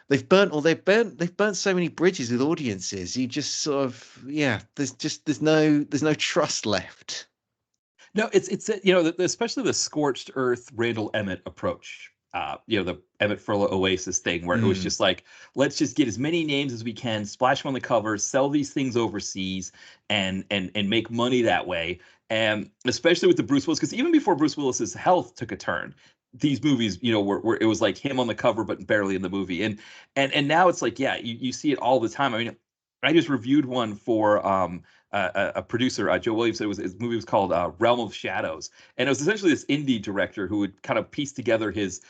they've burnt so many bridges with audiences. You just sort of, yeah, there's no trust left. No, it's especially the scorched earth Randall Emmett approach. The Emmett Furlow Oasis thing, where it was Mm, just like, let's just get as many names as we can, splash them on the cover, sell these things overseas, and make money that way. And especially with the Bruce Willis, because even before Bruce Willis's health took a turn, these movies, were it was like him on the cover but barely in the movie, and now it's like, yeah, you see it all the time. I mean, I just reviewed one for a producer, Joe Williams. His movie was called Realm of Shadows, and it was essentially this indie director who would kind of piece together his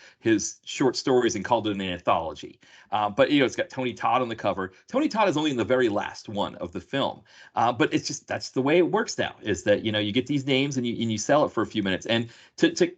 short stories and called it an anthology. But it's got Tony Todd on the cover. Tony Todd is only in the very last one of the film, but it's just that's the way it works now. Is that you get these names and you sell it for a few minutes. And to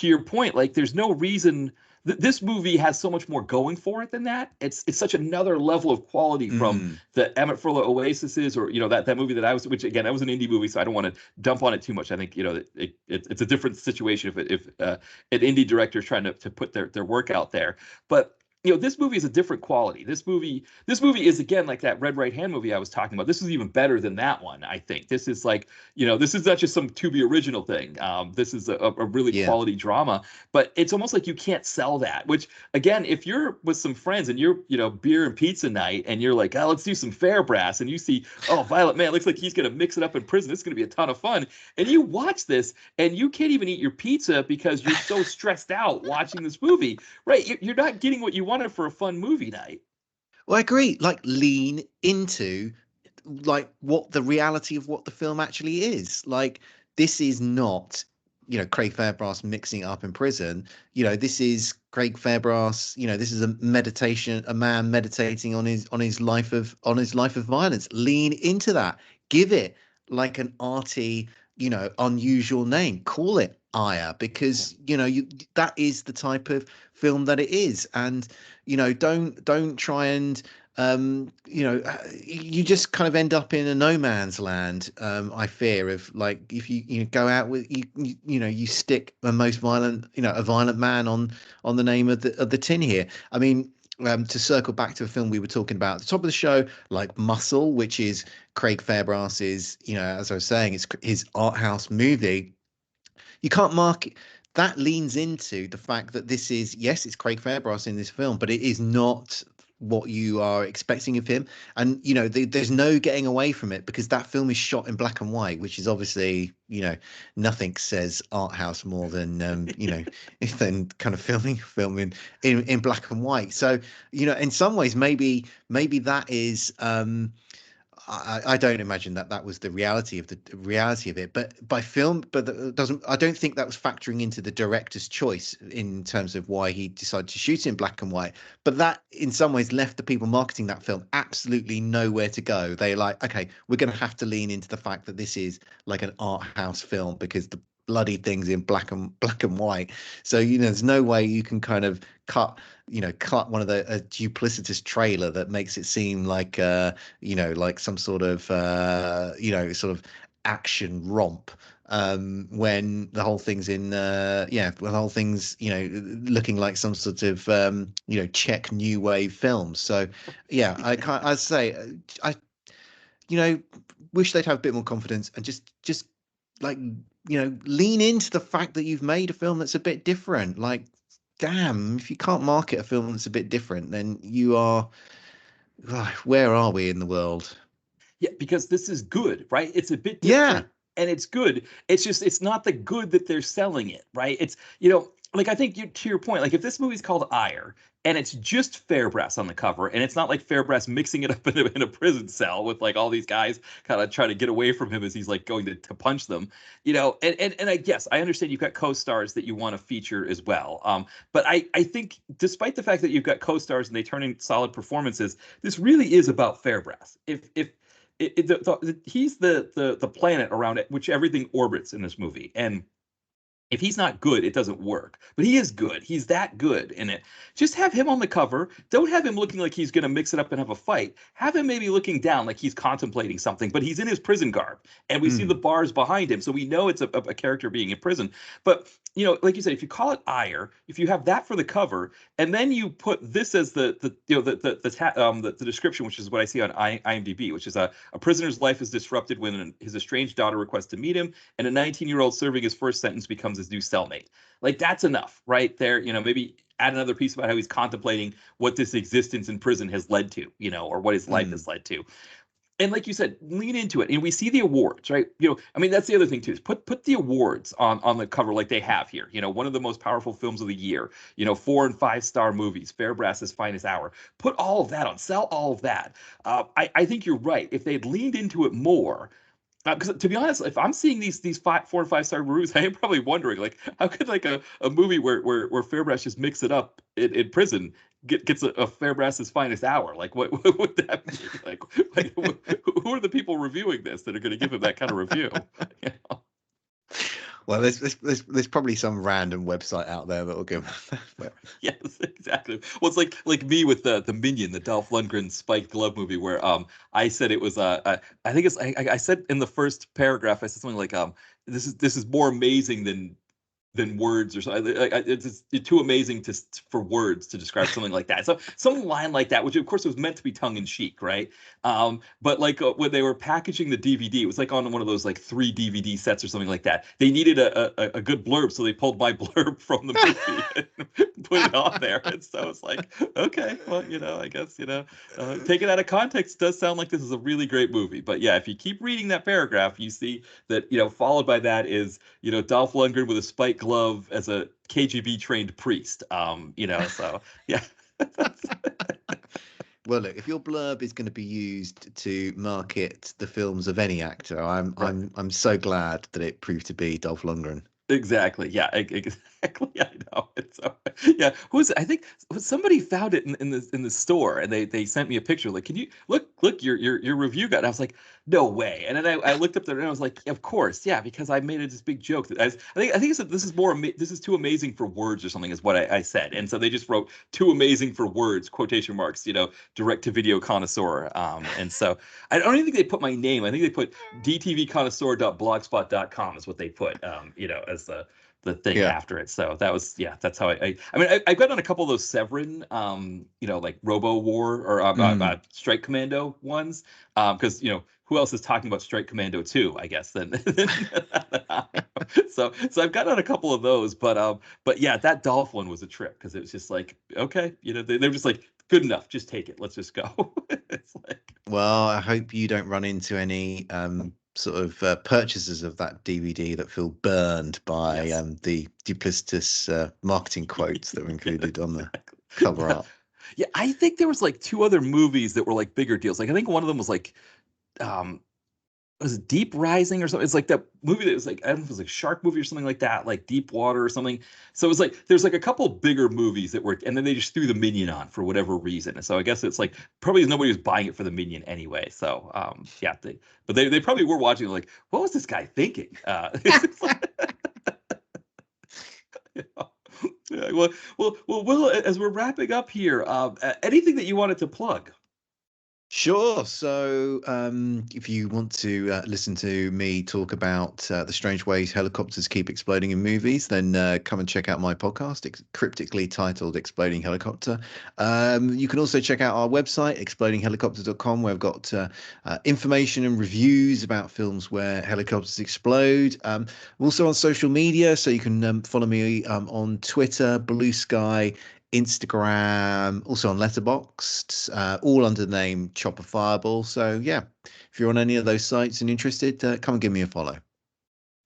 your point, like there's no reason this movie has so much more going for it than that. It's such another level of quality from mm. the Emmett Furlow Oasis, or that movie that I was, which again, that was an indie movie, so I don't want to dump on it too much. I think it's a different situation if an indie director is trying to put their work out there, but. This movie is a different quality. This movie is again like that Red Right Hand movie I was talking about. This is even better than that one. I think this is like, this is not just some Tubi original thing. This is a really Yeah. quality drama, but it's almost like you can't sell that. Which again, if you're with some friends and you're beer and pizza night and you're like, oh, let's do some Fairbrass, and you see, oh, Violent Man looks like he's gonna mix it up in prison. This is gonna be a ton of fun, and you watch this and you can't even eat your pizza because you're so stressed out watching this movie. Right, you're not getting what you wanted for a fun movie night. Well, I agree. Like lean into like what the reality of what the film actually is. Like this is not, Craig Fairbrass mixing it up in prison. This is Craig Fairbrass, this is a man meditating on his life of violence. Lean into that. Give it like an arty, unusual name. Call it Aya, Yeah. because that is the type of film that it is. And don't try and you just kind of end up in a no man's land. I fear of like if you go out with you stick a violent man on the name of the tin here. I mean, to circle back to a film we were talking about at the top of the show, like Muscle, which is Craig Fairbrass's, as I was saying, it's his art house movie. You can't mark that leans into the fact that this is, yes, it's Craig Fairbrass in this film, but it is not what you are expecting of him. And there's no getting away from it because that film is shot in black and white, which is obviously, nothing says art house more than than kind of filming in black and white. So in some ways maybe that is I don't imagine that was the reality of it, but by film, but that doesn't. I don't think that was factoring into the director's choice in terms of why he decided to shoot it in black and white. But that, in some ways, left the people marketing that film absolutely nowhere to go. They're like, okay, we're going to have to lean into the fact that this is like an art house film because the bloody things in black and white. So there's no way you can kind of cut one of the a duplicitous trailer that makes it seem like like some sort of sort of action romp when the whole thing's when the whole thing's looking like some sort of Czech new wave film. So yeah, I'd say I you know wish they'd have a bit more confidence and just like lean into the fact that you've made a film that's a bit different. Like, damn, if you can't market a film that's a bit different, then you are, where are we in the world? Yeah, because this is good, right? It's a bit Yeah. different and it's good. It's just it's not the good that they're selling it, right? It's like I think to your point, like if this movie's called Ire and it's just Fairbrass on the cover, and it's not like Fairbrass mixing it up in a prison cell with like all these guys kind of trying to get away from him as he's like going to punch them, and I guess I understand you've got co-stars that you want to feature as well. But I think despite the fact that you've got co-stars and they turn in solid performances, this really is about Fairbrass. If he's the planet around it which everything orbits in this movie, and if he's not good, it doesn't work. But he is good. He's that good in it. Just have him on the cover. Don't have him looking like he's going to mix it up and have a fight. Have him maybe looking down like he's contemplating something, but he's in his prison garb. And we see the bars behind him. So we know it's a character being in prison. But, like you said, if you call it ire, if you have that for the cover, and then you put this as the description, which is what I see on IMDb, which is a prisoner's life is disrupted when his estranged daughter requests to meet him, and a 19-year-old serving his first sentence becomes his new cellmate. Like that's enough right there. Maybe add another piece about how he's contemplating what this existence in prison has led to, or what his life has led to. And like you said, lean into it. And we see the awards, right? That's the other thing too, is put the awards on the cover like they have here. One of the most powerful films of the year, 4 and 5-star movies, Fairbrass's finest hour. Put all of that on, sell all of that. I think you're right. If they'd leaned into it more, because to be honest, if I'm seeing these 4 and 5-star reviews, I am probably wondering, like, how could like a movie where Fairbrass just mix it up in prison gets a Fairbrass's finest hour? Like, what would that be? Like who are the people reviewing this that are going to give him that kind of review? You know? Well, there's probably some random website out there that will give. Yes, exactly. Well, it's like me with the Minion, the Dolph Lundgren Spike Glove movie, where I said it was I think it's I said in the first paragraph I said something like this is more amazing than words or something. It's too amazing for words to describe something like that. So some line like that, which of course was meant to be tongue in cheek, right? But like when they were packaging the DVD, it was like on one of those like 3 DVD sets or something like that. They needed a good blurb, so they pulled my blurb from the movie and put it on there. And so it's like, okay, well, I guess taken out of context, does sound like this is a really great movie. But yeah, if you keep reading that paragraph, you see that followed by that is Dolph Lundgren with a spike glove as a KGB trained priest. So yeah. Well, look, if your blurb is going to be used to market the films of any actor, I'm so glad that it proved to be Dolph Lundgren. Exactly. Yeah. Exactly. I know. It's so, yeah. I think somebody found it in the store, and they sent me a picture. Like, can you look your review got? And I was like, no way. And then I looked up there and I was like, of course, yeah, because I made this big joke that I think it said this is too amazing for words or something is what I said, and so they just wrote too amazing for words quotation marks. Direct to video connoisseur. And so I don't even think they put my name. I think they put dtvconnoisseur.blogspot.com is what they put. As the thing after it. So that was that's how I've got on a couple of those Severin like Robo War or Strike Commando ones, because who else is talking about Strike Commando 2, I guess, then so I've got on a couple of those, but yeah, that Dolph one was a trip because it was just like, okay, they're just like, good enough, just take it, let's just go. It's like, well, I hope you don't run into any sort of purchasers of that DVD that feel burned by the duplicitous marketing quotes that were included on the cover art. Yeah, I think there was like 2 other movies that were like bigger deals. Like I think one of them was like was it Deep Rising or something? It's like that movie that was like, I don't know if it was like Shark movie or something like that, like Deep Water or something. So it was like there's like a couple bigger movies that were, and then they just threw the Minion on for whatever reason. And so I guess it's like probably nobody was buying it for the Minion anyway. So yeah, they probably were watching like, what was this guy thinking? Yeah, well, Will, as we're wrapping up here, anything that you wanted to plug? Sure. So if you want to listen to me talk about the strange ways helicopters keep exploding in movies, then come and check out my podcast, cryptically titled Exploding Helicopter. You can also check out our website, explodinghelicopter.com, where I've got information and reviews about films where helicopters explode. Also on social media, so you can follow me on Twitter, Blue Sky, Instagram, also on Letterboxd, all under the name Chopper Fireball. So yeah, if you're on any of those sites and interested, come and give me a follow.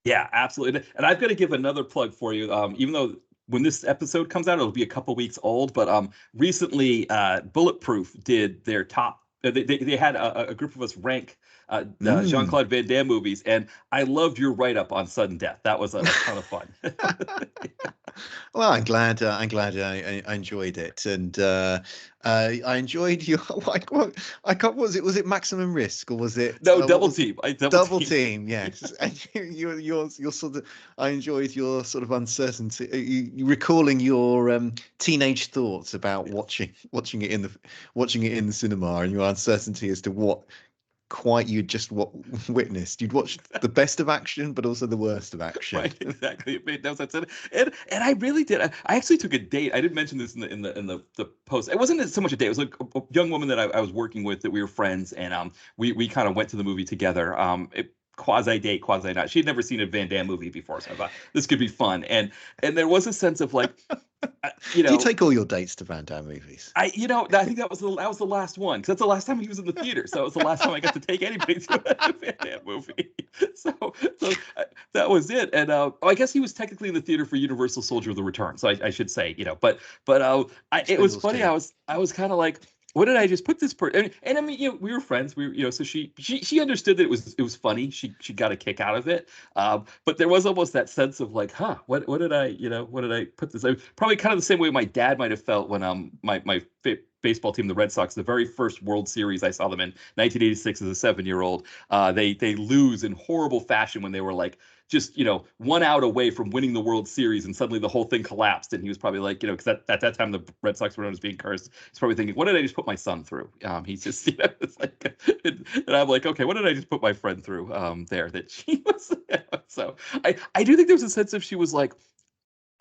Yeah, absolutely. And I've got to give another plug for you. Even though when this episode comes out, it'll be a couple weeks old. But recently, Bulletproof did their top. They had a group of us rank Mm. Jean-Claude Van Damme movies, and I loved your write-up on Sudden Death. That was a ton of fun. Well, I'm glad I enjoyed it, and I enjoyed your like what I can't was it Maximum Risk or was it No, what Double was Team. I Double Double Team. Team? Yes, and your sort of I enjoyed your sort of uncertainty, you recalling your teenage thoughts about watching it in the cinema and your uncertainty as to what quite you just witnessed. You'd watched the best of action, but also the worst of action. Right, exactly. It made no sense. And I really did. I actually took a date. I didn't mention this in the post. It wasn't so much a date. It was like a young woman that I was working with that we were friends, and we kind of went to the movie together. Quasi date, quasi not. She had never seen a Van Damme movie before, so I thought this could be fun. And there was a sense of like, you Do you know, take all your dates to Van Damme movies? I think that was the last one because that's the last time he was in the theater. So it was the last time I got to take anybody to a Van Damme movie. So that was it. And I guess he was technically in the theater for Universal Soldier of the Return. So I should say, but it was Expendables funny. 2. I was kind of like, what did I just put this person? And I mean, we were friends. So she understood that it was funny. She got a kick out of it. But there was almost that sense of like, huh, what did what did I put this? Probably kind of the same way my dad might have felt when my baseball team, the Red Sox, the very first World Series I saw them in 1986 as a 7-year-old, they lose in horrible fashion when they were like just 1 out away from winning the World Series, and suddenly the whole thing collapsed. And he was probably like, because at that time the Red Sox were known as being cursed. He's probably thinking, what did I just put my son through? He's just, it's like, and I'm like, okay, what did I just put my friend through? There, that she was. So I do think there was a sense of she was like,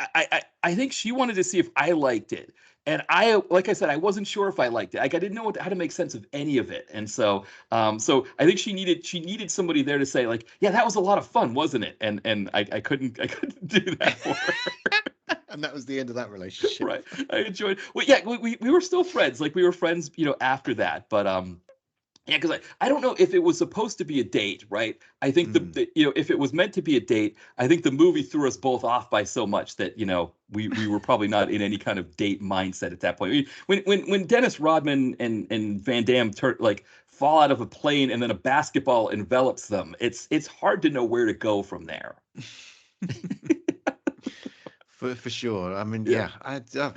I think she wanted to see if I liked it. And like I said, I wasn't sure if I liked it. Like I didn't know how to make sense of any of it. And so I think she needed somebody there to say like, yeah, that was a lot of fun, wasn't it? And I couldn't do that for her. And that was the end of that relationship. Right. I enjoyed. Well, yeah, we were still friends. Like we were friends, after that. But yeah, because I don't know if it was supposed to be a date, right? I think if it was meant to be a date, I think the movie threw us both off by so much that we were probably not in any kind of date mindset at that point. When Dennis Rodman and Van Damme fall out of a plane and then a basketball envelops them, it's hard to know where to go from there. For sure. I mean, Yeah. yeah,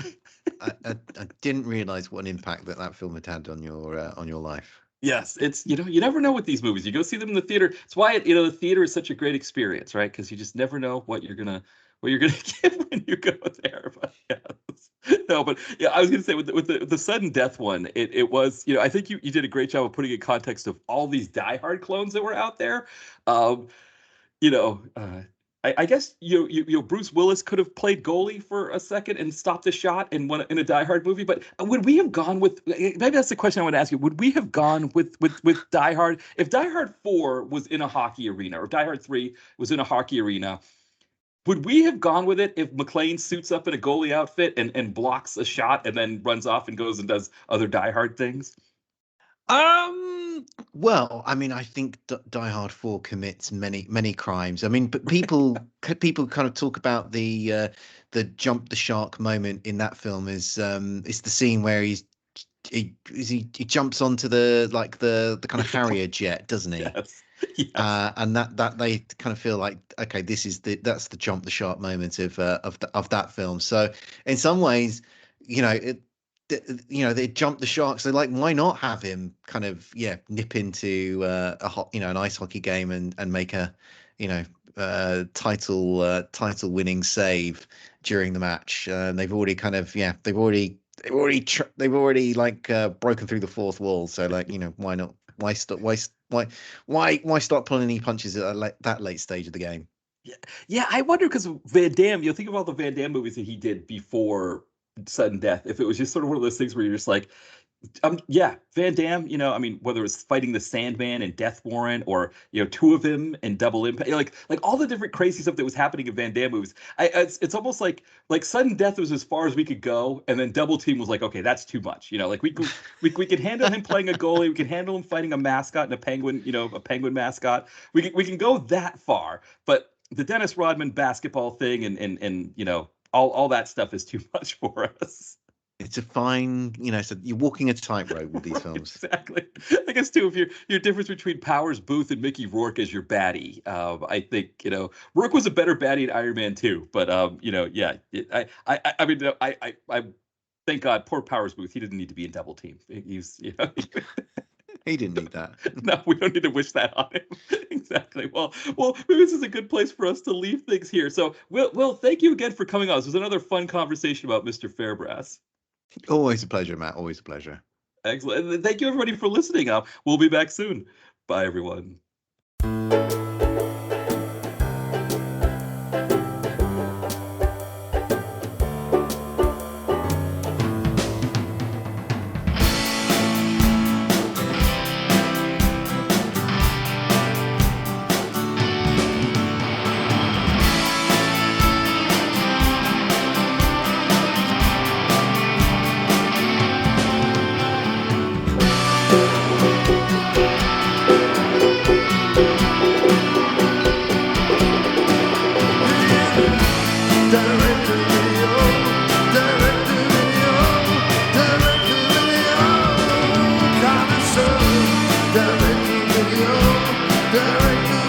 I didn't realize what an impact that film had on your life. Yes, it's you never know with these movies. You go see them in the theater. It's why the theater is such a great experience, right? Because you just never know what you're gonna get when you go there. But yeah, no, but yeah, I was gonna say with the sudden death one, it was I think you did a great job of putting in context of all these Die Hard clones that were out there. Um, you know, uh, I guess Bruce Willis could have played goalie for a second and stopped the shot in a Die Hard movie. But would we have gone with? Maybe that's the question I want to ask you. Would we have gone with Die Hard if Die Hard 4 was in a hockey arena or Die Hard 3 was in a hockey arena? Would we have gone with it if McClane suits up in a goalie outfit and blocks a shot and then runs off and goes and does other Die Hard things? Well, I mean, I think Die Hard 4 commits many crimes. I mean, but people kind of talk about the jump the shark moment in that film is it's the scene where he jumps onto the kind of Harrier jet, doesn't he? Yes. Yes. And that they kind of feel like, okay, that's the jump the shark moment of that film. So in some ways, they jump the sharks. They're like, why not have him kind of nip into an ice hockey game and make a title winning save during the match. And they've already kind of they've already broken through the fourth wall. So why not? Why start pulling any punches at that late stage of the game? Yeah, I wonder because Van Damme, think of all the Van Damme movies that he did before Sudden Death. If it was just sort of one of those things where you're just like, yeah, Van Damme, I mean, whether it's fighting the Sandman and Death Warrant or, two of him and Double Impact, like all the different crazy stuff that was happening in Van Damme movies. It's almost like Sudden Death was as far as we could go. And then Double Team was like, okay, that's too much. We could handle him playing a goalie. We can handle him fighting a mascot and a penguin mascot. We can go that far. But the Dennis Rodman basketball thing and all that stuff is too much for us. It's a fine, so you're walking a tightrope with these films. Exactly. I guess too, if your difference between Powers Booth and Mickey Rourke as your baddie, I think Rourke was a better baddie in Iron Man 2, but yeah, I mean, I thank God, poor Powers Booth, he didn't need to be in Double Team. He's He didn't need that. No, we don't need to wish that on him. Exactly. Well, maybe this is a good place for us to leave things here. So, Will, thank you again for coming on. This was another fun conversation about Mr. Fairbrass. Always a pleasure, Matt. Always a pleasure. Excellent. And thank you, everybody, for listening. We'll be back soon. Bye, everyone. Direct